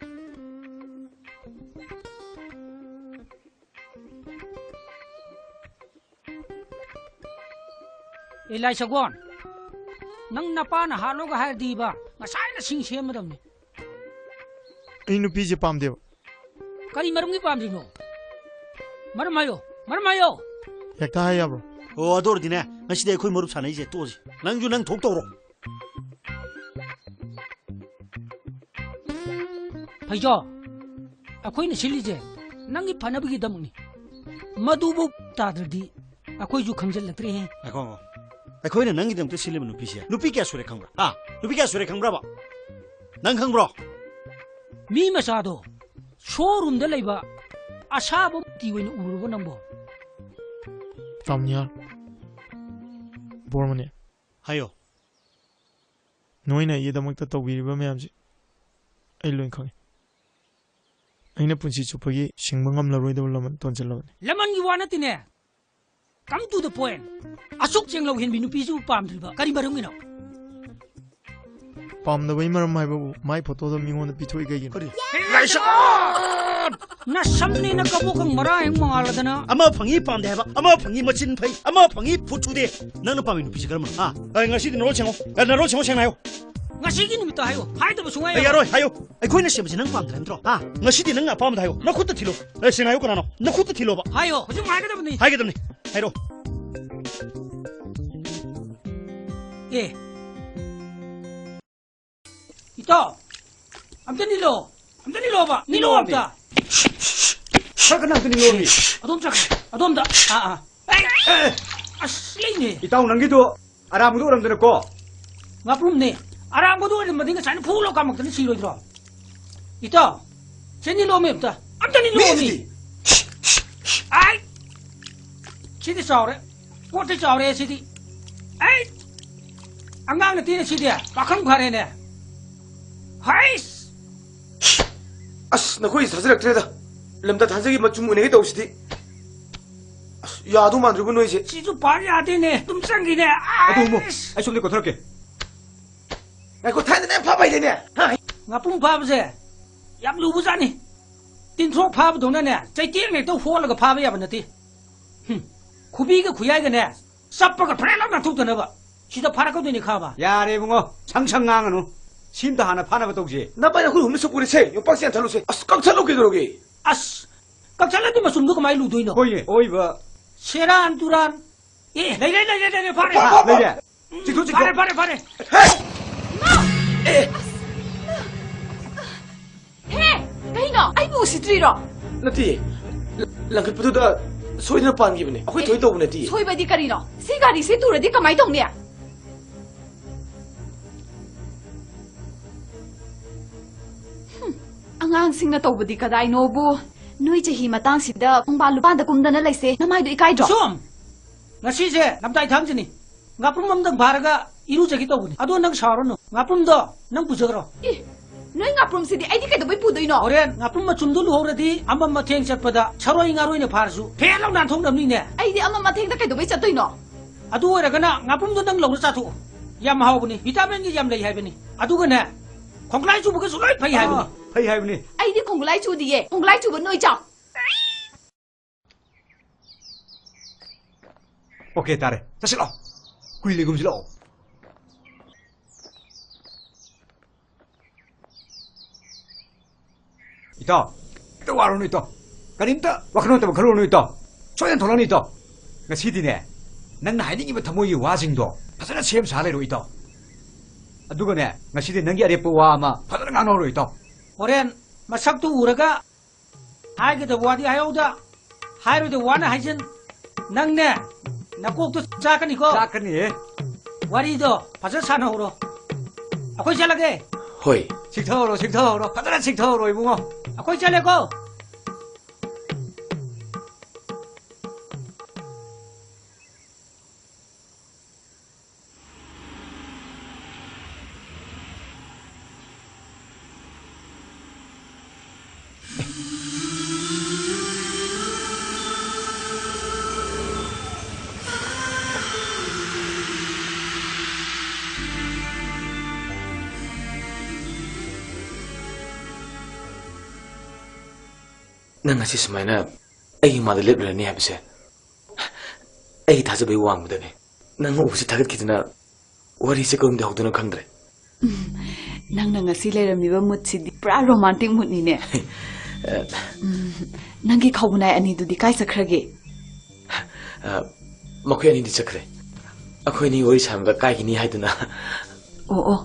Eli Sagon nang napana haloga hardiba ngasai na sing semadamni ꯑꯩ ꯅꯨꯄꯤꯁꯦ ꯄꯥꯝꯗꯦꯕ kari marungi pamdino marmayo ꯍꯦꯛꯇ ꯍꯥꯏ ꯌꯥꯕ꯭ꯔꯣ ꯑꯣ ꯑꯗꯨ ꯑꯣꯏꯔꯗꯤꯅꯦ ꯉꯁꯤꯗꯤ ꯑꯩꯈꯣꯏ ꯃꯔꯨꯞ ꯁꯥꯟꯅꯩꯁꯦ ꯇꯣꯛꯑꯁꯤ ꯅꯪꯁꯨ ꯅꯪ ꯊꯣꯛ ꯇꯧꯔꯣ phaijo akoina silije nangi phanabigi damni madubu tadradi akoiju khangjallatri he ꯑꯩꯈꯣ ꯑꯩꯈꯣꯏꯅ ꯅꯪꯒꯤꯗꯃꯛꯇ ꯁꯤꯜꯂꯤꯕ ꯅꯨꯄꯤꯁꯦ ꯅꯨꯄꯤ ꯀꯌꯥ ꯁꯨꯔꯦ ꯈꯪꯕ꯭ꯔꯥ ꯅꯨꯄꯤ ꯀꯌꯥ ꯁꯨꯔꯦ ꯈꯪꯕ꯭ꯔꯥꯕ ꯅꯪ ꯈꯪꯕ꯭ꯔꯣ mi masado showroom da leiba asaba ti wena uruba nambo ꯇꯥꯝꯅꯤꯍꯥꯔ ꯕꯣꯔꯃꯅꯤ ꯍꯥꯏꯌꯣ ꯅꯣꯏꯅ ꯑꯩꯒꯤꯗꯃꯛꯇ ꯇꯧꯕꯤꯔꯤꯕ ꯃꯌꯥꯝꯁꯦ ꯑꯩ ꯂꯣꯏ ꯈꯪꯉꯤ ꯑꯩꯅ ꯄꯨꯟꯁꯤ ꯆꯨꯞꯄꯒꯤ ꯁꯤꯡꯕ ꯉꯝꯂꯔꯣꯏꯗꯕ ꯂꯃꯟ ꯇꯣꯟꯖꯜꯂꯕꯅꯤ lamangi wanatine come to the point asuk chenglo hinbi nupi ju pamdriba kari marungino ꯄꯥꯝꯗꯕꯩ ꯃꯔꯝ ꯍꯥꯏꯕꯕꯨ ꯃꯥꯏ ꯐꯣꯇꯣꯗꯣ ꯃꯤꯉꯣꯟꯗ ꯄꯤꯊꯣꯛꯏ ꯀꯩꯒꯤꯅꯣ ꯀꯔꯤ na samni na kabukang marahing mangaladana ꯑꯃ ꯐꯪꯉꯤ ꯄꯥꯝꯗꯦ ꯍꯥꯏꯕ ꯑꯃ ꯐꯪꯉꯤ ꯃꯆꯤꯟ ꯐꯩ ꯑꯃ ꯐꯪꯉꯤ ꯐꯨꯠ ꯁꯨꯗꯦ ꯅꯪꯅ ꯄꯥꯝꯃꯤ ꯅꯨꯄꯤꯁꯦ ꯀꯔꯝꯕꯅꯣ ꯉꯁꯤꯗꯤ ꯅꯔꯣꯜ ꯁꯦꯡꯉꯣ ꯁꯦꯡꯅ ꯍꯥꯏꯌꯣ ngasigi nimita hayo haidaba sungai ꯌꯥꯔꯣꯏ ꯍꯥꯏꯌꯣ ꯑꯩꯈꯣꯏꯅ ꯁꯦꯝꯕꯁꯦ ꯅꯪ ꯄꯥꯝꯗ꯭ꯔꯦ ꯅꯠꯇ꯭ꯔꯣ ꯉꯁꯤꯗꯤ ꯅꯪ ꯑꯄꯥꯝꯕꯗ ꯍꯥꯏꯌꯣ ꯅꯈꯨꯠꯇ ꯊꯤꯜꯂꯣ ꯁꯦꯡꯅ ꯍꯥꯏꯌꯣ ꯀꯅꯥꯅꯣ ꯅꯈꯨꯠꯇ ꯊꯤꯜꯂꯣꯕ hayo hujum haidabni ꯍꯥꯏꯒꯗꯕꯅꯤ ꯍꯥꯏꯔꯣ ito amta nilo ba nilo amta Sakana kini lomi. adom da asline Itaw nangido aramudo oramdana ko. ngaprum ne arambodu ni madinga san phulo kamak tan siroi dro ito senilo mepta amta nilo mi ai sidi saure what is saure sidi ai angang na tin sidi pakhang phare ne hais ꯑꯁ ꯅꯈꯣꯏ ꯊꯥꯖꯔꯛꯇ꯭ꯔꯦꯗ ꯂꯝꯗ ꯊꯥꯖꯒꯤ ꯃꯆꯨꯝ ꯎꯅꯒꯦ ꯇꯧꯁꯤꯗꯤ ꯑꯁ ꯌꯥꯗꯧ ꯃꯥꯟꯗ꯭ꯔꯤꯕ ꯅꯣꯏꯁꯦ sisu par yadene tum changine Adumo, ay somni ko tharake. ꯉꯥꯏꯈꯣ ꯊꯥꯏꯅ ꯐꯥꯕ ꯍꯩꯗꯦꯅꯦ ngapung phabse yam lubu jani tin throk phab dongna ne chaitek ne to holaga phaba yaba nati khubi ga khuyai ga ne sappa ga phrelam na thuk dana ba sida pharaka doni khaba Yare bungo, 상상강anu. 심다 하나 파나 batog지. 나빠야 그 음식 뿌리세 용박스한 달로세 아스 깡찰로 깨더러게 as kakchaladi masum du kamai lu doino Oye, oiba. seran turan lai phare Lege. ꯆꯤꯡꯊꯣ ꯆꯤꯡꯊꯣ ꯐꯔꯦ ꯐꯔꯦ ꯐꯔꯦ ꯍꯦ ꯀꯩꯅꯣ ꯑꯩꯕꯨ ꯎꯁꯤꯠꯇ꯭ꯔꯤꯔꯣ ꯅꯠꯇꯦ ꯂꯪꯈꯠꯄꯗꯨꯗ ꯁꯣꯏꯗꯅ ꯄꯥꯟꯈꯤꯕꯅꯦ ꯑꯩꯈꯣꯏ ꯊꯣꯏ ꯇꯧꯕ ꯅꯠꯇꯦ ꯁꯣꯏꯕꯗꯤ ꯀꯔꯤꯅꯣ ꯁꯤ ꯒꯥꯔꯤꯁꯦ ꯇꯨꯔꯗꯤ ꯀꯃꯥꯏ ꯇꯧꯅꯤ ꯑꯉꯥꯡꯁꯤꯡꯅ ꯇꯧꯕꯗꯤ ꯀꯗꯥꯏꯅꯣꯕꯨ ꯅꯣꯏ ꯆꯍꯤ ꯃꯇꯥꯡꯁꯤꯗ ꯈꯣꯡꯕꯥꯟ ꯂꯨꯄꯥꯟꯗ ꯀꯨꯝꯗꯅ ꯂꯩꯁꯦ ꯅꯃꯥꯏꯗꯣ ꯏꯀꯥꯏꯗ꯭ꯔꯣ ꯁꯣꯝ ꯉꯁꯤꯁꯦ ꯂꯝꯇꯥꯏ ꯊꯥꯡꯖꯅꯤ ꯉꯥꯄ꯭ꯔꯨꯝ ꯑꯃꯗꯪ ꯐꯥꯔꯒ ꯏꯔꯨꯖꯒꯦ ꯇꯧꯕꯅꯤ ꯑꯗꯣ ꯅꯪ ꯁꯥꯎꯔꯅꯨ ꯉꯥꯄ꯭ꯔꯨꯝꯗꯣ ꯅꯪ ꯄꯨꯖꯈ꯭ꯔꯣ ꯏ ꯅꯣꯏ ꯉꯥꯄ꯭ꯔꯨꯝꯁꯤꯗꯤ ꯑꯩꯗꯤ ꯀꯩꯗꯧꯕꯩ ꯄꯨꯗꯣꯏꯅꯣ ꯍꯣꯔꯦꯟ ꯉꯥꯄ꯭ꯔꯨꯝ ꯃꯆꯨꯝꯗꯨ ꯂꯨꯍꯧꯔꯗꯤ ꯑꯃ ꯃꯊꯦꯡ ꯆꯠꯄꯗ ꯁꯔꯣꯏ ꯉꯥꯔꯣꯏꯅ ꯐꯥꯔꯁꯨ ꯐꯦꯠ ꯂꯥꯎ ꯅꯥꯟꯊꯣꯛꯅꯕꯅꯤꯅꯦ ꯑꯩꯗꯤ ꯑꯃ ꯃꯊꯦꯡꯗ ꯀꯩꯗꯧꯕꯩ ꯆꯠꯇꯣꯏꯅꯣ ꯑꯗꯨ ꯑꯣꯏꯔꯒꯅ ꯉꯥꯄ꯭ꯔꯨꯝꯗꯣ ꯅꯪ ꯂꯧꯅ ꯆꯥꯊꯣꯛꯑꯣ ꯌꯥꯝ ꯍꯥꯎꯕꯅꯤ ꯚꯤꯇꯥꯃꯤꯟꯒꯤ ꯌꯥꯝ ꯂꯩ ꯍꯥꯏꯕꯅꯤ ꯑꯗꯨꯒꯅꯦ ꯈꯣꯡꯒ꯭ꯂꯥꯏ ꯆꯨꯕꯒꯁꯨ ꯂꯣꯏ ꯐꯩ ꯍꯥꯏꯕꯅꯤ ꯐꯩ ꯍꯥꯏꯕꯅꯤ ꯑꯩꯗꯤ ꯈꯣꯡꯒꯨꯂꯥꯏ ꯆꯨꯗꯤꯌꯦ ꯈꯣꯡꯒꯨꯂꯥꯏ ꯆꯨꯕ ꯅꯣꯏ ꯆꯥꯎ ꯑꯣꯀꯦ ꯇꯥꯔꯦ ꯆꯠꯁꯤ ꯂꯥꯛꯑꯣ ꯀꯨꯏ ꯂꯩꯒꯨꯝꯁꯤ ꯂꯥꯛꯑꯣ ꯏꯇꯥꯎ ꯋꯥꯔꯨꯅꯨ ꯏꯇꯥꯎ ꯀꯔꯤꯝꯇ ꯋꯥꯈꯜ ꯅꯠꯇꯕ ꯈꯜꯂꯨꯅꯨ ꯏꯇꯥꯎ ꯁꯣꯏꯗꯅ ꯊꯣꯛꯂꯛꯅꯤ ꯏꯇꯥꯎ ꯉꯁꯤꯗꯤꯅꯦ ꯅꯪꯅ ꯍꯥꯏꯅꯤꯡꯉꯤꯕ ꯊꯃꯣꯏꯒꯤ ꯋꯥꯁꯤꯡꯗꯣ ꯐꯖꯅ ꯁꯦꯝ ꯁꯥ ꯂꯩꯔꯣ ꯏꯇꯥꯎ ꯑꯗꯨꯒꯅꯦ ꯉꯁꯤꯗꯤ ꯅꯪꯒꯤ ꯑꯔꯦꯞꯄ ꯋꯥ ꯑꯃ ꯐꯖꯅ ꯉꯥꯡꯅꯧꯔꯣ ꯏꯇꯥꯎ ꯍꯣꯔꯦꯟ ꯃꯁꯛꯇꯨ ꯎꯔꯒ ꯍꯥꯏꯒꯗꯕ ꯋꯥꯗꯤ ꯍꯥꯏꯍꯧꯗ ꯍꯥꯏꯔꯣꯏꯗꯕ ꯋꯥꯅ ꯍꯥꯏꯖꯤꯟ ꯅꯪꯅꯦ ꯅꯀꯣꯛꯇꯣ ꯆꯥꯛꯀꯅꯤꯀꯣ ꯆꯥꯛꯀꯅꯤꯍꯦ ꯋꯥꯔꯤꯗꯣ ꯐꯖꯅ ꯁꯥꯟꯅꯍꯧꯔꯣ ꯑꯩꯈꯣꯏ ꯆꯠꯂꯒꯦ ꯍꯣꯏ ꯁꯤꯛꯊꯍꯧꯔꯣ ꯐꯖꯅ ꯁꯤꯛꯊꯍꯧꯔꯣ ꯏꯕꯨꯡꯉꯣ ꯑꯩꯈꯣꯏ ꯆꯠꯂꯦꯀꯣ ꯅꯪ ꯉꯁꯤ ꯁꯨꯃꯥꯏꯅ ꯑꯩꯒꯤ ꯃꯥꯗ ꯂꯦꯞꯂꯔꯅꯤ ꯍꯥꯏꯕꯁꯦ ꯑꯩꯒꯤ ꯊꯥꯖꯕꯒꯤ ꯋꯥꯡꯃꯗꯅꯤ ꯅꯪ ꯎꯕꯁꯤ ꯊꯥꯒꯠꯈꯤꯗꯨꯅ ꯋꯥꯔꯤꯁꯦ ꯀꯔꯝꯗ ꯍꯧꯗꯣꯏꯅꯣ ꯈꯪꯗ꯭ꯔꯦ ꯅꯪꯅ ꯉꯁꯤ ꯂꯩꯔꯝꯃꯤꯕ ꯃꯨꯠꯁꯤꯗꯤ ꯄꯨꯔꯥ ꯔꯣꯃꯥꯟꯇꯤꯛ ꯃꯨꯠꯅꯤꯅꯦ ꯅꯪꯒꯤ ꯈꯧꯕꯅꯥꯏ ꯑꯅꯤꯗꯨꯗꯤ ꯀꯥꯏ ꯆꯠꯈ꯭ꯔꯒꯦ ꯃꯈꯣꯏ ꯑꯅꯤꯗꯤ ꯆꯠꯈ꯭ꯔꯦ ꯑꯩꯈꯣꯏꯅꯤ ꯋꯥꯔꯤ ꯁꯥꯟꯅꯕ ꯀꯥꯏꯒꯤꯅꯤ ꯍꯥꯏꯗꯨꯅ ꯑꯣ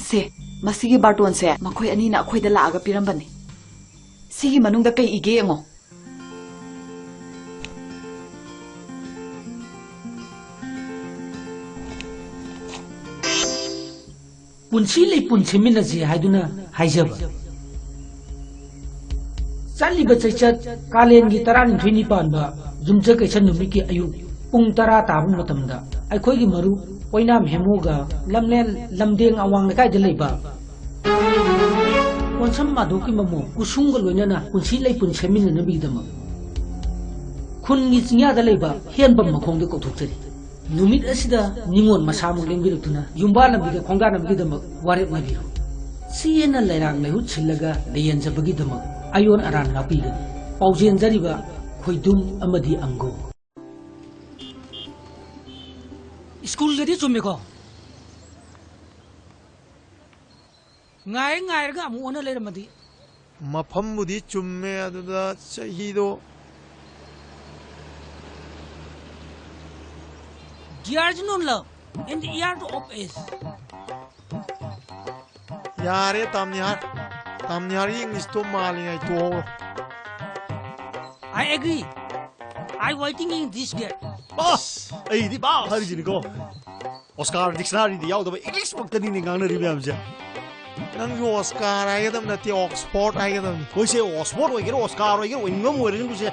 ꯁꯦ ꯃꯁꯤꯒꯤ ꯕꯥꯔꯇꯣꯟꯁꯦ ꯃꯈꯣꯏ ꯑꯅꯤꯅ ꯑꯩꯈꯣꯏꯗ ꯂꯥꯛꯑꯒ ꯄꯤꯔꯝꯕꯅꯤ ꯁꯤꯒꯤ ꯃꯅꯨꯡꯗ ꯀꯩ ꯏꯒꯦ ꯌꯦꯡꯉꯣ ꯄꯨꯟꯁꯤ ꯂꯩ ꯄꯨꯟ ꯁꯦꯝꯃꯤꯟꯅꯁꯤ ꯍꯥꯏꯗꯨꯅ ꯍꯥꯏꯖꯕ ꯆꯠꯂꯤꯕ ꯆꯩꯆꯠ ꯀꯥꯂꯦꯟꯒꯤ 12ꯅꯤ ꯄꯥꯟꯕ ꯌꯨꯝꯖꯀꯩꯁ ꯅꯨꯃꯤꯠꯀꯤ ꯑꯌꯨꯛ ꯄꯨꯡ 10 ꯇꯥꯕ ꯃꯇꯝꯗ ꯑꯩꯈꯣꯏꯒꯤ ꯃꯔꯨꯞ ꯑꯣꯏꯅꯥꯝ ꯍꯦꯃꯨꯒ ꯂꯝꯂꯦꯟ ꯂꯝꯗꯦꯡ ꯑꯋꯥꯡ ꯂꯩꯀꯥꯏꯗ ꯂꯩꯕ ꯀꯣꯟꯁꯝ ꯃꯥꯙꯣꯛꯀꯤ ꯃꯃꯣ ꯀꯨꯁꯨꯝꯒ ꯂꯣꯏꯅꯅ ꯄꯨꯟꯁꯤ ꯂꯩꯄꯨꯟ ꯁꯦꯝꯃꯤꯟꯅꯅꯕꯒꯤꯗꯃꯛ ꯈꯨꯟꯒꯤ ꯆꯤꯡꯌꯥꯗ ꯂꯩꯕ ꯍꯦꯟꯕꯝ ꯃꯈꯣꯡꯗ ꯀꯧꯊꯣꯛꯆꯔꯤ ꯅꯨꯃꯤꯠ ꯑꯁꯤꯗ ꯅꯤꯉꯣꯜ ꯃꯁꯥꯃꯛ ꯂꯦꯡꯕꯤꯔꯛꯇꯨꯅ ꯌꯨꯝꯕꯥꯟꯅꯕꯤꯒ ꯈꯣꯡꯗꯥꯅꯕꯒꯤꯗꯃꯛ ꯋꯥꯔꯦꯞꯅꯕꯤꯌꯨ ꯆꯦꯅ ꯂꯩꯔꯥꯡ ꯂꯩꯍꯨꯠ ꯁꯤꯜꯂꯒ ꯂꯩꯌꯦꯟꯖꯕꯒꯤꯗꯃꯛ ꯑꯌꯣꯟ ꯑꯔꯥꯟ ꯉꯥꯛꯄꯤꯒꯅꯤ ꯄꯥꯎꯖꯦꯟꯖꯔꯤꯕ ꯈꯣꯏꯗꯨꯝ ꯑꯃꯗꯤ ꯑꯪꯒꯣ ꯁ꯭ꯀꯨꯜꯗꯗꯤ ꯆꯨꯝꯃꯦꯀꯣ ꯉꯥꯏꯔꯒ ꯑꯃꯨꯛ ꯑꯣꯟꯅ ꯂꯩꯔꯝꯃꯗꯤ ꯃꯐꯝꯕꯨꯗꯤ ꯆꯨꯝꯃꯦ ꯑꯗꯨꯗ ꯆꯍꯤꯗꯣ Dears no love, in the year of age. ꯌꯥꯔꯦ ꯇꯥꯝꯅꯤꯍꯥꯔ ꯏꯪꯂꯤꯁꯇꯣ ꯃꯥꯜꯂꯤꯉꯩ ꯇꯣꯛꯍꯧꯔꯣ I agree. I waiting in this gate. ꯕꯥꯁ ꯑꯩꯗꯤ ꯕꯥ ꯍꯥꯏꯔꯤꯁꯤꯅꯤꯀꯣ ꯑꯣꯁꯀꯥꯔ ꯗꯤꯛꯁꯅꯥꯔꯤꯗ ꯌꯥꯎꯗꯕ ꯏꯪꯂꯤꯁ ꯃꯛꯇꯅꯤꯅꯦ ꯉꯥꯡꯅꯔꯤ ꯃꯌꯥꯝꯁꯦ ꯅꯪꯁꯨ ꯑꯣꯁꯀꯥꯔ ꯍꯥꯏꯒꯗꯕ ꯅꯠꯇꯦ ꯑꯣꯛꯁꯐꯣꯔꯗ ꯍꯥꯏꯒꯗꯕꯅꯤ ꯃꯣꯏꯁꯦ ꯑꯣꯛꯁꯐꯣꯔꯗ ꯑꯣꯏꯒꯦꯔꯥ ꯑꯣꯁꯀꯥꯔ ꯑꯣꯏꯒꯦꯔꯥ ꯑꯣꯏꯅꯤꯡꯕ ꯑꯃ ꯑꯣꯏꯔꯒꯅꯨꯁꯦ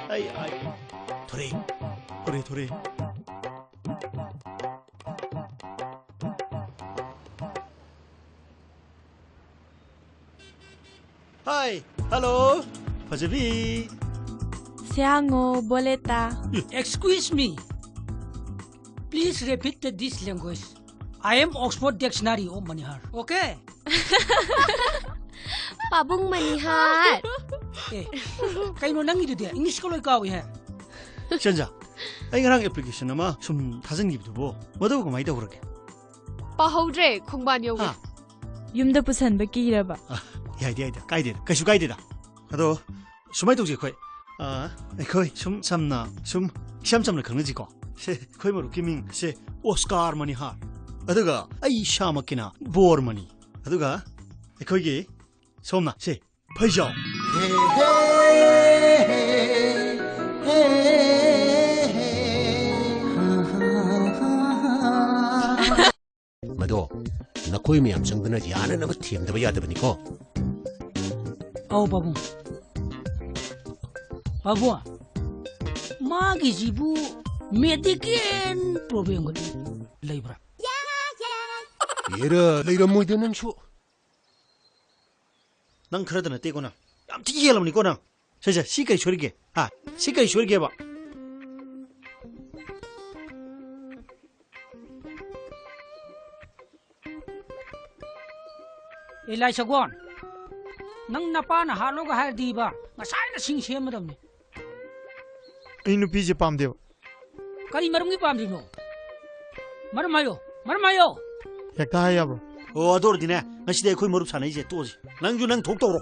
ꯊꯣꯔꯦ Hi, hello, Fajabi. Siango, boleta. Excuse me. Please repeat this language. I am Oxford Dictionary of Manihar. Okay? Pabung Manihar. Eh, kaino nang idu dia? English ko loy kawi ha. Shanja, ay ngarang application nama sum thajangibdubo. Madaw kamai tawrage. Pahodre khongban yogi. Ha. Yumda pusanba kiraba. Yaida, kaideda. Kaisu kaideda. Ado sumai tawje khoi. Akhoi sum samna sum samna khangnaji ko. 세 코이모로 기밍 세 오스카르 머니 하 아두가 아이 샤마키나 보르 머니 아두가 거기 somna 세 파이죠 mado na koi mi am sang dana yana na thiam da ya da bani ko Au babu. Babu. Magi jibu medical problem ko labra. yera leira moi da nang chu 난 그러다 나 떼고나 아무튼 이해하려면 이거나 자 시까지 쇼리게 시까지 쇼리게 해봐 Elai Sagon. Nang napa na halo ka hai di ba? Ngasai na sing siyam madam ni. ꯑꯩ ꯅꯨꯄꯤꯁꯦ ꯄꯥꯝꯗꯦꯕ Kari marungi pam di no. Marmayo. Marmayo. ꯍꯦꯛꯇ ꯍꯥꯏ ꯌꯥꯕ꯭ꯔꯣ 어도르디네 나시대 거의 머릅 사나 이제 또지 낭주 낭 독도로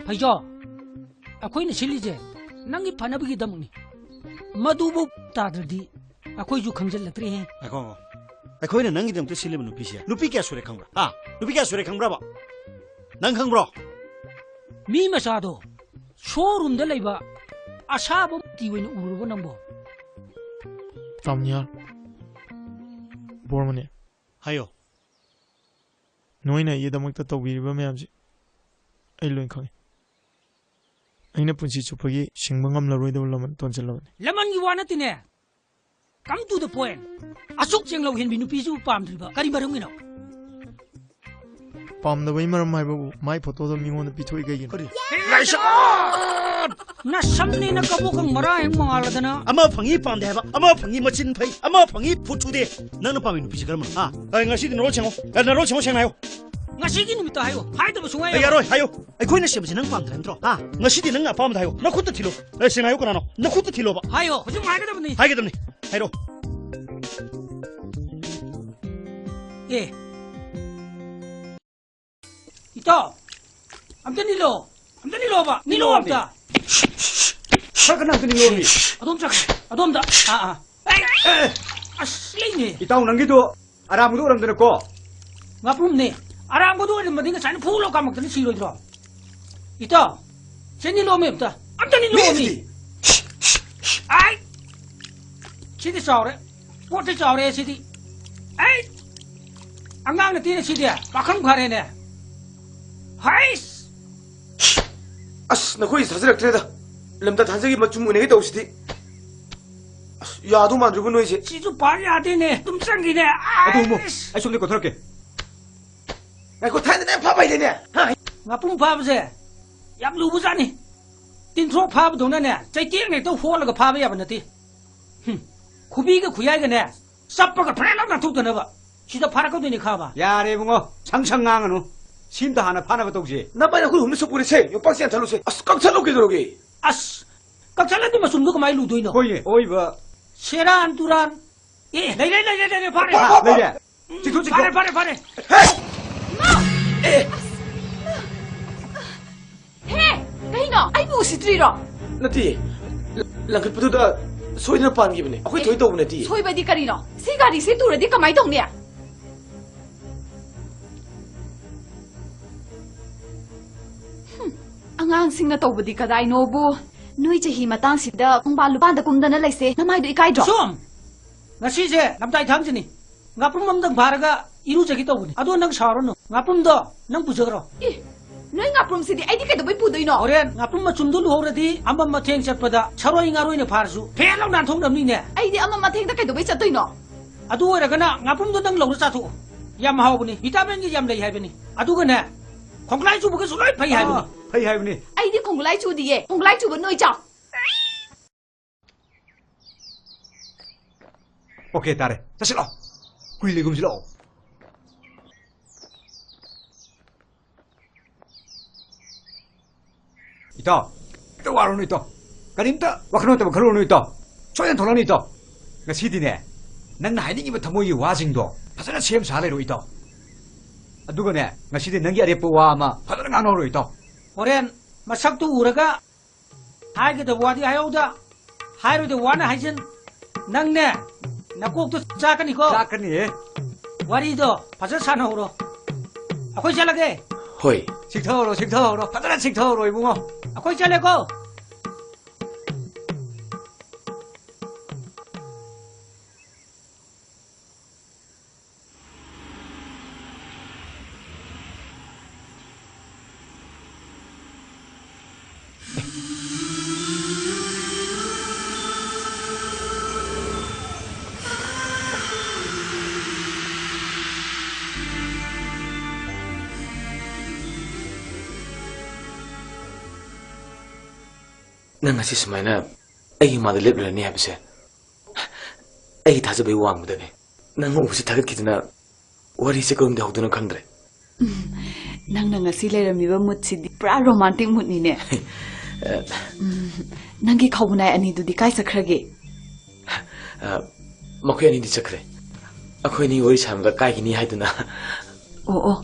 Paijo. Ako'y nasili je. Nang ipanabigi dam ni. Madubo tadradi. Ako'y ju khamjal latri hai. 아고 거기는 낭기 좀 뜻실리면 누피시야 누피게 소리 강브라 누피게 소리 강브라봐 난 강브라 Mi masado. Showroom da laiba. Asabo tiwin urubo nambo. ꯇꯥꯝꯅꯤꯌꯥ ꯕꯣꯔꯃꯅꯤ 하요 ꯅꯣꯏꯅ ꯑꯩꯒꯤꯗꯃꯛꯇ ꯇꯧꯕꯤꯔꯤꯕ ꯃꯌꯥꯝꯁꯦ ꯑꯩ ꯂꯣꯏ ꯈꯪꯉꯤ ꯑꯩꯅ ꯄꯨꯟꯁꯤ ꯆꯨꯞꯄꯒꯤ ꯁꯤꯡꯕ ꯉꯝꯂꯔꯣꯏꯗꯕ ꯂꯃꯟ ꯇꯣꯟꯁꯤꯜꯂꯕꯅꯤ Laman gi wana tine. Come to the point. Asuk cheng lau hin binu pisu pam driba. Kari marungi no. ꯄꯥꯝꯗꯕꯩ ꯃꯔꯝ ꯍꯥꯏꯕꯕꯨ ꯃꯥꯏ ꯐꯣꯇꯣꯗꯣ ꯃꯤꯉꯣꯟꯗ ꯄꯤꯊꯣꯛꯏ ꯀꯩꯒꯤꯅꯣ 그래 Na samni na kabukang marahing mga aladana. 아마 방이 빰대 해봐 아마 방이 멋진 파이 아마 방이 부추대 나는 밤에 누피시 그러면 nga시디 너로 챙어 나로 챙어 챙나요 Ngasigi ni mito hayo. Hai to basungay. 야로 하요 거기는 시험지 능 빰들 힘들어 nga시디 능 아빠면 하요 나 콧도 틸로 챙나요 그나노 나 콧도 틸로 봐 Hayo. Hujung hai ka ni. 하게 됩니 하이로 Eh. Ito. Amta nilo. Amta nilo ba? Nilo amta. Saka nang tinilori. Adom chak. Adom da. Ay. Asli ni. Itaw nang gitu. Aramudo orang dana ko. Ngapum ni. Arang ko doon mading ka sana pulo ka magtani silo dro. Ito. Siya nilo mi amta. Amta nilo mi. Ay. Sidi saure. Pote saure sidi. Ay. Angang na tira sidi. Bakang kare ne. Hais. As nakoy 사슬락트레다. 람다 단색이 맞춤 은행에 떠오시디. 야도 만들고 너이제. Sisu pari ate ne. Tumsang gine. Aduh mo. Ay sumli ko tharke. Ay ko 타야 되네. 봐봐야 되네. Ngapum phab se. Yap lu bu ni. Tin tro phab dong na ne. Chai tieng ne to ho la ga phab ya ban ti. Khubi ga khuyai ga ne. Sap pa ga phra na thuk na ba. Sida phara ko ni kha ba. 야래 붕어. 창창강은 심도 하나 파나가 똑지. 나 빨리 그 없는 속보리 세. 요 박스에 달로세. 아스 꽉 차놓게 들어오게. As. Kak sala di masum ko mai lu doi no. 거기 어이봐. Seran turan. Eh, lai phare. 내게. 지도 지도. Phare. Hey! Kahino? Ay mo si Triro! 나티. 랑클부터다 소이나 빠는 기분에. 아코이 더이 더우네 티. Soy ba di karino? Si gari si tura di kamay dong niya. Angangsing na tawbadi kaday nobu. Nui chahi matang sida kung balupanda kumdana laise namay do ikay dro. Sum. Ngasi se namdai tham jini. Ngapum mamdang pharaga iru jagi to buni. Ado nang saro no. Ngapum do nang pujagro. Nui nga prum sidi ay di kay doboy pudoy no. Oren ngapum ma chumdul horadi ambam ma theng chatpada charoi ngaroi ne pharsu. Phelang nan thong damni ne. Ay di ama mateng da kay doboy chatoy no. Adu oiragana ngapum do nang lawra chathu. Yam hawbuni. Vitamin gi yam lai haibani. Adu ga ne. Khonglai chu buga sulai phai haibani. 하이 하이브니. Ay di kung gulay chu di ye. Kung gulay chu ba nui chao. 오케이 따래. 자실어. 구일리 금실어. 이따. 또 와로는 있다. 가림다. 와크노 때문에 걸어오는 있다. 초연 돌아는 있다. 그 시디네. 난 나이닝이부터 모이 와징도. 파서나 시험 잘해로 있다. 누구네. 나 시디 능기 아래 뿌와 아마 파서나 안 오로 있다. Oren masak tu uraga 하이게도 와디 하여우다 하이로도 와나 하이진 낭네 나꼭도 짜까니고 짜까니 와리도 파자 사나오로 아코이 잘라게 Hoi, 식터로 파자나 식터로 이붕어 아코이 잘래고 nang ngasi sumaina ai ma de lep ni habse. Ai thaja be wang mudane. Nang ubusi thagat kidna wari se kom de hokduna khandre. Nang ngasi leiramiba mutsi pura romantic mood ni ne. Nangi khawunai ani du di kai sakrage. Makhoi ani di chakre. Akhoi ni wari samga kai ni haiduna. Oh.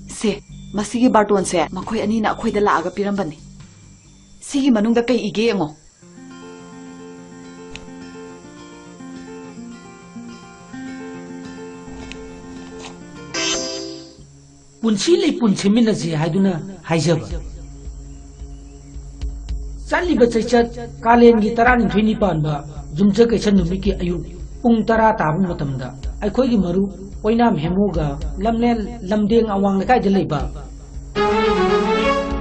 Se, masigi barton se makhoi ani na akhoi da laaga pirambani. Sigi manungda kai ige ngo. punsi le punsi minaji haiduna haijaba chaliba chaichat kalen gi tarani thini panba jumcha kaisan numiki ayu pung tara tabung matamda aikhoi gi maru oinam hemoga lamlen lamdeng awang lekai de leiba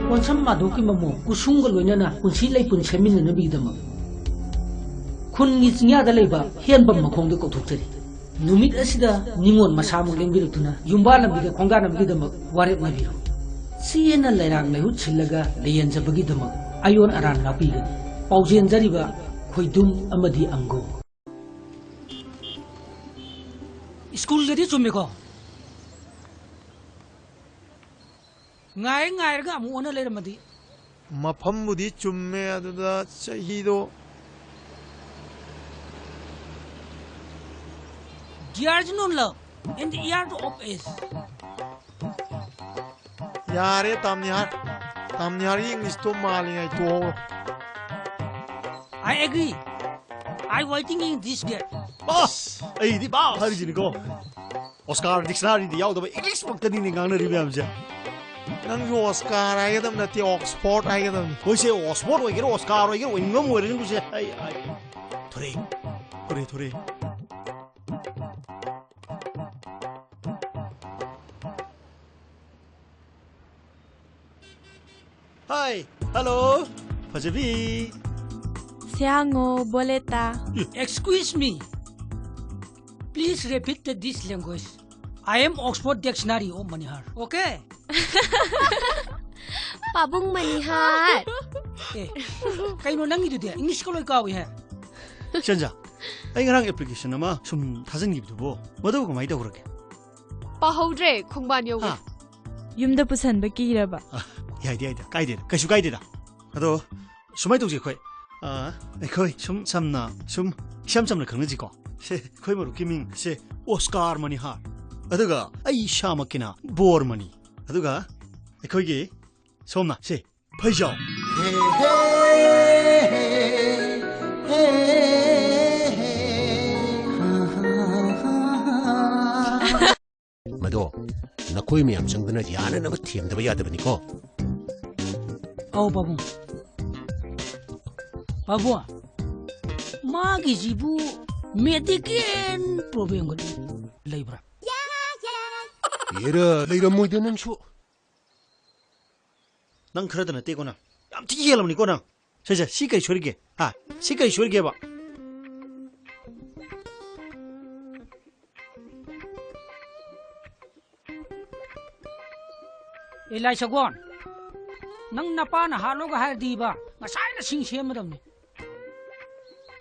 konsam maduki mamu kusunga loinana punsi le punsi minna bidama khun gi chinya da leiba hianbam makhong de kothukchari numit asida ningon masamu lengbirutuna yumba lambiga khonga namgi damak waret nabiru siena lairang lehu chillaga leyen jabagi damak ayon aran lapiga paujen jariba khoidum amadi ango school gadi chumme ko ngai ga amu ona leiramadi mafambudi chumme aduda chahido Gears non love in the yard of is yare tamnyar English to mali ai to I agree I waiting in this gate boss ai di ba hari jini ko Oscar dictionary di yaw da English maktani ni ngang na ri byam ja nang jo Oscar ai gadam na ti Oxford ai gadam koi se Oxford oi gero Oscar oi gero ingam oi rin ku se ai thore Hi, hello, Pajabi. Seango, boleta. excuse me please repeat this language I am Oxford Dictionary of Manihar okay Pabung Manihar. kaino nangi du de English ko loi kawi ha Chanja, ai ngarang application ama sum thajang gi dubo. Madu ko mai da urake. Pahodre khongban yoga. Yumda pusanba kiraba. Yaida, kaishu kaideda. Ado sumai tokje khoi. Khoi sum samna sum samna khangji ko. Se khoi maru kiming se Oscar Manihar. Aduga ai shamakina bor mani. Aduga khoi gi somna se phaijao. Mado, nakoi miyam changdana yana nama thiamdaba yadabani ko. Oh babu magi jibu medical problem gadi laibra Yera, leira moida nangsu. Nang khradana te ko na. Yam ti yelam ni ko na. Sa sikai chorige. Ha, sikai chorige ba. Elai Sagon nang napa na halo ga har di ba ngasai na sing sem madam ni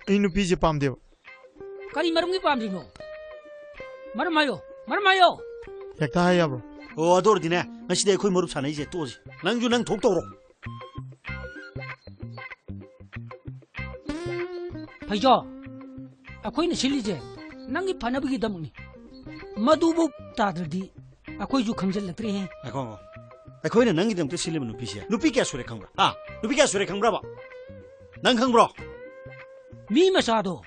ai nupi je pamde kari marum gi pam di no marmayo yakta hai abro O ador dine. Ngasi de khoi marup sanai je toji. Nang ju nang thok toro. Phaijo akhoi na sili je nangi phanabgi damni madubu tadrdi akhoi ju khamjal latri he Ako. ꯑꯩꯈꯣꯏꯅ ꯅꯪꯒꯤꯗꯃꯛꯇ ꯁꯤꯜꯂꯤꯕ ꯅꯨꯄꯤꯁꯦ ꯅꯨꯄꯤ ꯀꯌꯥ ꯁꯨꯔꯦ ꯈꯪꯕ꯭ꯔꯥ ꯅꯨꯄꯤ ꯀꯌꯥ ꯁꯨꯔꯦ ꯈꯪꯕ꯭ꯔꯥꯕ ꯅꯪ ꯈꯪꯕ꯭ꯔꯣ ꯃꯤ ꯃꯆꯥꯗꯣ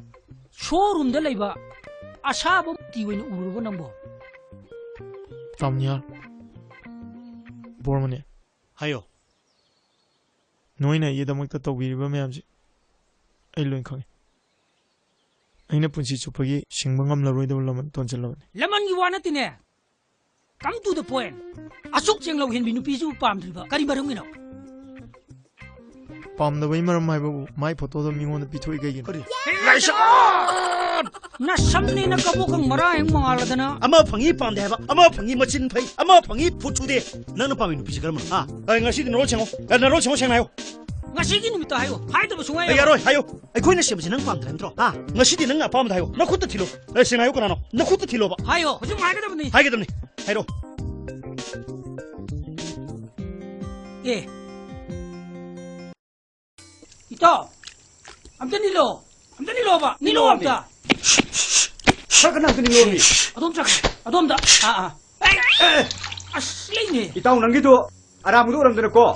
ꯁꯣꯔꯨꯝꯗ ꯂꯩꯕ ꯑꯁꯥꯕ ꯇꯤ ꯑꯣꯏꯅ ꯎꯔꯨꯕ ꯅꯪꯕꯣ ꯇꯥꯝꯅꯤꯌꯥꯔ ꯕꯣꯔꯃꯅꯦ ꯍꯥꯏꯌꯣ ꯅꯣꯏꯅ ꯑꯩꯒꯤꯗꯃꯛꯇ ꯇꯧꯕꯤꯔꯤꯕ ꯃꯌꯥꯝꯁꯦ ꯑꯩ ꯂꯣꯏ ꯈꯪꯉꯤ ꯑꯩꯅ ꯄꯨꯟꯁꯤ ꯆꯨꯞꯄꯒꯤ ꯁꯤꯡꯕ ꯉꯝꯂꯔꯣꯏꯗꯕ ꯂꯃꯟ ꯇꯣꯟꯁꯤꯜꯂꯕꯅꯤ ꯂꯃꯟꯒꯤ ꯋꯥ ꯅꯠꯇꯦꯅꯦ ꯀꯝ ꯇꯨ ꯗ ꯄꯣꯏꯟ ꯑꯁꯨꯛ ꯆꯦꯡꯂꯧ ꯍꯦꯟꯕꯤ ꯅꯨꯄꯤꯁꯨ ꯄꯥꯝꯗ꯭ꯔꯤꯕ ꯀꯔꯤ ꯃꯔꯝꯒꯤꯅꯣ ꯄꯥꯝꯗꯕꯩ ꯃꯔꯝ ꯍꯥꯏꯕꯕꯨ ꯃꯥꯏ ꯐꯣꯇꯣꯗꯣ ꯃꯤꯉꯣꯟꯗ ꯄꯤꯊꯣꯛꯏ ꯀꯩꯒꯤꯅꯣ ꯅꯁꯝꯅꯤꯅ ꯀꯕꯣꯀꯪ ꯃꯔꯥ ꯍꯦꯛ ꯃꯉꯥꯜꯂꯗꯅ ꯑꯃ ꯐꯪꯉꯤ ꯄꯥꯝꯗꯦ ꯍꯥꯏꯕ ꯑꯃ ꯐꯪꯉꯤ ꯃꯆꯤꯟ ꯐꯩ ꯑꯃ ꯐꯪꯉꯤ ꯐꯨꯠ ꯁꯨꯗꯦ ꯅꯪꯅ ꯄꯥꯝꯃꯤ ꯅꯨꯄꯤꯁꯤ ꯀꯔꯝꯕꯅꯣ ꯉꯁꯤꯗꯤ ꯅꯔꯣꯜ ꯁꯦꯡꯉꯣ ꯅꯔꯣꯜ ꯁꯦꯡꯉꯣ ꯁꯦꯡꯅ ꯍꯥꯏꯌꯣ ꯉꯁꯤꯒꯤ ꯅꯨꯃꯤꯠꯇ ꯍꯥꯏꯌꯣ ꯍꯥꯏꯗꯕ ꯁꯨꯡꯉꯥꯏ ꯌꯥꯔꯣꯏ ꯍꯥꯏꯌꯣ ꯑꯩꯈꯣꯏꯅ ꯁꯦꯝꯕꯁꯤ ꯅꯪ ꯄꯥꯝꯗ꯭ꯔꯦ ꯅꯠꯇ꯭ꯔꯣ ꯉꯁꯤꯗꯤ ꯅꯪ ꯑꯄꯥꯝꯕꯗ ꯍꯥꯏꯌꯣ ꯅꯈꯨꯠꯇ ꯊꯤꯜꯂꯣ ꯁꯦꯡꯅ ꯍꯥꯏꯌꯣ ꯀꯅꯥꯅꯣ ꯅꯈꯨꯠꯇ ꯊꯤꯜꯂꯣꯕ 하요 좀 하겠다더니 하겠다니 해로 예 이따 아무튼 일로 와봐 일로 와봐 잠깐 남더니 로미 아돔다 슬레이네 이따 오는기도 아라무도 오람드는 거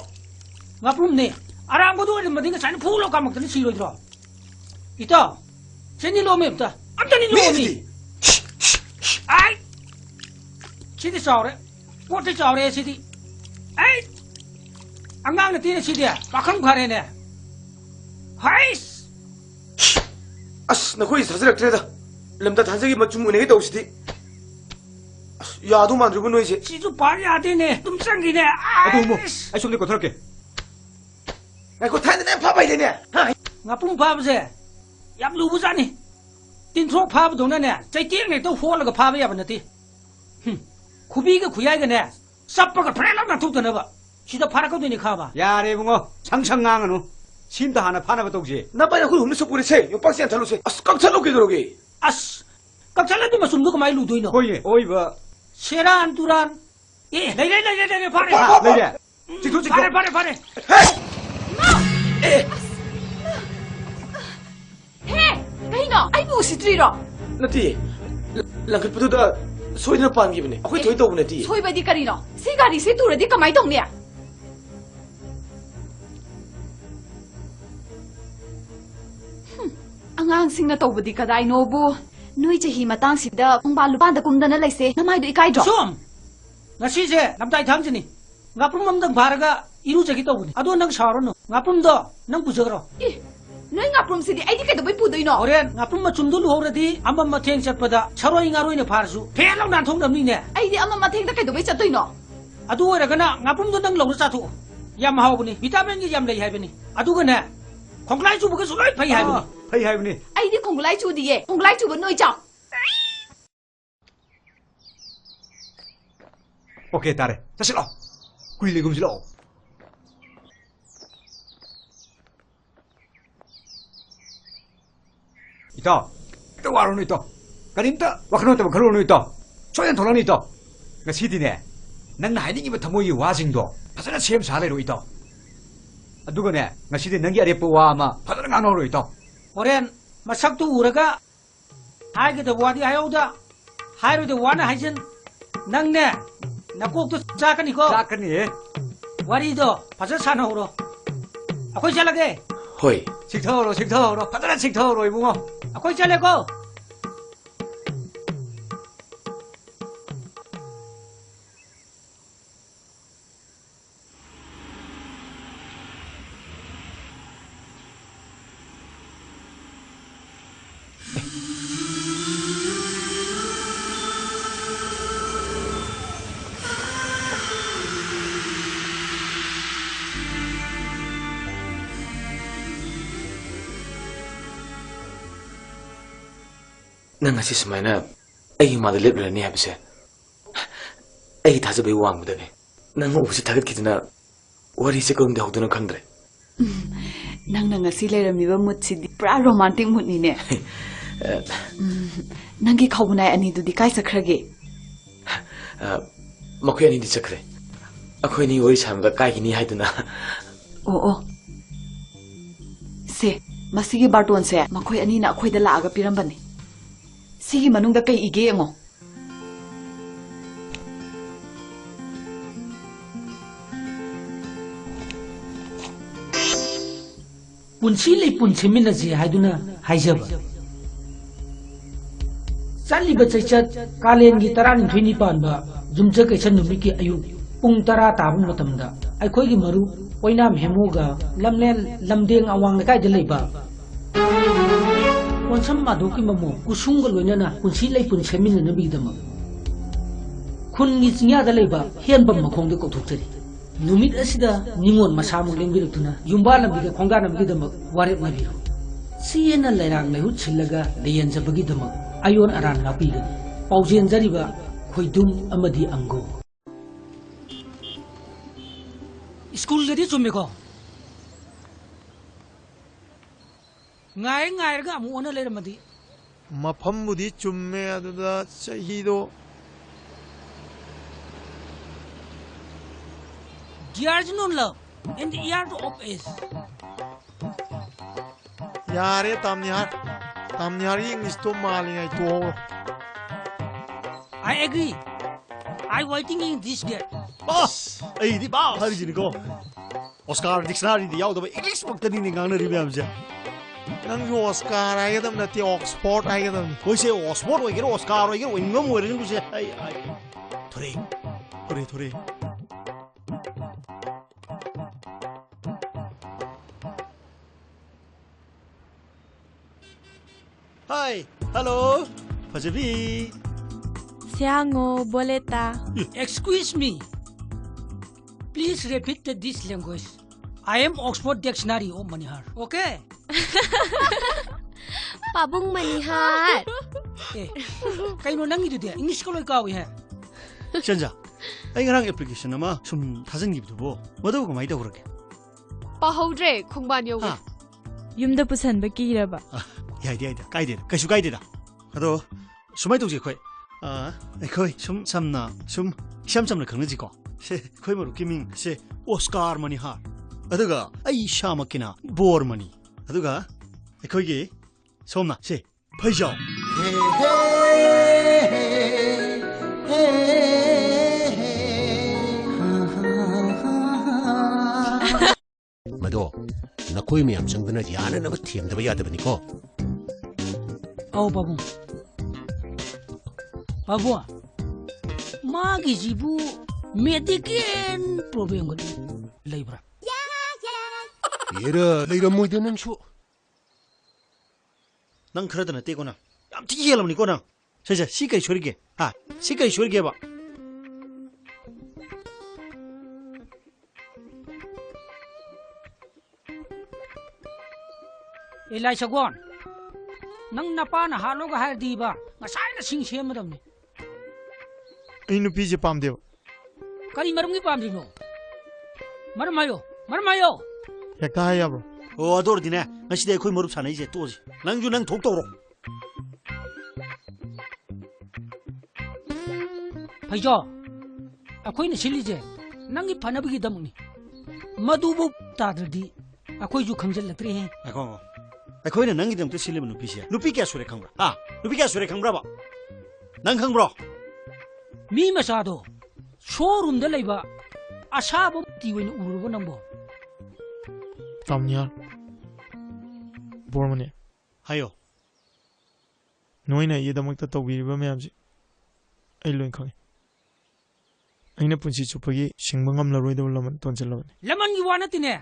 나쁘네 아랑고도 얼마든가 자는 풀로 까먹더니 시로들어 이따 제니 로미 없다 아무튼 일로 오미 아이 시디 싸우래 꽃이 싸우래 시디 아이 안강나 뛰는 시디야 막한 가래네 하이스 아씨 나 거기 사슬락트레다 렘다 단색이 뭐좀 은행에 떠오시디 야도 만들고 너 이제 지도 발이 안 되네 tum쌍기네 아도 뭐 아이 손 내고 들을게 아이고 타는데 봐봐야 되네 나쁜 파브세 얌 루부자니 띵트로 파브 동네네 짜이띵네 또 호라가 파브 야바나티 구비가 구야이가네 sap빠가 프레랑나 툭더나 봐 시도 파라거든이 가봐 야래 붕어 창창강은 후 심도 하나 파나가 동지 나 빨리 그걸 없는 속보리 세 욕박시 안 탈로세 아스 꽉 찰로게 그러게 아스 깍잘라도 숨도 많이 루도이노 거기 어이 뭐 세란 두란 예 레레레레레 파래 내게 직도 파래 해! 그이노 아이고 우시드리로 나티 랑클푸드다 소이나 빠는기분에 아코이 더이 떠오네 소이바디 까리노 시가리 세투르디 까마이 동네 ꯑꯉꯥꯡꯁꯤꯡꯅ ꯇꯧꯕꯗꯤ ꯀꯗꯥꯏꯅꯣꯕꯨ ꯅꯣꯏ ꯆꯍꯤ ꯃꯇꯥꯡꯁꯤꯗ ꯈꯣꯡꯕꯥꯟ ꯂꯨꯄꯥꯟꯗ ꯀꯨꯝꯗꯅ ꯂꯩꯁꯦ ꯅꯃꯥꯏꯗꯣ ꯏꯀꯥꯏꯗ꯭ꯔꯣ ꯁꯨꯝ ꯉꯁꯤꯁꯦ ꯂꯝꯇꯥꯏ ꯊꯥꯡꯖꯅꯤ ꯉꯥꯄ꯭ꯔꯨꯝ ꯑꯃꯗꯪ ꯐꯥꯔꯒ ꯏꯔꯨꯖꯒꯦ ꯇꯧꯕꯅꯤ ꯑꯗꯣ ꯅꯪ ꯁꯥꯎꯔꯅꯨ ꯉꯥꯄ꯭ꯔꯨꯝꯗꯣ ꯅꯪ ꯄꯨꯖꯈ꯭ꯔꯣ ꯏ ꯅꯣꯏ ꯉꯥꯄ꯭ꯔꯨꯝꯁꯤꯗꯤ ꯑꯩꯗꯤ ꯀꯩꯗꯧꯕꯩ ꯄꯨꯗꯣꯏꯅꯣ ꯍꯣꯔꯦꯟ ꯉꯥꯄ꯭ꯔꯨꯝ ꯃꯆꯨꯝꯗꯣ ꯂꯨꯍꯧꯔꯗꯤ ꯑꯃ ꯃꯊꯦꯡ ꯆꯠꯄꯗ ꯁꯔꯣꯏ ꯉꯥꯔꯣꯏꯅ ꯐꯥꯔꯁꯨ ꯐꯦꯠ ꯂꯥꯎ ꯅꯥꯟꯊꯣꯛꯅꯕꯅꯤꯅꯦ ꯑꯩꯗꯤ ꯑꯃ ꯃꯊꯦꯡꯗ ꯀꯩꯗꯧꯕꯩ ꯆꯠꯇꯣꯏꯅꯣ ꯑꯗꯨ ꯑꯣꯏꯔꯒꯅ ꯉꯥꯄ꯭ꯔꯨꯝꯗꯣ ꯅꯪ ꯂꯧꯔ ꯆꯥꯊꯣꯛꯎ ꯌꯥꯝ ꯍꯥꯎꯕꯅꯤ ꯚꯤꯇꯥꯃꯤꯟꯒꯤ ꯌꯥꯝ ꯂꯩ ꯍꯥꯏꯕꯅꯤ ꯑꯗꯨꯒꯅꯦ ꯈꯣꯡꯒ꯭ꯂꯥꯏ ꯆꯨꯕꯒꯁꯨ ꯂꯣꯏ ꯐꯩ ꯍꯥꯏꯕꯅꯤ ꯐꯩ ꯍꯥꯏꯕꯅꯤ ꯑꯩꯗꯤ ꯈꯣꯡꯒꯨꯂꯥꯏ ꯆꯨꯗꯤꯌꯦ ꯈꯣꯡꯒꯨꯂꯥꯏ ꯆꯨꯕ ꯅꯣꯏ ꯆꯥꯎ 오케이 따래 자실러 구일리 금실러 이따 또 와로는 있다 가림따 와크노 때문에 걸어오는 있다 초연 돌아는 있다 그 시디네 난 나이닝이부터 모이 와징도 파서나 시험 잘해로 있다 누구네 나 시디 능기 아래뿌 와 아마 파서나 안 오로 있다 호렌 마삭도 우라가 하이게도 와디 하요다 하이로도 와나 하이진 낭네 나 꼭도 짜까니고 짜까니 와리도 파서 사나오로 아코이 잘라게 호이 식터로 파서나 식터로 이붕어 아코이 잘라고 ꯅꯪ ꯉꯁꯤ ꯁꯨꯃꯥꯏꯅ ꯑꯩꯒꯤ ꯃꯥꯗ ꯂꯦꯞꯂꯔꯅꯤ ꯍꯥꯏꯕꯁꯦ ꯑꯩꯒꯤ ꯊꯥꯖꯕꯒꯤ ꯋꯥꯡꯃꯗꯅꯤ ꯅꯪ ꯎꯕꯁꯤ ꯊꯥꯒꯠꯈꯤꯗꯅ ꯋꯥꯔꯤꯁꯦ ꯀꯔꯝꯗ ꯍꯧꯗꯣꯏꯅꯣ ꯈꯪꯗ꯭ꯔꯦ ꯅꯪꯅ ꯉꯁꯤ ꯂꯩꯔꯝꯃꯤꯕ ꯃꯨꯠꯁꯤꯗꯤ ꯄꯨꯔꯥ ꯔꯣꯃꯥꯟꯇꯤꯛ ꯃꯨꯠꯅꯤꯅꯦ ꯅꯪꯒꯤ ꯈꯧꯕꯅꯥꯏ ꯑꯅꯤꯗꯨꯗꯤ ꯀꯥꯏ ꯆꯠꯈ꯭ꯔꯒꯦ ꯃꯈꯣꯏ ꯑꯅꯤꯗꯤ ꯆꯠꯈ꯭ꯔꯦ ꯑꯩꯈꯣꯏ ꯑꯅꯤ ꯋꯥꯔꯤ ꯁꯥꯟꯅꯕꯗ ꯀꯥꯏꯈꯤꯅꯤ ꯍꯥꯏꯗꯨꯅ ꯑꯣ ꯁꯦ ꯃꯁꯤꯒꯤ ꯕꯥꯔꯇꯣꯟꯁꯦ ꯃꯈꯣꯏ ꯑꯅꯤꯅ ꯑꯩꯈꯣꯏꯗ ꯂꯥꯛꯑꯒ ꯄꯤꯔꯝꯕꯅꯤ ꯁꯤꯒꯤ ꯃꯅꯨꯡꯗ ꯀꯩ ꯏꯒꯦ ꯌꯦꯡꯉꯣ ꯄꯨꯟꯁꯤ ꯂꯩ ꯄꯨꯟ ꯁꯦꯝꯃꯤꯟꯅꯁꯤ ꯍꯥꯏꯗꯨꯅ ꯍꯥꯏꯖꯕ ꯆꯠꯂꯤꯕ ꯆꯩꯆꯠ ꯀꯥꯂꯦꯟꯒꯤ 12ꯅꯤ ꯄꯥꯟꯕ ꯌꯨꯝꯖꯀꯩꯁ ꯅꯨꯃꯤꯠꯀꯤ ꯑꯌꯨꯛ ꯄꯨꯡ 10 ꯇꯥꯕ ꯃꯇꯝꯗ ꯑꯩꯈꯣꯏꯒꯤ ꯃꯔꯨꯞ ꯑꯣꯏꯅꯥꯝ ꯍꯦꯃꯣꯒ ꯂꯝꯂꯦꯟ ꯂꯝꯗꯦꯡ ꯑꯋꯥꯡ ꯂꯩꯀꯥꯏꯗ ꯂꯩꯕ ꯀꯣꯟꯁꯝ ꯃꯥꯙꯣꯛꯀꯤ ꯃꯃꯣ ꯀꯨꯁꯨꯡꯒ ꯂꯣꯏꯅꯅ ꯄꯨꯟꯁꯤ ꯂꯩ ꯄꯨꯟ ꯁꯦꯝꯃꯤꯟꯅꯅꯕꯒꯤꯗꯃꯛ ꯈꯨꯟꯒꯤ ꯆꯤꯡꯌꯥꯗ ꯂꯩꯕ ꯍꯦꯟꯕꯝ ꯃꯈꯣꯡꯗ ꯀꯧꯊꯣꯛꯆꯔꯤ ꯅꯨꯃꯤꯠ ꯑꯁꯤꯗ ꯅꯤꯉꯣꯜ ꯃꯁꯥꯃꯨꯛ ꯂꯦꯡꯕꯤꯔꯛꯇꯨꯅ ꯌꯨꯝꯕꯥ ꯂꯝꯕꯤꯗ ꯈꯣꯡꯗꯥꯅꯕꯒꯤꯗꯃꯛ ꯋꯥꯔꯦꯞꯅꯕꯤꯌꯨ ꯆꯦꯅ ꯂꯩꯔꯥꯡ ꯂꯩꯍꯨꯠ ꯁꯤꯜꯂꯒ ꯂꯩꯌꯦꯟꯖꯕꯒꯤꯗꯃꯛ ꯑꯌꯣꯟ ꯑꯔꯥꯟ ꯉꯥꯛꯄꯤꯒꯅꯤ ꯄꯥꯎꯖꯦꯟꯖꯔꯤꯕ ꯈꯣꯏꯗꯨꯝ ꯑꯃꯗꯤ ꯑꯪꯒꯣ ꯁ꯭ꯀꯨꯜꯗꯗꯤ ꯆꯨꯝꯃꯦꯀꯣ ꯉꯥꯏꯔꯒ ꯑꯃꯨꯛ ꯑꯣꯟꯅ ꯂꯩꯔꯝꯃꯗꯤ ꯃꯐꯝꯕꯨꯗꯤ ꯆꯨꯝꯃꯦ ꯑꯗꯨꯗ ꯆꯍꯤꯗꯣ Years no love and the year of age. ꯌꯥꯔꯦ ꯇꯥꯝꯅꯤꯍꯥꯔꯒꯤ ꯏꯪꯂꯤꯁꯇꯣ ꯃꯥꯜꯂꯤꯉꯩ ꯇꯣꯛꯍꯧꯔꯣ I agree. I waiting in this gate. ꯕꯥꯁ ꯑꯩꯗꯤ ꯕꯥ ꯍꯥꯏꯔꯤꯁꯤꯅꯤꯀꯣ ꯑꯣꯁꯀꯥꯔ ꯗꯤꯛꯁꯅꯥꯔꯤꯗꯤ ꯌꯥꯎꯗꯕ ꯏꯪꯂꯤꯁ ꯃꯛꯇꯅꯤꯅꯦ ꯉꯥꯡꯅꯔꯤ ꯃꯌꯥꯝꯁꯦ ꯅꯪꯁꯨ ꯑꯣꯁꯀꯥꯔ ꯍꯥꯏꯒꯗꯕ ꯅꯠꯇꯦ ꯑꯣꯛꯁꯐꯣꯔꯗ ꯍꯥꯏꯒꯗꯕꯅꯤ ꯍꯣꯏꯁꯦ ꯑꯣꯛꯁꯐꯣꯔꯗ ꯑꯣꯏꯒꯦꯔꯥ ꯑꯣꯁꯀꯥꯔ ꯑꯣꯏꯒꯦꯔꯥ ꯑꯣꯏꯅꯤꯡꯕ ꯑꯃ ꯑꯣꯏꯔꯁꯨ ꯑꯩ ꯊꯣꯔꯦ Hi, hello, Fajabi. Siango, boleta. Excuse me. Please repeat this language. I am Oxford Dictionary of Manihar. Okay? Pabung Manihar. Eh, kayo nang ito dia. English ko lang ikaw eh. Shanja, ay ngarang application nama sum thasan gibdubo. Madaw kamay daw rake. Pahodre khongban yogi. Ha. Yumda pusanba kiraba. Yaida, kaidera. Kaisu kaidera. Ado sumai tawje khoi. Khoi sum samna sum samna khangnaji ko. Se khoi maru kiming se Oscar Manihar. Aduga ai shamakina bor mani. Aduga khoi ge somna se phaijao. Mado, nakoi miyam changdana yana na thiamdaba yadabani ko. Oh, Babu. Babu. Magi jibu medical problem ko labor. Yera, leira moida nang shu. Nang khara dana te ko na. Yam ti yelamni ko na. Sa si kai shorige. Ha, si kai shorige ba. Elai Sagon. Nang napana halo ka har di ba? Ngasay na sing siyam madam ni. ꯑꯩ ꯅꯨꯄꯤꯁꯦ ꯄꯥꯝꯗꯦꯕ Kari marungi pamdino. Marmayo. ꯍꯦꯛꯇ ꯍꯥꯏ ꯌꯥꯕ꯭ꯔꯣ Oh, ador dine. Ngasi de khoi marup sanai je toji. Nang ju nang thok tawro. Phaijo. Akoi na silije. Nangi phanabagi damni. Madubu tadradi. Akoi ju khamjal latre he. Ako. Khoi na nangi dam te silim nupi sia. Nupi kya sure khangbra? Ha, nupi kya sure khangbra ba? Nang khangbro. Mi masado. Showroom da laiba. Asaba tiwin urubo nambo. ꯇꯥꯝꯅꯤꯍꯥꯔ ꯕꯣꯔꯃꯅꯤ Hayo. ꯅꯣꯏꯅ ꯑꯩꯒꯤꯗꯃꯛꯇ ꯇꯧꯕꯤꯔꯤꯕ ꯃꯌꯥꯝꯁꯦ ꯑꯩ ꯂꯣꯏ ꯈꯪꯉꯤ ꯑꯩꯅ ꯄꯨꯟꯁꯤ ꯆꯨꯞꯄꯒꯤ ꯁꯤꯡꯕ ꯉꯝꯂꯔꯣꯏꯗꯕ ꯂꯃꯟ ꯇꯣꯟꯁꯤꯜꯂꯕꯅꯤ Laman gi wana tine.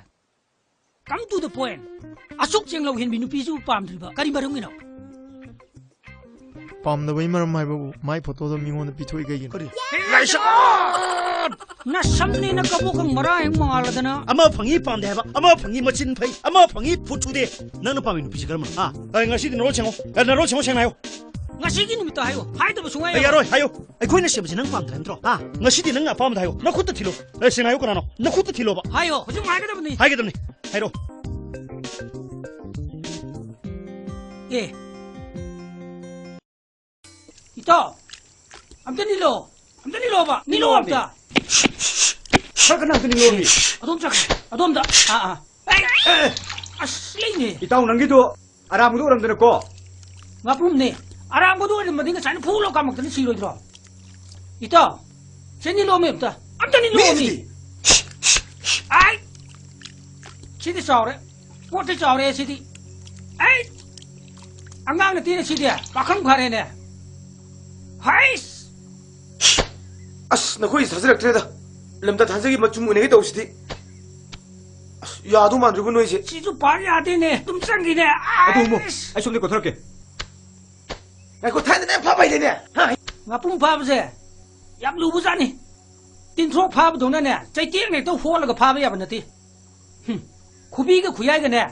Come to the point. Asuk chenglaw hin binu pisu pamdriba. Kari marungi no. ꯄꯥꯝꯗꯕꯩ ꯃꯔꯝ ꯍꯥꯏꯕꯕꯨ ꯃꯥꯏ ꯐꯣꯇꯣꯗꯣ ꯃꯤꯉꯣꯟꯗ ꯄꯤꯊꯣꯛꯏ ꯀꯩꯒꯤꯅꯣ Kari. Na samni na kabukang marahing mangaladana. Ama phangi pamde haba. Ama phangi machin phai. Ama phangi phutude. Nang na pami nupi si karma. Ha. Ai ngasi din ro chengo. Na ro chengo chengnayo. Ngasigi nimita hayo. Haida basungay. Ay yaroi hayo. Ai khoi na sebji nang pam dran tro. Ha. Ngasi din nang apam dayo. Na khutta thilo. Ai sengayo kana no. Na khutta thilo ba. Hayo. Hujung haida bani. Hai gedam ni. Hai ro. Eh. Ito. Amta nilo ba? Nilo amta. Saka nang tiniloni. Adom da. Aslay ni. Itaw nang gitu. Aram do ram dana ko. Ngapum ni. Aram ko doon madinga sana pulo ka magtani siro dro. Ito. Sen nilo mi amta. Amta nilo mi. Ay. Sini saure. ꯄꯣꯠꯇꯤ ꯆꯥꯎꯔꯦ ꯁꯤꯗꯤ ꯑꯩ ꯑꯉꯥꯡ ꯅꯠꯇꯦꯅꯦ ꯁꯤꯗꯤ ꯄꯥꯈꯪ ꯐꯔꯦꯅꯦ ꯍꯩꯁ ꯑꯁ ꯅꯈꯣꯏ ꯊꯥꯖꯔꯛꯇ꯭ꯔꯦꯗ ꯂꯝꯇ ꯊꯥꯖꯒꯤ ꯃꯆꯨꯝ ꯑꯣꯏꯅꯒꯤ ꯇꯧꯁꯤꯗꯤ ꯑꯁ ꯌꯥꯗꯧ ꯃꯥꯟꯗ꯭ꯔꯤꯕ ꯅꯣꯏꯁꯦ ꯁꯤꯁꯨ ꯄꯥ ꯌꯥꯗꯦꯅꯦ ꯑꯗꯨꯝ ꯆꯪꯈꯤꯅꯦ ꯑꯗꯨ ꯑꯃꯨꯛ ꯑꯩ ꯁꯣꯝꯗ ꯀꯣꯊꯣꯔꯛꯀꯦ ꯉꯥꯏꯈꯣ ꯊꯥꯏꯅꯅꯦ ꯐꯥꯕ ꯍꯩꯗꯦꯅꯦ ꯉꯥꯄꯨꯝ ꯐꯥꯕꯁꯦ ꯌꯥꯝ ꯂꯨꯕꯖꯥꯠꯅꯤ ꯇꯤꯟꯊ꯭ꯔꯣꯛ ꯐꯥꯕꯗꯧꯅꯅꯦ ꯆꯩꯇꯦꯛ ꯍꯦꯛꯇ ꯍꯣꯜꯂꯒ ꯐꯥꯕ ꯌꯥꯕ ꯅꯠꯇꯦ ꯈꯨꯕꯤꯒ ꯈꯨꯌꯥꯏꯒꯅꯦ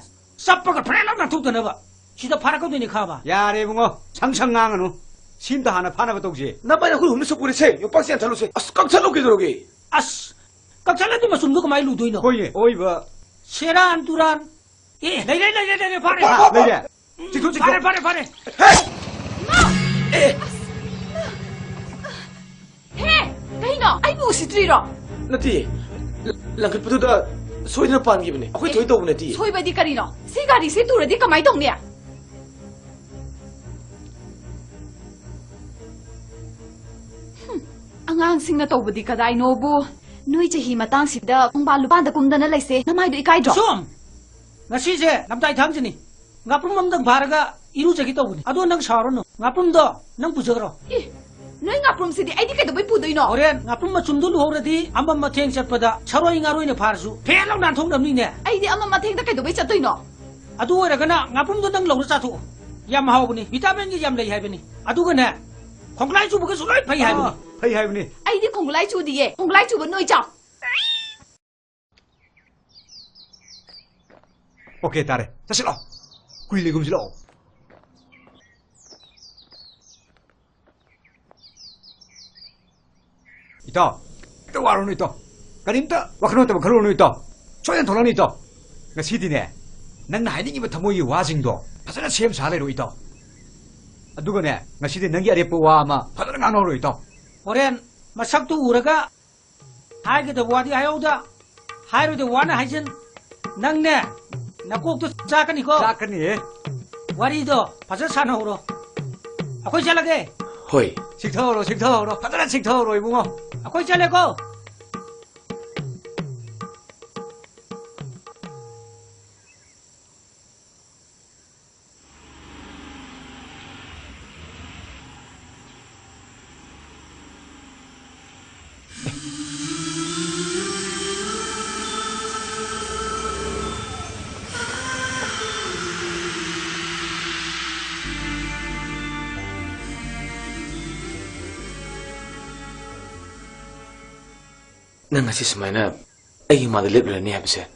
ꯆꯞꯄꯒ ꯐ꯭ꯔꯦꯟ ꯂꯥꯎ ꯅꯥꯟꯊꯣꯛꯇꯅꯕ ꯁꯤꯗ ꯐꯥꯔꯛꯀꯗꯣꯏꯅꯤ ꯈꯥꯕ ꯌꯥꯔꯦ ꯏꯕꯨꯡꯉꯣ ꯁꯪ ꯉꯥꯡꯉꯅꯨ ꯁꯤꯝꯇ ꯍꯥꯟꯅ ꯐꯥꯅꯕ ꯇꯧꯁꯤ ꯅꯄꯥꯏꯅ ꯑꯩꯈꯣꯏ ꯍꯨꯝꯅ ꯁꯨꯄꯨꯔꯤꯁꯦ ꯌꯣꯄꯥꯛꯁꯤ ꯌꯥꯟꯊꯠꯂꯨꯁꯦ ꯑꯁ ꯀꯛꯊꯠꯂꯨ ꯀꯩꯗꯧꯔꯒꯦ ꯑꯁ ꯀꯛꯊꯠꯂꯗꯤ ꯃꯆꯨꯝꯗꯣ ꯀꯃꯥꯏꯅ ꯂꯨꯗꯣꯏꯅꯣ ꯍꯣꯏꯅꯦ ꯑꯣꯏꯕ ꯁꯦꯔꯥꯟ ꯇꯨꯔꯥꯟ ꯑꯦ ꯂꯩꯔꯦ ꯐꯥꯔꯦ ꯂꯩꯔꯦ ꯆꯤꯊꯣ ꯐꯥꯔꯦ ꯍꯦ ꯀꯩꯅꯣ ꯑꯩꯕꯨ ꯎꯁꯤꯠꯇ꯭ꯔꯤꯔꯣ ꯅꯠꯇꯦ ꯂꯪꯈꯠꯄꯗꯨꯗ ꯁꯣꯏꯗꯅ ꯄꯥꯟꯈꯤꯕꯅꯦ ꯑꯩꯈꯣꯏ ꯊꯣꯏ ꯇꯧꯕ ꯅꯠꯇꯦ ꯁꯣꯏꯕꯗꯤ ꯀꯔꯤꯅꯣ ꯁꯤ ꯒꯥꯔꯤꯁꯦ ꯇꯨꯔꯗꯤ ꯀꯃꯥꯏ ꯇꯧꯅꯤ ꯑꯉꯥꯡꯁꯤꯡꯅ ꯇꯧꯕꯗꯤ ꯀꯗꯥꯏꯅꯣꯕꯨ ꯅꯣꯏ ꯆꯍꯤ ꯃꯇꯥꯡꯁꯤꯗ ꯈꯣꯡꯕꯥꯟ ꯂꯨꯄꯥꯟꯗ ꯀꯨꯝꯗꯅ ꯂꯩꯁꯦ ꯅꯃꯥꯏꯗꯣ ꯏꯀꯥꯏꯗ꯭ꯔꯣ ꯁꯨꯝ ꯉꯁꯤꯁꯦ ꯂꯝꯇꯥꯏ ꯊꯥꯡꯖꯅꯤ ꯉꯥꯄ꯭ꯔꯨꯝ ꯑꯃꯗꯪ ꯐꯥꯔꯒ 이루자기 떠보니 아도 능 사로노 나쁨도 능 부저거로 너희 나쁨시디 아이디 그래도 부도이노 오랜 나쁨마 춤도 누호르디 암맘마 탱 쳤보다 차로이 나로이네 파르수 폐랑 난 통남니네 아이디 암맘마 탱다 그래도 왜 쳤도이노 아도 오래가나 나쁨도 능 롱르 짜투 얌 하오보니 비타민이 얌 레이 하이베니 아두가네 콩라이 주부가 술라이 파이 하이베니 파이 하이베니 아이디 콩라이 주디에 콩라이 주부 너희 자 오케이 따래 자실어 구일리 금실어 있다. 또 와로는 있다. 가림다. 와크노 때문에 걸어오는 있다. 초연 돌아는 있다. 나 시디네. 난 나이닝이부터 뭐이 와징도. 파서나 시험 잘해로 있다. 누구네? 나 시디 능기 아래 뿌와 아마 파서나 안 오로 있다. 오랜 마삭도 우라가 하이게도 와디 하요다. 하이로도 와나 하이진 낭네. 나 꼭도 짜까니고. 짜까니. 와리도 파서 사나오로. 아코이 잘라게. 호이. 식터로 파서나 식터로 이붕어. 아코이 잘라고. ꯅꯪ ꯉꯁꯤ ꯁꯨꯃꯥꯏꯅ ꯑꯩꯒꯤ ꯃꯥꯗ ꯂꯦꯞꯂꯔꯅꯤ ꯍꯥꯏꯕꯁꯦ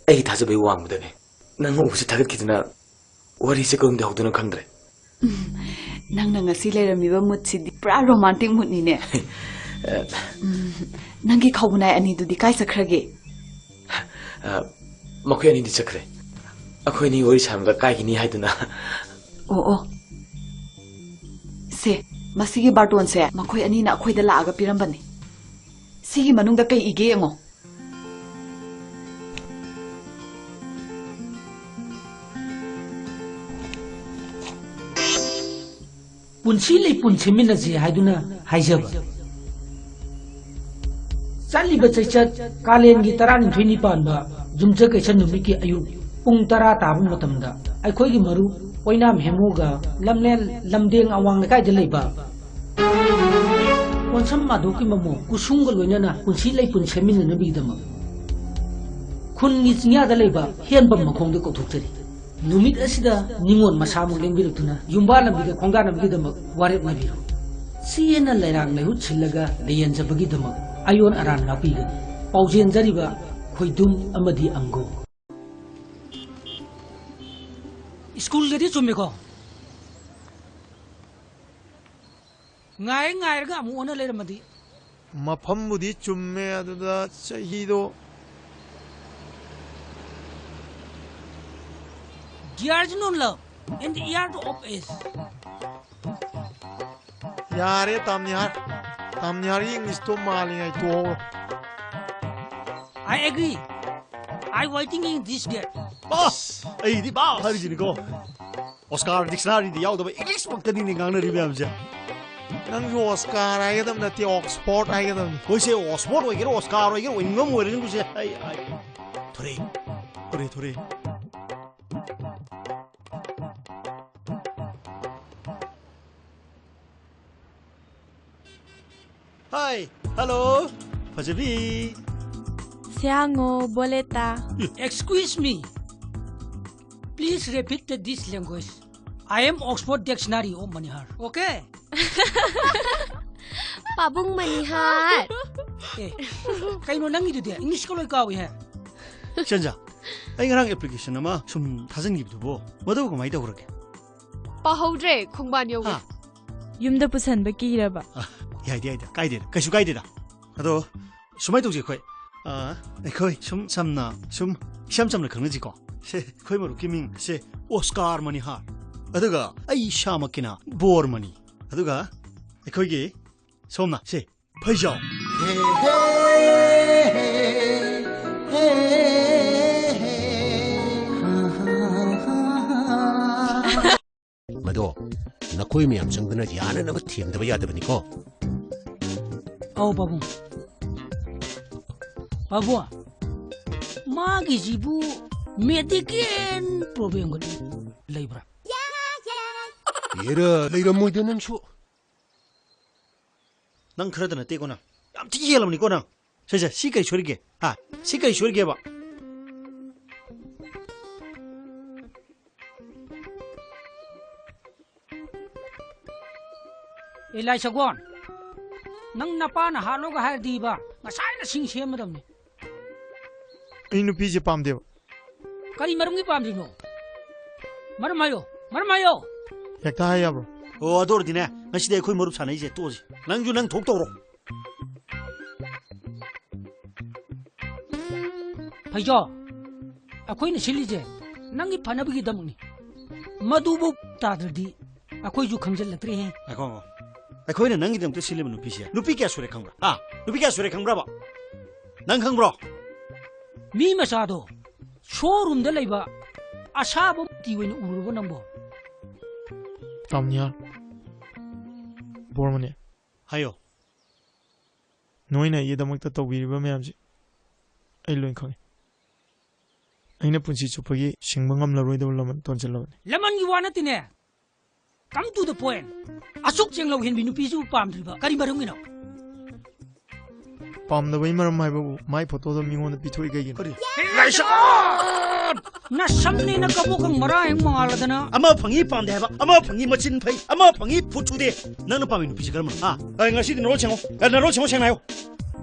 ꯑꯩꯒꯤ ꯊꯥꯖꯕꯒꯤ ꯋꯥꯡꯃꯗꯅꯦ ꯅꯪ ꯎꯕꯁꯤ ꯊꯥꯒꯠꯈꯤꯗꯅ ꯋꯥꯔꯤꯁꯦ ꯀꯔꯝꯗ ꯍꯧꯗꯣꯏꯅꯣ ꯈꯪꯗ꯭ꯔꯦ ꯅꯪꯅ ꯉꯁꯤ ꯂꯩꯔꯝꯃꯤꯕ ꯃꯨꯠꯁꯤꯗꯤ ꯄꯨꯔꯥ ꯔꯣꯃꯥꯟꯇꯤꯛ ꯃꯨꯠꯅꯤꯅꯦ ꯅꯪꯒꯤ ꯈꯧꯕꯅꯥꯏ ꯑꯅꯤꯗꯨꯗꯤ ꯀꯥꯏ ꯆꯠꯈ꯭ꯔꯒꯦ ꯃꯈꯣꯏ ꯑꯅꯤꯗꯤ ꯆꯠꯈ꯭ꯔꯦ ꯑꯩꯈꯣꯏ ꯑꯅꯤ ꯋꯥꯔꯤ ꯁꯥꯟꯅꯕꯗ ꯀꯥꯏꯒꯤꯅꯤ ꯍꯥꯏꯗꯨꯅ ꯑꯣ ꯁꯦ ꯃꯁꯤꯒꯤ ꯕꯥꯔꯇꯣꯟꯁꯦ ꯃꯈꯣꯏ ꯑꯅꯤꯅ ꯑꯩꯈꯣꯏꯗ ꯂꯥꯛꯑꯒ ꯄꯤꯔꯝꯕꯅꯤ 시기 만ung다 kay ige mo. punsilay punsimin na si haiduna haijaba. Saliba chat kalen gitaran 20 ba jumja kay san numiki ayu pung tara tabung matamda ay koy gi maru oinam hemuga lamnel lamdeng awang na kay jalay ba. Wansam maduki mamo kusunggal wenana punsilay punsemin na nabidama kun ngiznya dalayba hianbam makhongda kothukjari numit asida ningon masamung lengbirutuna yumbala bida khongda nabidama warep nabiru siena lairang lehut sillaga leyanjabagi dama ayon aran napigani paujen jariba khoidum amadi ango school gadi chumeko ngai ga amu ona leramadi mafambudi chumme aduda chahido years non love and the year of is yare tamnyar english to mali ai to I agree I waiting in this day boss ai di ba hari jini ko oscar dictionary di yaw da english paktani ni ngana ri byamja nang jo oscar ai gadam na ti oxford ai gadam ko se oxford oi gero oscar oi gero ingam oi rin ku se ai thore 토레 토레. 하이, 할로, 파제비. Siango, boleta. Excuse me. Please repeat this language. I am Oxford Dictionary of Manihar. Okay? Pabung Manihar. Eh, kayo nang ito dia. English ko lang ikaw eh. 시연자, 이 거랑 애플리케이션 아마 좀 다른 기도 보. 뭐도 그거 많이 더 그렇게. Pahudre, Khongban Yogi. 아, Yumda pusan ba kiraba. 야이디야, 가이드다. 가슈 가이드다. 나도 수마이 동지 거의. 아, 거의 좀 참나, 좀 시험 참나 그런 지고. 거의 뭐 루키밍, 오스카 머니 하. 아드가 아이 샤마키나 보어머니. 아드가 거기 somna, 파이죠. Mado, na koy miyam sang dana yana na matiyam da baya da bani ko. Oh, Pabung. Pabua. Magi jibu medical problem ko labra. Yera, layra mo din ang syo. 난 그러다 나 떼고나 ям 튀기 하려면 이거나 자 시까지 조리게 아 시까지 조리게 해봐 Elisha Gwan. Nang napana halo ka har di ba? Ngasay na sing siya madam ni. 이 누피지 빰데요. Kali marungi pam di no. Maramayo, maramayo. 약다 하야 브로. 어도르디네 나 시대에 거의 머릅 사네 이제 또지 낭주 낭 독도로 Paijo. Ako'y nasili je. Nang ipanabigi dam ni. Madubo tadradi. Ako'y ju khamjal latri hai. 아이고 거기는 낭기 때문에 실리면 누피시야 누피게 소리 강브라 아 누피게 소리 강브라봐 난 강브라 Mi masado. Showroom da laiba. Asabo tiwin urugo nambo. 땀니야. 보르머니. 하요 노이나 이해다먹다 또 위리바 매암지. 아일로인 강해. 아이네 분시 조퍼기 싱망감 라로이드 올라면 던질라면. Laman giwana tine. Come to the point. Asuk cheng lo hin binu pisu pam driba. Kali marungi no. 빰나 이마람 마이바부 마이 포토도 미고는 비토이 가긴. 그래 Na samni na kabukang marahing mga aladana. 아마 방이 빰대 해봐 아마 방이 멋진 파이 아마 방이 부추대 나는 빰이 누피시 그러면 아 nga 너로 챙어 나로 챙어 챙나요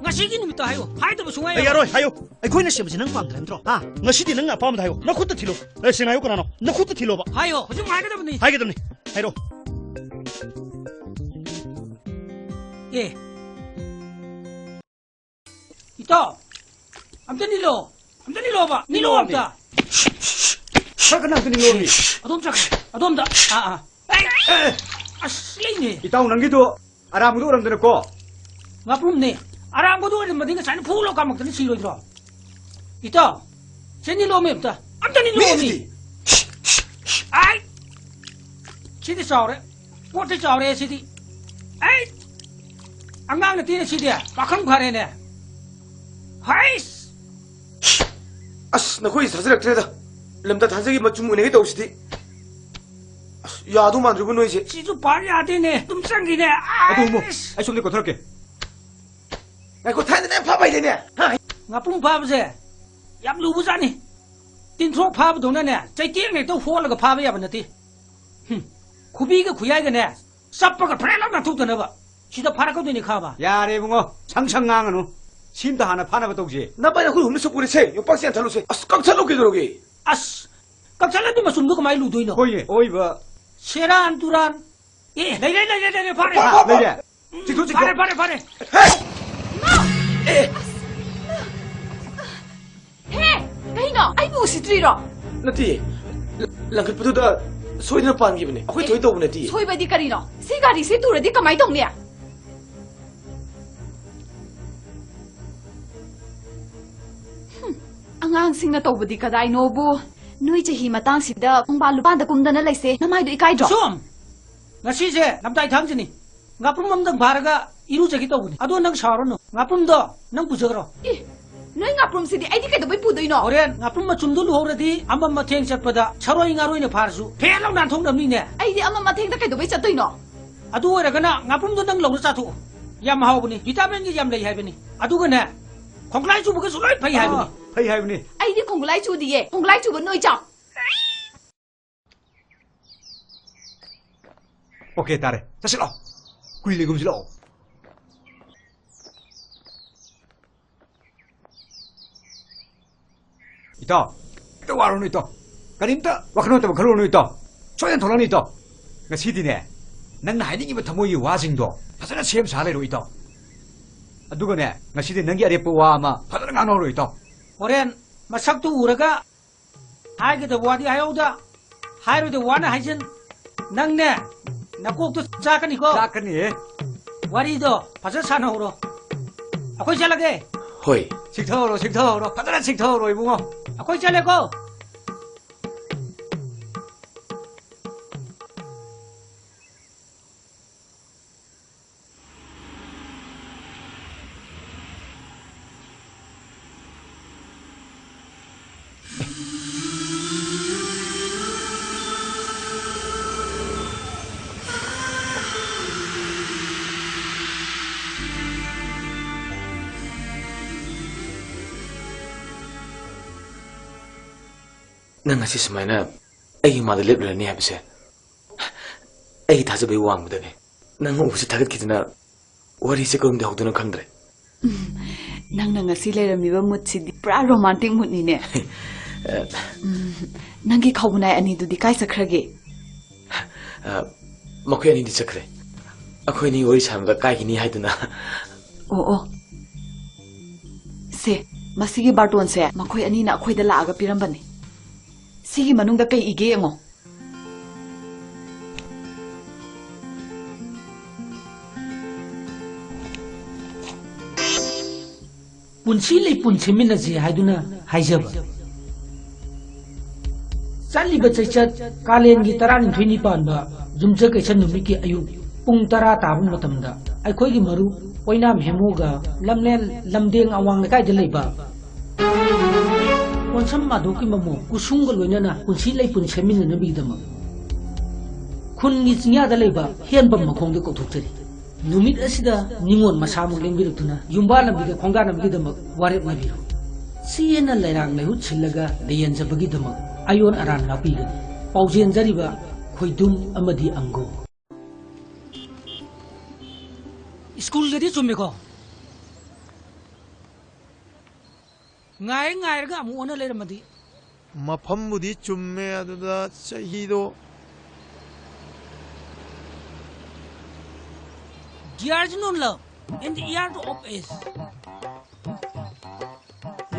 Ngasigi nimito hayo. Hayo ba sungay. 야로 하요 거기는 시험지 능 빰들 힘들어 아 nga 시디 능 빰다 하요 나 콧도 틸로 챙나요 그러나 나 콧도 틸로 봐 Hayo. Hujung hayo da bani. 하게 되네 하이로 Eh. Ito. Amta nilo. Amta nilo ba? Nilo amta. Saka na kini ngori. Adom chak. Adom da. Ay. Asli ni. Itaw nang gitu. Aramudo oram dana ko. Ngapum ni. Arang ko doon madinga sana pulo ka magtani silo dro. Ito. Sa nilo mi amta. Amta nilo mi. Ay. Sidi saure. What is saure sidi? Ay. Angang na tina sidi. Pakang khare ne. Hais. 아스, 나 거의 사슬학트레다. 람다 단색이 맞춤 은행에 없이디. 야도 만들고 너 이제. 지도 발이 안 되네. tum상기네. Aduh mo. Ay sumli ko tharke. 야, 그거 타는데 내 봐봐야 되냐? Ngapung pabse. Yam lu buzani. Tin throk pab dong na ne. Chai tieng ne to ho la ga pab ya ban ti. Kubi ga kuyai ga ne. Sappa ga phre la na thuk na ba. Sida phara ko ni kha ba. Ya re bungo. 창창강은 심도 하나 파나가 동지. 나 빨리 그걸 없는 속구리 세. 요 박스에 달로 세. 아스, 꽉 찰로 그러게. As. Kapsala di masum ko mai lu doi no. Oye, oiba. Seran turan. Eh, lai phare. Leje. Tikto tikto. Phare. Hey! Kaino? Ay bu si Triro. 나티. 랑클부두다 소이나 빤 기분에. 아코이 더이 더우네 티. 소이바디 까리노. 시가리 세투르디 까마이 동네. ꯑꯉꯥꯡꯁꯤꯡꯅ ꯇꯧꯕꯗꯤ ꯀꯗꯥꯏꯅꯣꯕꯨ ꯅꯣꯏ ꯆꯍꯤ ꯃꯇꯥꯡꯁꯤꯗ ꯄꯨꯡꯕꯥ ꯂꯨꯄꯥꯟꯗ ꯀꯨꯝꯗꯅ ꯂꯩꯁꯦ ꯅꯃꯥꯏꯗꯣ ꯏꯀꯥꯏꯗ꯭ꯔꯣ Som. Ngasi namdai thangjini. Ngapum mamdang bharaga iru jagi tawuni. Ado nang sarono. Ngapum do nang bujagro. ꯅꯣꯏ ꯉꯥꯄ꯭ꯔꯨꯝꯁꯤꯗꯤ ꯑꯩꯗꯤ ꯀꯩꯗꯧꯕꯩ ꯄꯨꯗꯣꯏꯅꯣ ꯍꯣꯔꯦꯟ ꯉꯥꯄ꯭ꯔꯨꯝ ꯃꯆꯨꯝꯗꯨ ꯂꯨꯍꯧꯔꯗꯤ ꯑꯃ ꯃꯊꯦꯡ ꯆꯠꯄꯗ ꯁꯔꯣꯏ ꯉꯥꯔꯣꯏꯅ ꯐꯥꯔꯁꯨ ꯐꯦ ꯂꯥꯎ ꯅꯥꯟꯊꯣꯛꯅꯕꯅꯤꯅꯦ ꯑꯩꯗꯤ ꯑꯃ ꯃꯊꯦꯡꯗ ꯀꯩꯗꯧꯕꯩ ꯆꯠꯇꯣꯏꯅꯣ ꯑꯗꯨ ꯑꯣꯏꯔꯒꯅ ꯉꯥꯄ꯭ꯔꯨꯝꯗꯣ ꯅꯪ ꯂꯧꯅ ꯆꯥꯊꯣꯛꯑꯣ ꯌꯥꯝ ꯍꯥꯎꯕꯅꯤ ꯚꯤꯇꯥꯃꯤꯟꯒꯤ ꯌꯥꯝ ꯂꯩ ꯍꯥꯏꯕꯅꯤ ꯑꯗꯨꯒꯅꯦ ꯈꯣꯡꯒ꯭ꯂꯥꯏ ꯆꯨꯕꯒꯁꯨ ꯂꯣꯏ ꯐꯩ ꯍꯥꯏꯕꯅꯤ ꯐꯩ ꯍꯥꯏꯕꯅꯤ ꯑꯩꯗꯤ ꯈꯣꯡꯒꯨꯂꯥꯏ ꯆꯨꯗꯤꯌꯦ ꯈꯣꯡꯒꯨꯂꯥꯏ ꯆꯨꯕ ꯅꯣꯏ ꯆꯥꯎ 오케이 따래 자실어 구일리 금실어 있다 또 와로는 있다 가림다 와크노 때문에 걸어오는 있다 초연 돌아는 있다 나 시디네 난 나이닝이면 더모이 와징도 파서나 시험 잘해로 있다 누구네 나 시디 능기 아래 뿌와 아마 파서나 강로로 있다 호렌 마삭도 우라가 하이게도 와디 하요다 하이로도 와나 하이진 낭네 나꼭도 짜까니고 짜까니 와리도 파서 사나오로 아코이 잘라게 ꯍꯣꯏ 식터로 파서나 식터로 이붕어 아코이 잘라고 ꯅꯪ ꯉꯁꯤ ꯁꯨꯃꯥꯏꯅ ꯑꯩꯒꯤ ꯃꯥꯗ ꯂꯦꯞꯂꯔꯅꯤ ꯍꯥꯏꯕꯁꯦ ꯑꯩꯒꯤ ꯊꯥꯖꯕꯒꯤ ꯋꯥꯡꯃꯗꯅꯤ ꯅꯪ ꯎꯕꯁꯤ ꯊꯥꯒꯠꯈꯤꯗꯅ ꯋꯥꯔꯤꯁꯦ ꯀꯔꯝꯗ ꯍꯧꯗꯣꯏꯅꯣ ꯈꯪꯗ꯭ꯔꯦ ꯅꯪꯅ ꯉꯁꯤ ꯂꯩꯔꯝꯃꯤꯕ ꯃꯨꯠꯁꯤꯗꯤ ꯄꯨꯔꯥ ꯔꯣꯃꯥꯟꯇꯤꯛ ꯃꯨꯠꯅꯤꯅꯦ ꯅꯪꯒꯤ ꯈꯧꯕꯅꯥꯏ ꯑꯅꯤꯗꯨꯗꯤ ꯀꯥꯏ ꯆꯠꯈ꯭ꯔꯒꯦ ꯃꯈꯣꯏ ꯑꯅꯤꯗꯤ ꯆꯠꯈ꯭ꯔꯦ ꯑꯩꯈꯣꯏꯅꯤ ꯋꯥꯔꯤ ꯁꯥꯟꯅꯕꯗ ꯀꯥꯏꯈꯤꯅꯤ ꯍꯥꯏꯗꯨꯅ ꯑꯣ ꯁꯦ ꯃꯁꯤꯒꯤ ꯕꯥꯔꯇꯣꯟꯁꯦ ꯃꯈꯣꯏ ꯑꯅꯤꯅ ꯑꯩꯈꯣꯏꯗ ꯂꯥꯛꯑꯒ ꯄꯤꯔꯝꯕꯅꯤ ꯁꯤꯒꯤ ꯃꯅꯨꯡꯗ ꯀꯩ ꯏꯒꯦ ꯌꯦꯡꯉꯣ ꯄꯨꯟꯁꯤ ꯂꯩ ꯄꯨꯟꯁꯤꯃꯤꯟꯅꯁꯤ ꯍꯥꯏꯗꯨꯅ ꯍꯥꯏꯖꯕ ꯆꯠꯂꯤꯕ ꯆꯩꯆꯠ ꯀꯥꯂꯦꯟꯒꯤ 12ꯅꯤ ꯄꯥꯟꯕ ꯌꯨꯝꯖꯀꯩꯁ ꯅꯨꯃꯤꯠꯀꯤ ꯑꯌꯨꯛ ꯄꯨꯡ 10 ꯇꯥꯕ ꯃꯇꯝꯗ ꯑꯩꯈꯣꯏꯒꯤ ꯃꯔꯨꯞ ꯑꯣꯏꯅꯥꯝ ꯍꯦꯃꯨꯒ ꯂꯝꯂꯦꯟ ꯂꯝꯗꯦꯡ ꯑꯋꯥꯡ ꯂꯩꯀꯥꯏꯗ ꯂꯩꯕ ꯀꯣꯟꯁꯝ ꯃꯥꯙꯣꯛꯀꯤ ꯃꯃꯣ ꯀꯨꯁꯨꯝꯒ ꯂꯣꯏꯅꯅ ꯄꯨꯟꯁꯤ ꯂꯩꯄꯨꯟ ꯁꯦꯝꯃꯤꯟꯅꯅꯕꯒꯤꯗꯃꯛ ꯈꯨꯟꯒꯤ ꯆꯤꯡꯌꯥꯗ ꯂꯩꯕ ꯍꯦꯟꯕꯝ ꯃꯈꯣꯡꯗ ꯀꯧꯊꯣꯛꯆꯔꯤ ꯅꯨꯃꯤꯠ ꯑꯁꯤꯗ ꯅꯤꯉꯣꯜ ꯃꯁꯥꯃꯨꯛ ꯂꯦꯡꯕꯤꯔꯛꯇꯨꯅ ꯌꯨꯝꯕꯥ ꯂꯝꯕꯤꯗ ꯈꯣꯡꯗꯥꯅꯕꯒꯤꯗꯃꯛ ꯋꯥꯔꯦꯞꯅꯕꯤꯔꯨ ꯆꯦꯅ ꯂꯩꯔꯥꯡ ꯂꯩꯍꯨꯠ ꯁꯤꯜꯂꯒ ꯂꯩꯌꯦꯟꯖꯕꯒꯤꯗꯃꯛ ꯑꯌꯣꯟ ꯑꯔꯥꯟ ꯉꯥꯛꯄꯤꯒꯅꯤ ꯄꯥꯎꯖꯦꯟꯖꯔꯤꯕ ꯈꯣꯏꯗꯨꯝ ꯑꯃꯗꯤ ꯑꯪꯒꯣ 스쿨ꯒꯗꯤ ꯆꯨꯝꯃꯦꯀꯣ ꯉꯥꯏꯔꯒ ꯑꯃꯨꯛ ꯑꯣꯟꯅ ꯂꯩꯔꯝꯃꯗꯤ ꯃꯐꯝꯕꯨꯗꯤ ꯆꯨꯝꯃꯦ ꯑꯗꯨꯗ ꯆꯍꯤꯗꯣ Years non love in the year of age.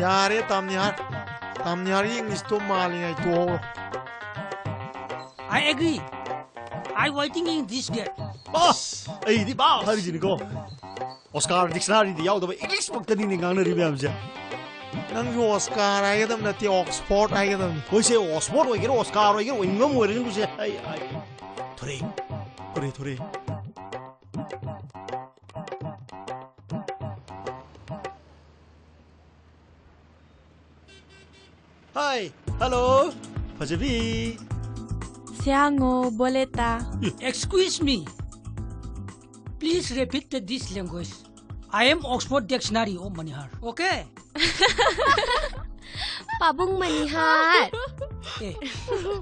ꯌꯥꯔꯦ ꯇꯥꯝꯅꯤꯍꯥꯔ ꯏꯪꯂꯤꯁꯇꯣ ꯃꯥꯜꯂꯤꯉꯩ ꯇꯣꯛꯍꯧꯔꯣ I agree. I waiting in this gate. ꯕꯥꯁ ꯑꯩꯗꯤ ꯕꯥ ꯍꯥꯏꯔꯤꯁꯤꯅꯤꯀꯣ ꯑꯣꯁꯀꯥꯔ ꯗꯤꯛꯁꯅꯥꯔꯤꯗ ꯌꯥꯎꯗꯕ ꯏꯪꯂꯤꯁ ꯃꯛꯇꯅꯤꯅꯦ ꯉꯥꯡꯅꯔꯤ ꯃꯌꯥꯝꯁꯦ ꯅꯪꯁꯨ ꯑꯣꯁꯀꯥꯔ ꯍꯥꯏꯒꯗꯕ ꯅꯠꯇꯦ ꯑꯣꯛꯁꯐꯣꯔꯗ ꯍꯥꯏꯒꯗꯕꯅꯤ ꯍꯣꯏꯁꯦ ꯑꯣꯛꯁꯐꯣꯔꯗ ꯑꯣꯏꯒꯦꯔꯥ ꯑꯣꯁꯀꯥꯔ ꯑꯣꯏꯒꯦꯔꯥ ꯑꯣꯏꯅꯤꯡꯕ ꯑꯃ ꯑꯣꯏꯔꯒꯅꯨꯁꯦ ꯊꯣꯔꯦ Hi, hello, Fajabi. Siango, boleta. Excuse me. Please repeat this language. I am Oxford Dictionary of Manihar. Okay? Pabung Manihar. Eh,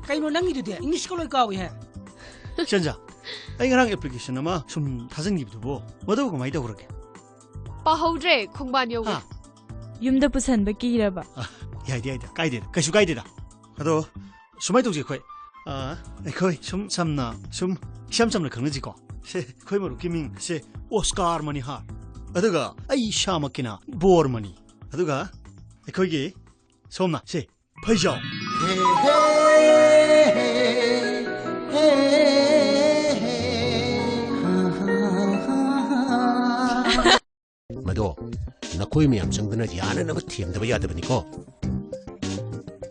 kayo nang idude English ko loy kawi ha. Shanja, ay ngarang application nama sum thajangibdubo. Madu kamai tawrage. Pahudre khongban yoga. Yumda pusanba kiraba. 야이디야이디 까이디다 그슈 까이디다 하도 수마이 동지 거이 거이 좀 참나 좀 시험점을 걷는지고 세 거이 뭐 웃기밍 세 오스카르 머니 하 아드가 아이 샤마키나 보르머니 아드가 거기 som나 세 파이죠 ꯃꯗꯣ ꯅꯈꯣꯏ ꯃꯌꯥꯝ ꯆꯪꯗꯅ ꯌꯥꯅꯅꯕ ꯊꯦꯝꯗꯕ ꯌꯥꯗꯕꯅꯤꯀꯣ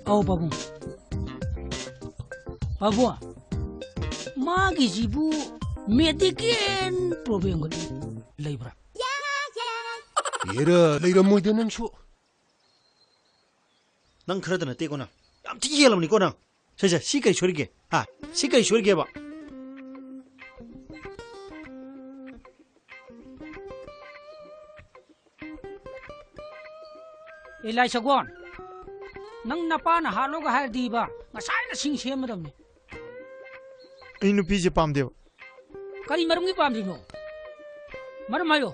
ꯑꯧ ꯄꯥꯕꯨꯡ ꯄꯥꯕꯨꯡ ꯃꯥꯒꯤꯁꯤꯕꯨ medical ꯄ꯭ꯔꯣꯕ꯭ꯂꯦꯝꯒ ꯂꯩꯕ꯭ꯔꯥ year ꯂꯩꯔꯝꯃꯣꯏꯗ ꯅꯪꯁꯨ ꯅꯪ ꯈꯔꯗ ꯅꯠꯇꯦꯀꯣ ꯅꯪ ꯌꯥꯝ ꯊꯤ ꯍꯦꯜꯂꯕꯅꯤꯀꯣ ꯅꯪ ꯁꯦ ꯁꯤ ꯀꯩ ꯁꯣꯏꯔꯤꯒꯦ ꯍꯥ ꯁꯤ ꯀꯩ ꯁꯣꯏꯔꯤꯒꯦꯕ Ilai Sagon, nang napana halo ka har di ba? Ngasay na sing siyem madam ni. ꯑꯩ ꯅꯨꯄꯤꯁꯦ ꯄꯥꯝꯗꯦꯕ Kari marungi pam di mo. Maramayo.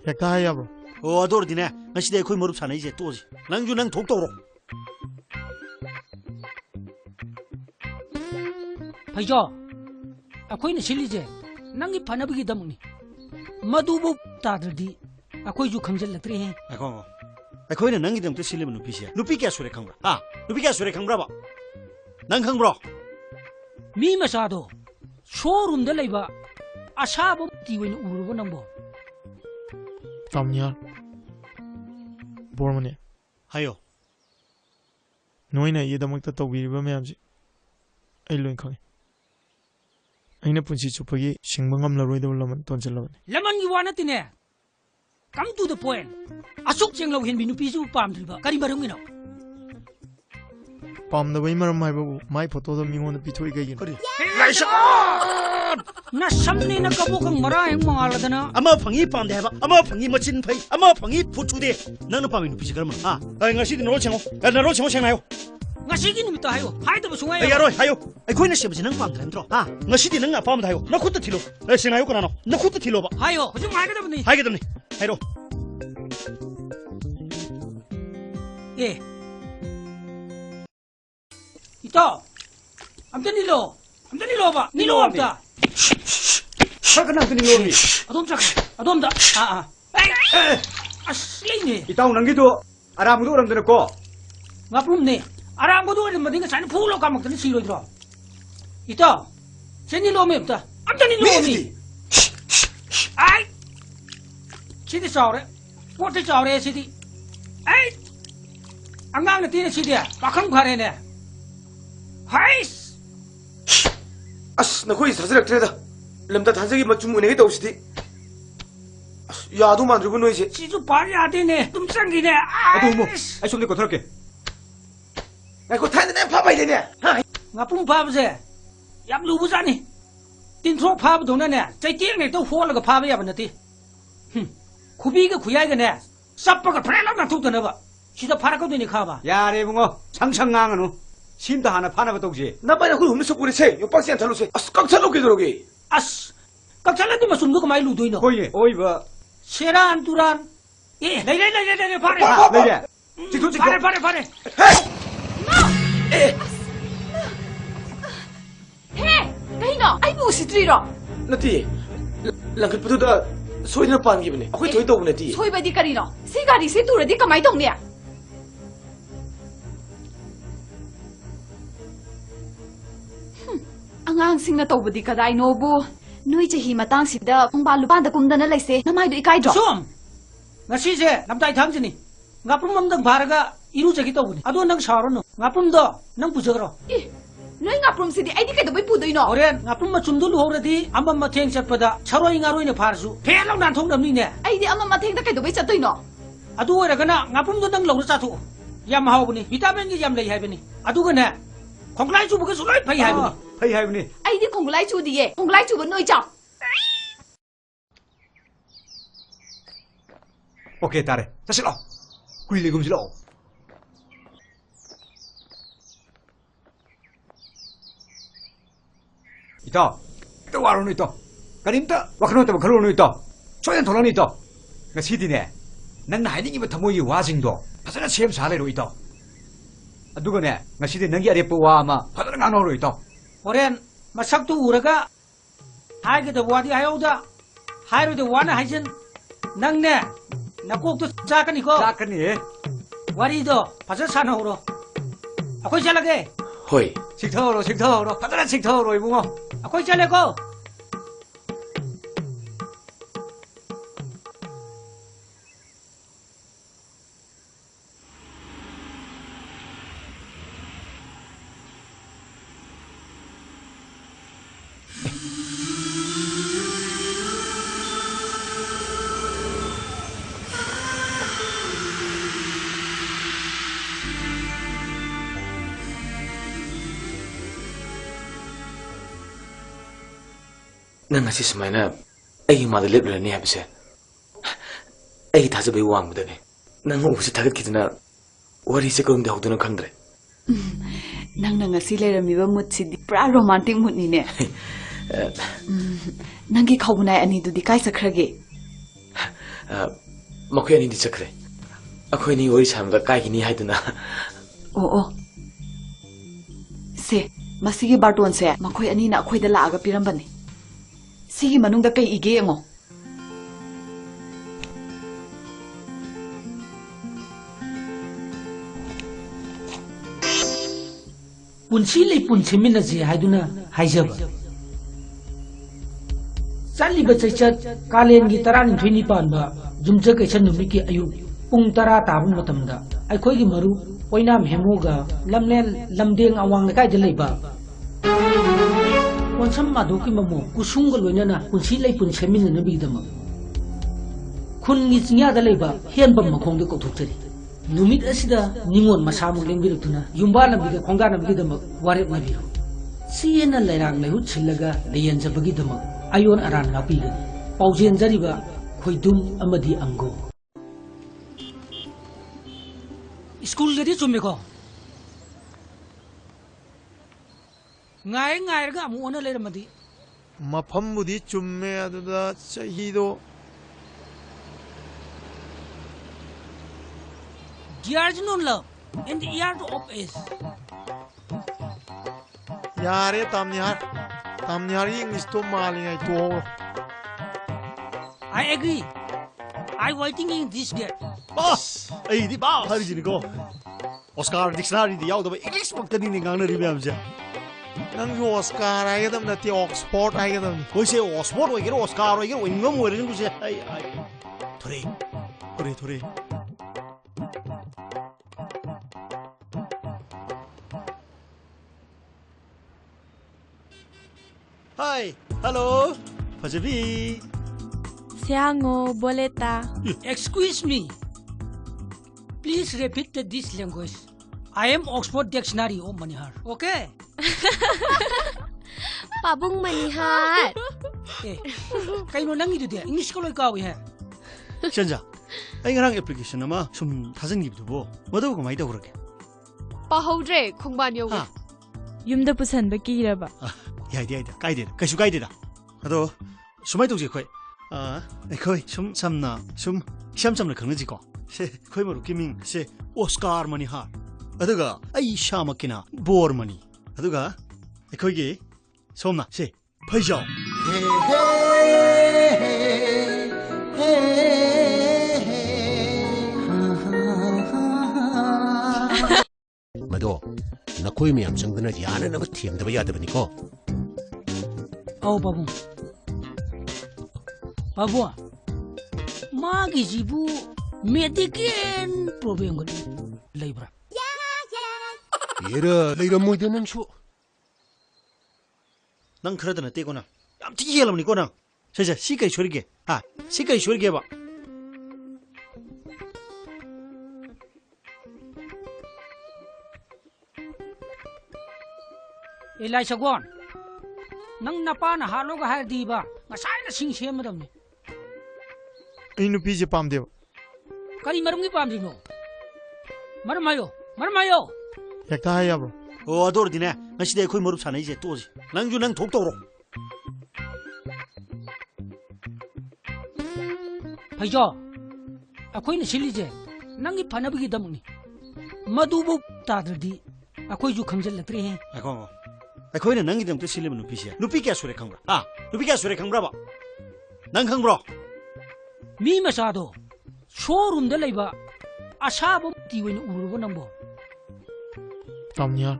ꯍꯦꯛꯇ ꯍꯥꯏ ꯌꯥꯕ꯭ꯔꯣ ꯑꯣ ꯑꯗꯨ ꯑꯣꯏꯔꯗꯤꯅꯦ ꯉꯁꯤꯗꯤ ꯑꯩꯈꯣꯏ ꯃꯔꯨꯞ ꯁꯥꯟꯅꯩꯁꯦ ꯇꯣꯛꯑꯁꯤ ꯅꯪꯁꯨ ꯅꯪ ꯊꯣꯛ ꯇꯧꯔꯣ Paijo, ako'y nasilije. Nang ipanabigi damuni. Madubo tadradi. Ako'y ju khangjal latri he. ꯑꯩꯈꯣ ꯑꯩꯈꯣꯏꯅ ꯅꯪꯒꯤꯗꯃꯛꯇ ꯁꯤꯜꯂꯤꯕ ꯅꯨꯄꯤꯁꯦ ꯅꯨꯄꯤ ꯀꯌꯥ ꯁꯨꯔꯦ ꯈꯪꯕ꯭ꯔꯥ ꯍꯥ ꯅꯨꯄꯤ ꯀꯌꯥ ꯁꯨꯔꯦ ꯈꯪꯕ꯭ꯔꯥꯕ ꯅꯪ ꯈꯪꯕ꯭ꯔꯣ Mi masado. Showroom da laiba. Asabo tiwin urubo nambo. ꯇꯥꯃꯣꯅꯤꯌꯥ ꯕꯣꯔꯃꯅꯤ ꯍꯥꯏꯌꯣ ꯅꯣꯏꯅ ꯑꯩꯒꯤꯗꯃꯛꯇ ꯇꯧꯕꯤꯔꯤꯕ ꯃꯌꯥꯝꯁꯦ ꯑꯩ ꯂꯣꯏ ꯈꯪꯉꯤ ꯑꯩꯅ ꯄꯨꯟꯁꯤ ꯆꯨꯞꯄꯒꯤ ꯁꯤꯡꯕ ꯉꯝꯂꯔꯣꯏꯗꯕ ꯂꯃꯟ ꯇꯣꯟꯁꯤꯜꯂꯕꯅꯤ Laman gi wana tine. Come to the point. Asuk cheng lau hin binu pisu pam driba. Kari marungi no. ꯄꯥꯝꯗꯕꯩ ꯃꯔꯝ ꯍꯥꯏꯕꯕꯨ ꯃꯥꯏ ꯐꯣꯇꯣꯗꯣ ꯃꯤꯉꯣꯟꯗ ꯄꯤꯊꯣꯛꯏ ꯀꯩꯒꯤꯅꯣ ꯀꯔꯤ Na samni na kabukang marahing mga aladana. ꯑꯃ ꯐꯪꯉꯤ ꯄꯥꯝꯗꯦ ꯍꯥꯏꯕ ꯑꯃ ꯐꯪꯉꯤ ꯃꯆꯤꯟ ꯐꯩ ꯑꯃ ꯐꯪꯉꯤ ꯐꯨꯠ ꯁꯨꯗꯦ ꯅꯪꯅ ꯄꯥꯝꯃꯤ ꯅꯨꯄꯤꯁꯦ ꯀꯔꯝꯕꯅꯣ ꯍꯥ ꯉꯁꯤꯗꯤ ꯅꯔꯣꯜ ꯁꯦꯡꯉꯣ sengna hayo Ngasigi nimito hayo. Haidaba sungay. ꯌꯥꯔꯣꯏ ꯍꯥꯏꯌꯣ ꯑꯩꯈꯣꯏꯅ ꯁꯦꯝꯕꯁꯦ ꯅꯪ ꯄꯥꯝꯗ꯭ꯔꯦ ꯅꯠꯇ꯭ꯔꯣ ꯍꯥ ꯉꯁꯤꯗꯤ ꯅꯪ ꯑꯄꯥꯝꯕꯗ ꯍꯥꯏꯌꯣ ꯅꯈꯨꯠꯇ ꯊꯤꯜꯂꯣ ꯁꯦꯡꯅ ꯍꯥꯏꯌꯣ ꯀꯅꯥꯅꯣ ꯅꯈꯨꯠꯇ ꯊꯤꯜꯂꯣꯕ Hayo. Hujung hagadabani. 하이게더니 하이로 Eh. Ito. Amta nilo ba? Nilo amta. 사그나 그니 놈이 Adom da. Asli ni. 이따오 남기도 아라무도 오람드는고 Ngapum ni. Arang ko doon madinga sana pulo ka magtani silo dro. Ito. Sen nilo me amta. Amta nilo mi. Ay. Sidi saure. Pote saure sidi. Ay. Angang na tine sidi. Bakang khare ne. Hais. 아씨 나 거의 사슬락트레다 람다 단색이 맞춤 은행에 떠오시디 야도 만들고 너 이제 Sisu pari ate ne. Tumsang gine. 아도 뭐 아이 손 내고 들을게 야 그거 타는데 내 봐봐야 되냐 Ngapum pab se. Yam lu busani. Tin throk pab dong na ne. Chai tieng ne to ho la ka pab ya ban ti. Kubi ga kuyai ga ne. Sappa ga phre la na thuk na ba. Sida phara ko ni kha ba. 야래 붕어 상상강은 심도 하나 파나 것도지 나 빨리 그걸 없는 속보리 세 옆박스에 달로세 아스 꽉 차놓게 들어오게 As. Kakchala di masum ko mai lu doi no. 거기 어이봐 Seran turan. Eh, lai pare. 내게 지도 지도 Pare. He! Kaino? Ay mo si Triro! 나티 랑클부터다 소리나 빠는 기분에 아코이 더 있다 오네 티 Soy ba di karino? Si gari si tura di kamay tong niya. Angangsing na tawbadi kaday nobu. Nui chahi matang sida kung balupanda kumdana laise namay do ikay dro. Som. Ngasi se namdai thang jini. Ngapum mamdang baraga iru jagi to buni. Ado nang saro no. Ngapum do nang pujagro. Eh, nui nga prum sidi ay di kay dabay pudoy no. Oren ngapum machumdu lu horadi amam matheng chatpada charoi ngaroi ne pharsu. Phelo nan thong dam ni ne. Ay di ama matheng da kay dabay chatoy no. Adu oiragana ngapum do nang lawna chathu. Yam haubuni. Vitamin gi yam lei haibani. Adu ga ne. Khonglai chu buga suloi phai haibani. 페이 하이브니 Ay di kung gulay chu diye. Kung gulay chu ba nui chao. 오케이 따래 자실어 구일리 금실어 이따 또 와로는 있다 가림다 와크노 때문에 걸어오는 있다 초연 돌아는 있다 나 시디네 난 나이닝이부터 뭐이 와징도 파서나 시험 잘해로 있다 누구네 나 시디 능기 아래 뿌와 아마 파서나 안 오로 있다 Oren masak tu uraga. Hai ke to wadi ayo da. Hai ro de wana haisen. Nang ne. Nakok tu sakani ko. 짝하니 Wari do phasa sana horo. Akoi chalage. 호이 식터로 파서나 식터로 이붕어 Akoi chale ko. ꯅꯪ ꯉꯁꯤ ꯁꯨꯃꯥꯏꯅ ꯑꯩꯒꯤ ꯃꯥꯗ ꯂꯦꯞꯂꯔꯅꯤ ꯍꯥꯏꯕꯁꯦ ꯑꯩ ꯊꯥꯖꯕꯒꯤ ꯋꯥꯡꯃꯗꯅꯤ ꯅꯪ ꯎꯕꯁꯤ ꯊꯥꯒꯠꯈꯤꯗꯅ ꯋꯥꯔꯤꯁꯦ ꯀꯔꯝꯗ ꯍꯧꯗꯣꯏꯅꯣ ꯈꯪꯗ꯭ꯔꯦ ꯅꯪꯅ ꯉꯁꯤ ꯂꯩꯔꯝꯃꯤꯕ ꯃꯨꯠꯁꯤꯗꯤ ꯄꯨꯔꯥ ꯔꯣꯃꯥꯟꯇꯤꯛ ꯃꯨꯠꯅꯤꯅꯦ ꯅꯪꯒꯤ ꯈꯧꯕꯅꯥꯏ ꯑꯅꯤꯗꯨꯗꯤ ꯀꯥꯏ ꯆꯠꯈ꯭ꯔꯒꯦ ꯃꯈꯣꯏ ꯑꯅꯤꯗꯤ ꯆꯠꯈ꯭ꯔꯦ ꯑꯩꯈꯣꯏꯅꯤ ꯋꯥꯔꯤ ꯁꯥꯟꯅꯕꯗ ꯀꯥꯏꯒꯤꯅꯤ ꯍꯥꯏꯗꯨꯅ ꯑꯣ ꯁꯦ ꯃꯁꯤꯒꯤ ꯕꯥꯔꯇꯣꯟꯁꯦ ꯃꯈꯣꯏ ꯑꯅꯤꯅ ꯑꯩꯈꯣꯏꯗ ꯂꯥꯛꯑꯒ ꯄꯤꯔꯝꯕꯅꯤ ꯁꯤꯒꯤ ꯃꯅꯨꯡꯗ ꯀꯩ ꯏꯒꯦ ꯌꯦꯡꯉꯣ ꯄꯨꯟꯁꯤ ꯂꯩ ꯄꯨꯟ ꯁꯦꯝꯃꯤꯟꯅꯁꯤ ꯍꯥꯏꯗꯨꯅ ꯍꯥꯏꯖꯕ ꯆꯠꯂꯤꯕ ꯆꯩꯆꯠ ꯀꯥꯂꯦꯟꯒꯤ 12ꯅꯤ ꯄꯥꯟꯕ ꯌꯨꯝꯖꯀꯩꯁ ꯅꯨꯃꯤꯠꯀꯤ ꯑꯌꯨꯛ ꯄꯨꯡ 10 ꯇꯥꯕ ꯃꯇꯝꯗ ꯑꯩꯈꯣꯏꯒꯤ ꯃꯔꯨꯞ ꯑꯣꯏꯅꯥꯝ ꯍꯦꯃꯨꯒ ꯂꯝꯂꯦꯟ ꯂꯝꯗꯦꯡ ꯑꯋꯥꯡ ꯂꯩꯀꯥꯏꯗ ꯂꯩꯕ ꯀꯣꯟꯁꯝ ꯃꯥꯙꯣꯛꯀꯤ ꯃꯃꯣ ꯀꯨꯁꯨꯝꯒ ꯂꯣꯏꯅꯅ ꯄꯨꯟꯁꯤ ꯂꯩ ꯄꯨꯟ ꯁꯦꯝꯃꯤꯟꯅꯅꯕꯒꯤꯗꯃꯛ ꯈꯨꯟꯒꯤ ꯆꯤꯡꯌꯥꯗ ꯂꯩꯕ ꯍꯦꯟꯕꯝ ꯃꯈꯣꯡꯗ ꯀꯧꯊꯣꯛꯆꯔꯤ ꯅꯨꯃꯤꯠ ꯑꯁꯤꯗ ꯅꯤꯉꯣꯜ ꯃꯁꯥꯃꯨꯛ ꯂꯦꯡꯕꯤꯔꯛꯇꯨꯅ ꯌꯨꯝꯕꯥꯟꯅꯕꯤꯒ ꯈꯣꯡꯗꯥꯅꯕꯒꯤꯗꯃꯛ ꯋꯥꯔꯦꯞꯅꯕꯤꯔꯣ ꯆꯦꯅ ꯂꯩꯔꯥꯡ ꯂꯩꯍꯨꯠ ꯁꯤꯜꯂꯒ ꯂꯩꯌꯦꯟꯖꯕꯒꯤꯗꯃꯛ ꯑꯌꯣꯟ ꯑꯔꯥꯟ ꯉꯥꯛꯄꯤꯒꯅꯤ ꯄꯥꯎꯖꯦꯟꯖꯔꯤꯕ ꯈꯣꯏꯗꯨꯝ ꯑꯃꯗꯤ ꯑꯪꯒꯣ ꯁ꯭ꯀꯨꯜꯗꯗꯤ ꯆꯨꯝꯃꯦꯀꯣ ꯉꯥꯏꯔꯒ ꯑꯃꯨꯛ ꯑꯣꯟꯅ ꯂꯩꯔꯝꯃꯗꯤ ꯃꯐꯝꯕꯨꯗꯤ ꯆꯨꯝꯃꯦ ꯑꯗꯨꯗ ꯆꯍꯤꯗꯣ Years no love in the year of age. ꯌꯥꯔꯦ ꯇꯥꯝꯅꯤꯍꯥꯔ ꯏꯪꯂꯤꯁꯇꯣ ꯃꯥꯜꯂꯤꯉꯩ ꯇꯣꯛꯍꯧꯔꯣ I agree. I waiting in this gate. ꯕꯥꯁ ꯑꯩꯗꯤ ꯕꯥ ꯍꯥꯏꯔꯤꯁꯤꯅꯤꯀꯣ ꯑꯣꯁꯀꯥꯔ ꯗꯤꯛꯁꯅꯥꯔꯤꯗ ꯌꯥꯎꯗꯕ ꯏꯪꯂꯤꯁ ꯃꯛꯇꯅꯤꯅꯦ ꯉꯥꯡꯅꯔꯤ ꯃꯌꯥꯝꯁꯦ ꯅꯪꯁꯨ ꯑꯣꯁꯀꯥꯔ ꯍꯥꯏꯒꯗꯕ ꯅꯠꯇꯦ ꯑꯣꯛꯁꯐꯣꯔꯗ ꯍꯥꯏꯒꯗꯕꯅꯤ ꯃꯣꯏꯁꯦ ꯑꯣꯛꯁꯐꯣꯔꯗ ꯑꯣꯏꯒꯦꯔꯥ ꯑꯣꯁꯀꯥꯔ ꯑꯣꯏꯒꯦꯔꯥ ꯑꯣꯏꯅꯤꯡꯕ ꯑꯃ ꯑꯣꯏꯔꯒꯅꯨꯁꯦ ꯊꯣꯔꯦ Hi, hello, Fajabi. Siango, boleta. Excuse me. Please repeat this language. I am Oxford Dictionary of Manihar. Okay? Pabung Manihar. Eh, kaino nang idu dia? English ko loy kawi ha. Shanja, ay ngarang application nama sum thajangibdubo. Madaw kamai tawrage. Pahodre khongban yogi. Ha. Yumda pusanba kiraba. Yaida, kaideda. Kaisu kaideda. Ado sumai tawje khoi. Khoi sum samna samna khangnaji ko. Se khoi maru kiming se Oscar Manihar. Aduga ai shamakina bor mani. Aduga khoi ge somna se phajao. Mado, nakoi miyam sangdana yana na batiyam daba yadabani ko. Oh, Babu. Babu. Magi jibu medical problem ko labor. Yera, layra mo ito nang so. Nang khara na te ko na. Yam ti yelam ni ko na. Sa si kai shorige. Ha, si kai shorige ba. Elai Sagwan. Nang napana halo ka hai di ba? Ngasai na sing siyam madam ni. ꯑꯩ ꯅꯨꯄꯤꯁꯦ ꯄꯥꯝꯗꯦꯕ Kari marungi pamdi no. Marmayo. ꯍꯦꯛꯇ ꯍꯥꯏ ꯌꯥꯕ꯭ꯔꯣ Oh, ador dine. Ngasi khoi marup sanai je toji. Nang ju nang thok tawro. Phaijo. Akoi na silije. Nangi phanabagi damni. Madubu tadradi. Akoi ju khamjal latre he. Ako. Khoi na nangi dam te silim nupi sia. Nupi kya sure khangra. Ha, nupi kya sure khangra ba. Nang khangbro. Mi masado. Showroom da laiba. Asaba ti win urubo nambo. ꯇꯥꯝꯅꯤꯍꯥꯔ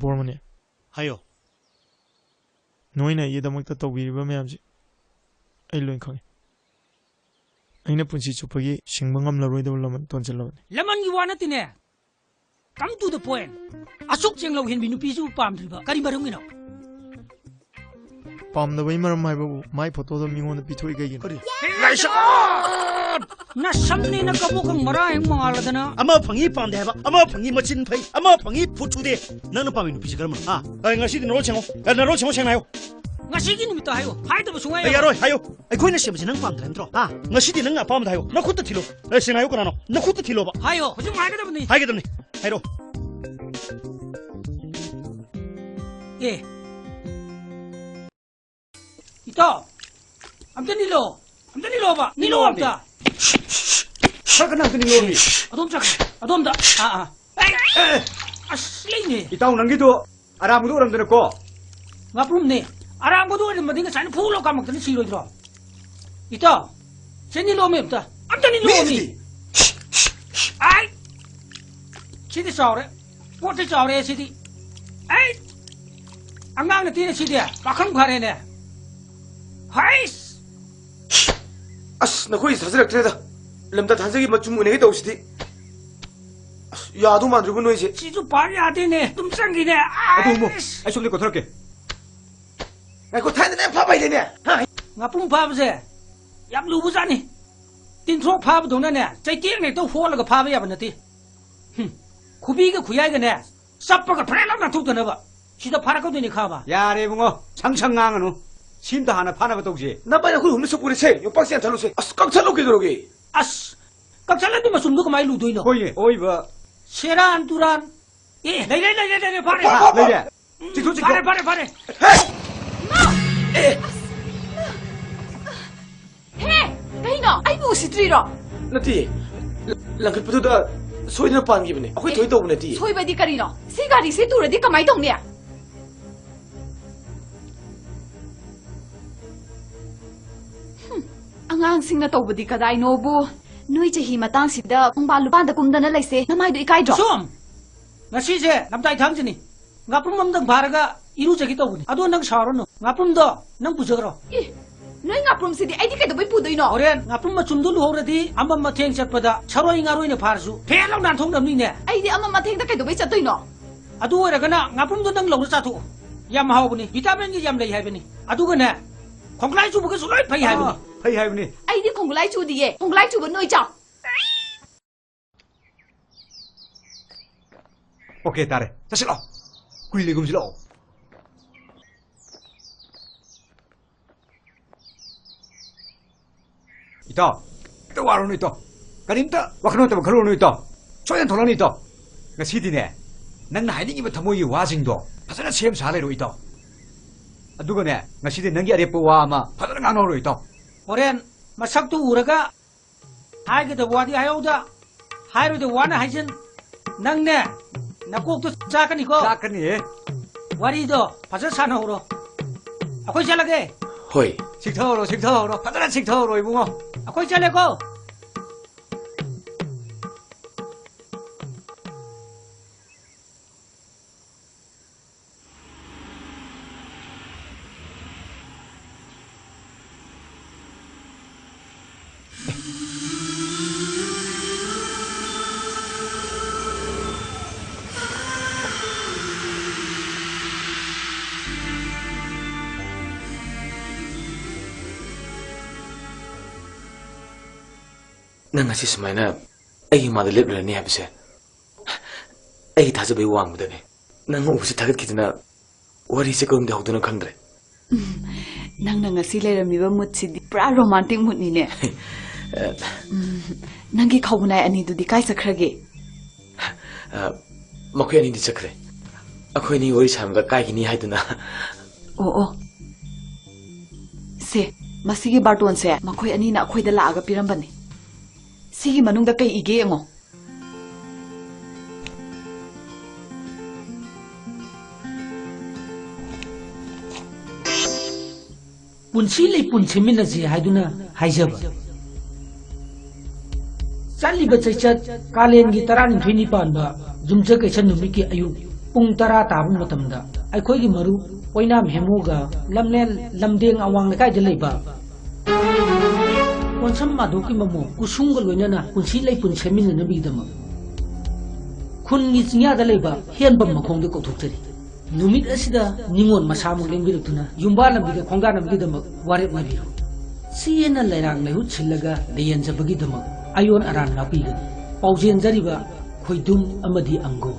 ꯕꯣꯔꯃꯅꯤ Hayo. ꯅꯣꯏꯅ ꯑꯩꯒꯤꯗꯃꯛꯇ ꯇꯧꯕꯤꯔꯤꯕ ꯃꯌꯥꯝꯁꯦ ꯑꯩ ꯂꯣꯏ ꯈꯪꯉꯤ ꯑꯩꯅ ꯄꯨꯟꯁꯤ ꯆꯨꯞꯄꯒꯤ ꯁꯤꯡꯕ ꯉꯝꯂꯔꯣꯏꯗꯕ ꯂꯃꯟ ꯇꯣꯟꯁꯤꯜꯂꯕꯅꯤ Laman gi wana tine. Come to the point. Asuk chenglaw hin binu pisu pamdriba. Kari marungi no. ꯄꯥꯝꯗꯕꯩ ꯃꯔꯝ ꯍꯥꯏꯕꯕꯨ ꯃꯥꯏ ꯐꯣꯇꯣꯗꯣ ꯃꯤꯉꯣꯟꯗ ꯄꯤꯊꯣꯛꯏ ꯀꯩꯒꯤꯅꯣ Na samni na kabukang marayang mga ladana. Ama phangi pamde haba. Ama phangi machin phai. Ama phangi phuchude. Nang na pami nupi sia karma. Ha. Ai ngasi din ro chengo. Na ro chengo cheng nayo. ngasi gi numita hayo hai da sungai ai yaroi hayo ai khoi na sem ji nang pam dren tro ha ngasi di nang na pam hayo na khut ta thilo ai singayo kana no na khut ta thilo ba hayo hujum hai da bani hai ga damni hairo ye ito amta nilo ba nilo amta Saka nang tini lomi. adom da ai asli ne Itaw nang gitu. Aram du ram dana ko. ngaprum ne arang bodu ni madinga san phulo kamak tani siro dro ito seni lo mep ta amtani lo mi ai sidi saure poti saure sidi ai angang na tini sidi pakham khare ne hais as na khoi sajirak treda lamda thanjagi machum une ge tawsidi yaadu mandrubu noise sidu pari ade ne tum sangi ne Adu mo. Ai somni ko thorke. ai ko thaina ne pha bai de ne ha ngapum pha ba se yam lu bu jani tin thro pha ba dong na ne chai tiek ne to fo la ga pha ba ya ba na ti khubi ga khuyai ga ne sap pa ga phre la na thuk ta na ba sida phara ko ni kha ba 야래 붕어. 창창 강은 심도 하나 파나 거 동지. na bai na khoi humne sokure se yo paksian thalo se as kak thalo ke doroge as kak chala ni masum du ka mai lu doi no 호이 오이 뭐. seran turan eh lai phare 내려. 지도 지도. phare He, kaino, ai bu sitri ro. nati langkat putu da soidna pan gi bne akhoi thoi to bne ti Soi ba di karino. Si gari se tu ra di kamai dong ne. Angang sing na tawbadi kadai no bu. Noi chahi matang sida pungba lupan da kumdana laise. Namai do ikai dro. som ngasi je namdai thang jini ngapum mamdang bharaga iru jagi to buni ado nang saro no ngapum do nang pujagro Ih, noi ngaprum sidi ai di kai do bai pu doi no. oren ngapum ma chumdu lu horadi amma ma theng chatpada charoi ngaroi ne pharsu phelo nan thong namni ne Ai di ama matheng da kai do bai chatoi no. adu oragana ngapum do nang lawna chathu yam hawbuni vitamin gi yam lei haibani adu ga ne khonglai chu buga sulai phai haibani 하이 하이브니. Ai di khonglai chu di ye. Khonglai chu ba noi chao. 오케이 따래. 자실어. 구일리 금실어. 이따. 또 와로는 이따. 가림다. 와크노다 그러는 이따. 초연 돌아는 이따. 나 시디네. 난 나이닝이 뭐 더모이 와징도. 파서나 시험 잘해로 이따. 누구네? 나 시디 능기 아래 뽑아마. 파서나 강으로 이따. oren masak tu uraga hai ga da wadi hayauda hairu de wana haijin nang ne nakok tu chakani ko 자크니. wari do phasa sana horo akoi chalage hoi 식터로. 파서나 식터로 이붕어. akoi chale ko nang ngasi sumaina ai ma da lebre ni habse ai thaja bai wang bdane nang u se thagat kidna wari se kom de hoduna khangdre Nang na ngasi lerami ba mood sidi pra romantic mood ni ne. Nangi khawunai ani du di kai sakhrage. makhoi ani di chakre akhoi ni wari samga kai gi ni haiduna Oh. Se, masigi barton se makhoi ani na khoi da la aga pirambani. Sigi manung da kai ige ngo. punsi le punsi mina ji haiduna haijaba chali ba chaichat kalen gi taran thini pan ba jumcha kai chan numi ki ayu pung tara ta bung matamda ai khoi gi maru oinam hemoga lamlen lamdeng awang le kai de leiba konsam ma doki mamu kusung ga loina na punsi le punsi mina na bi dama khun gi chinya da leiba hen bam makhong de ko thuk chari numit asida ningon masamu lengbiruktuna yumba lambiga khongda nambidamak ware mabiru siena lairang lehu chillaga leyen jabagi damak ayon aran lapigani paujen jariba khoidum amadi ango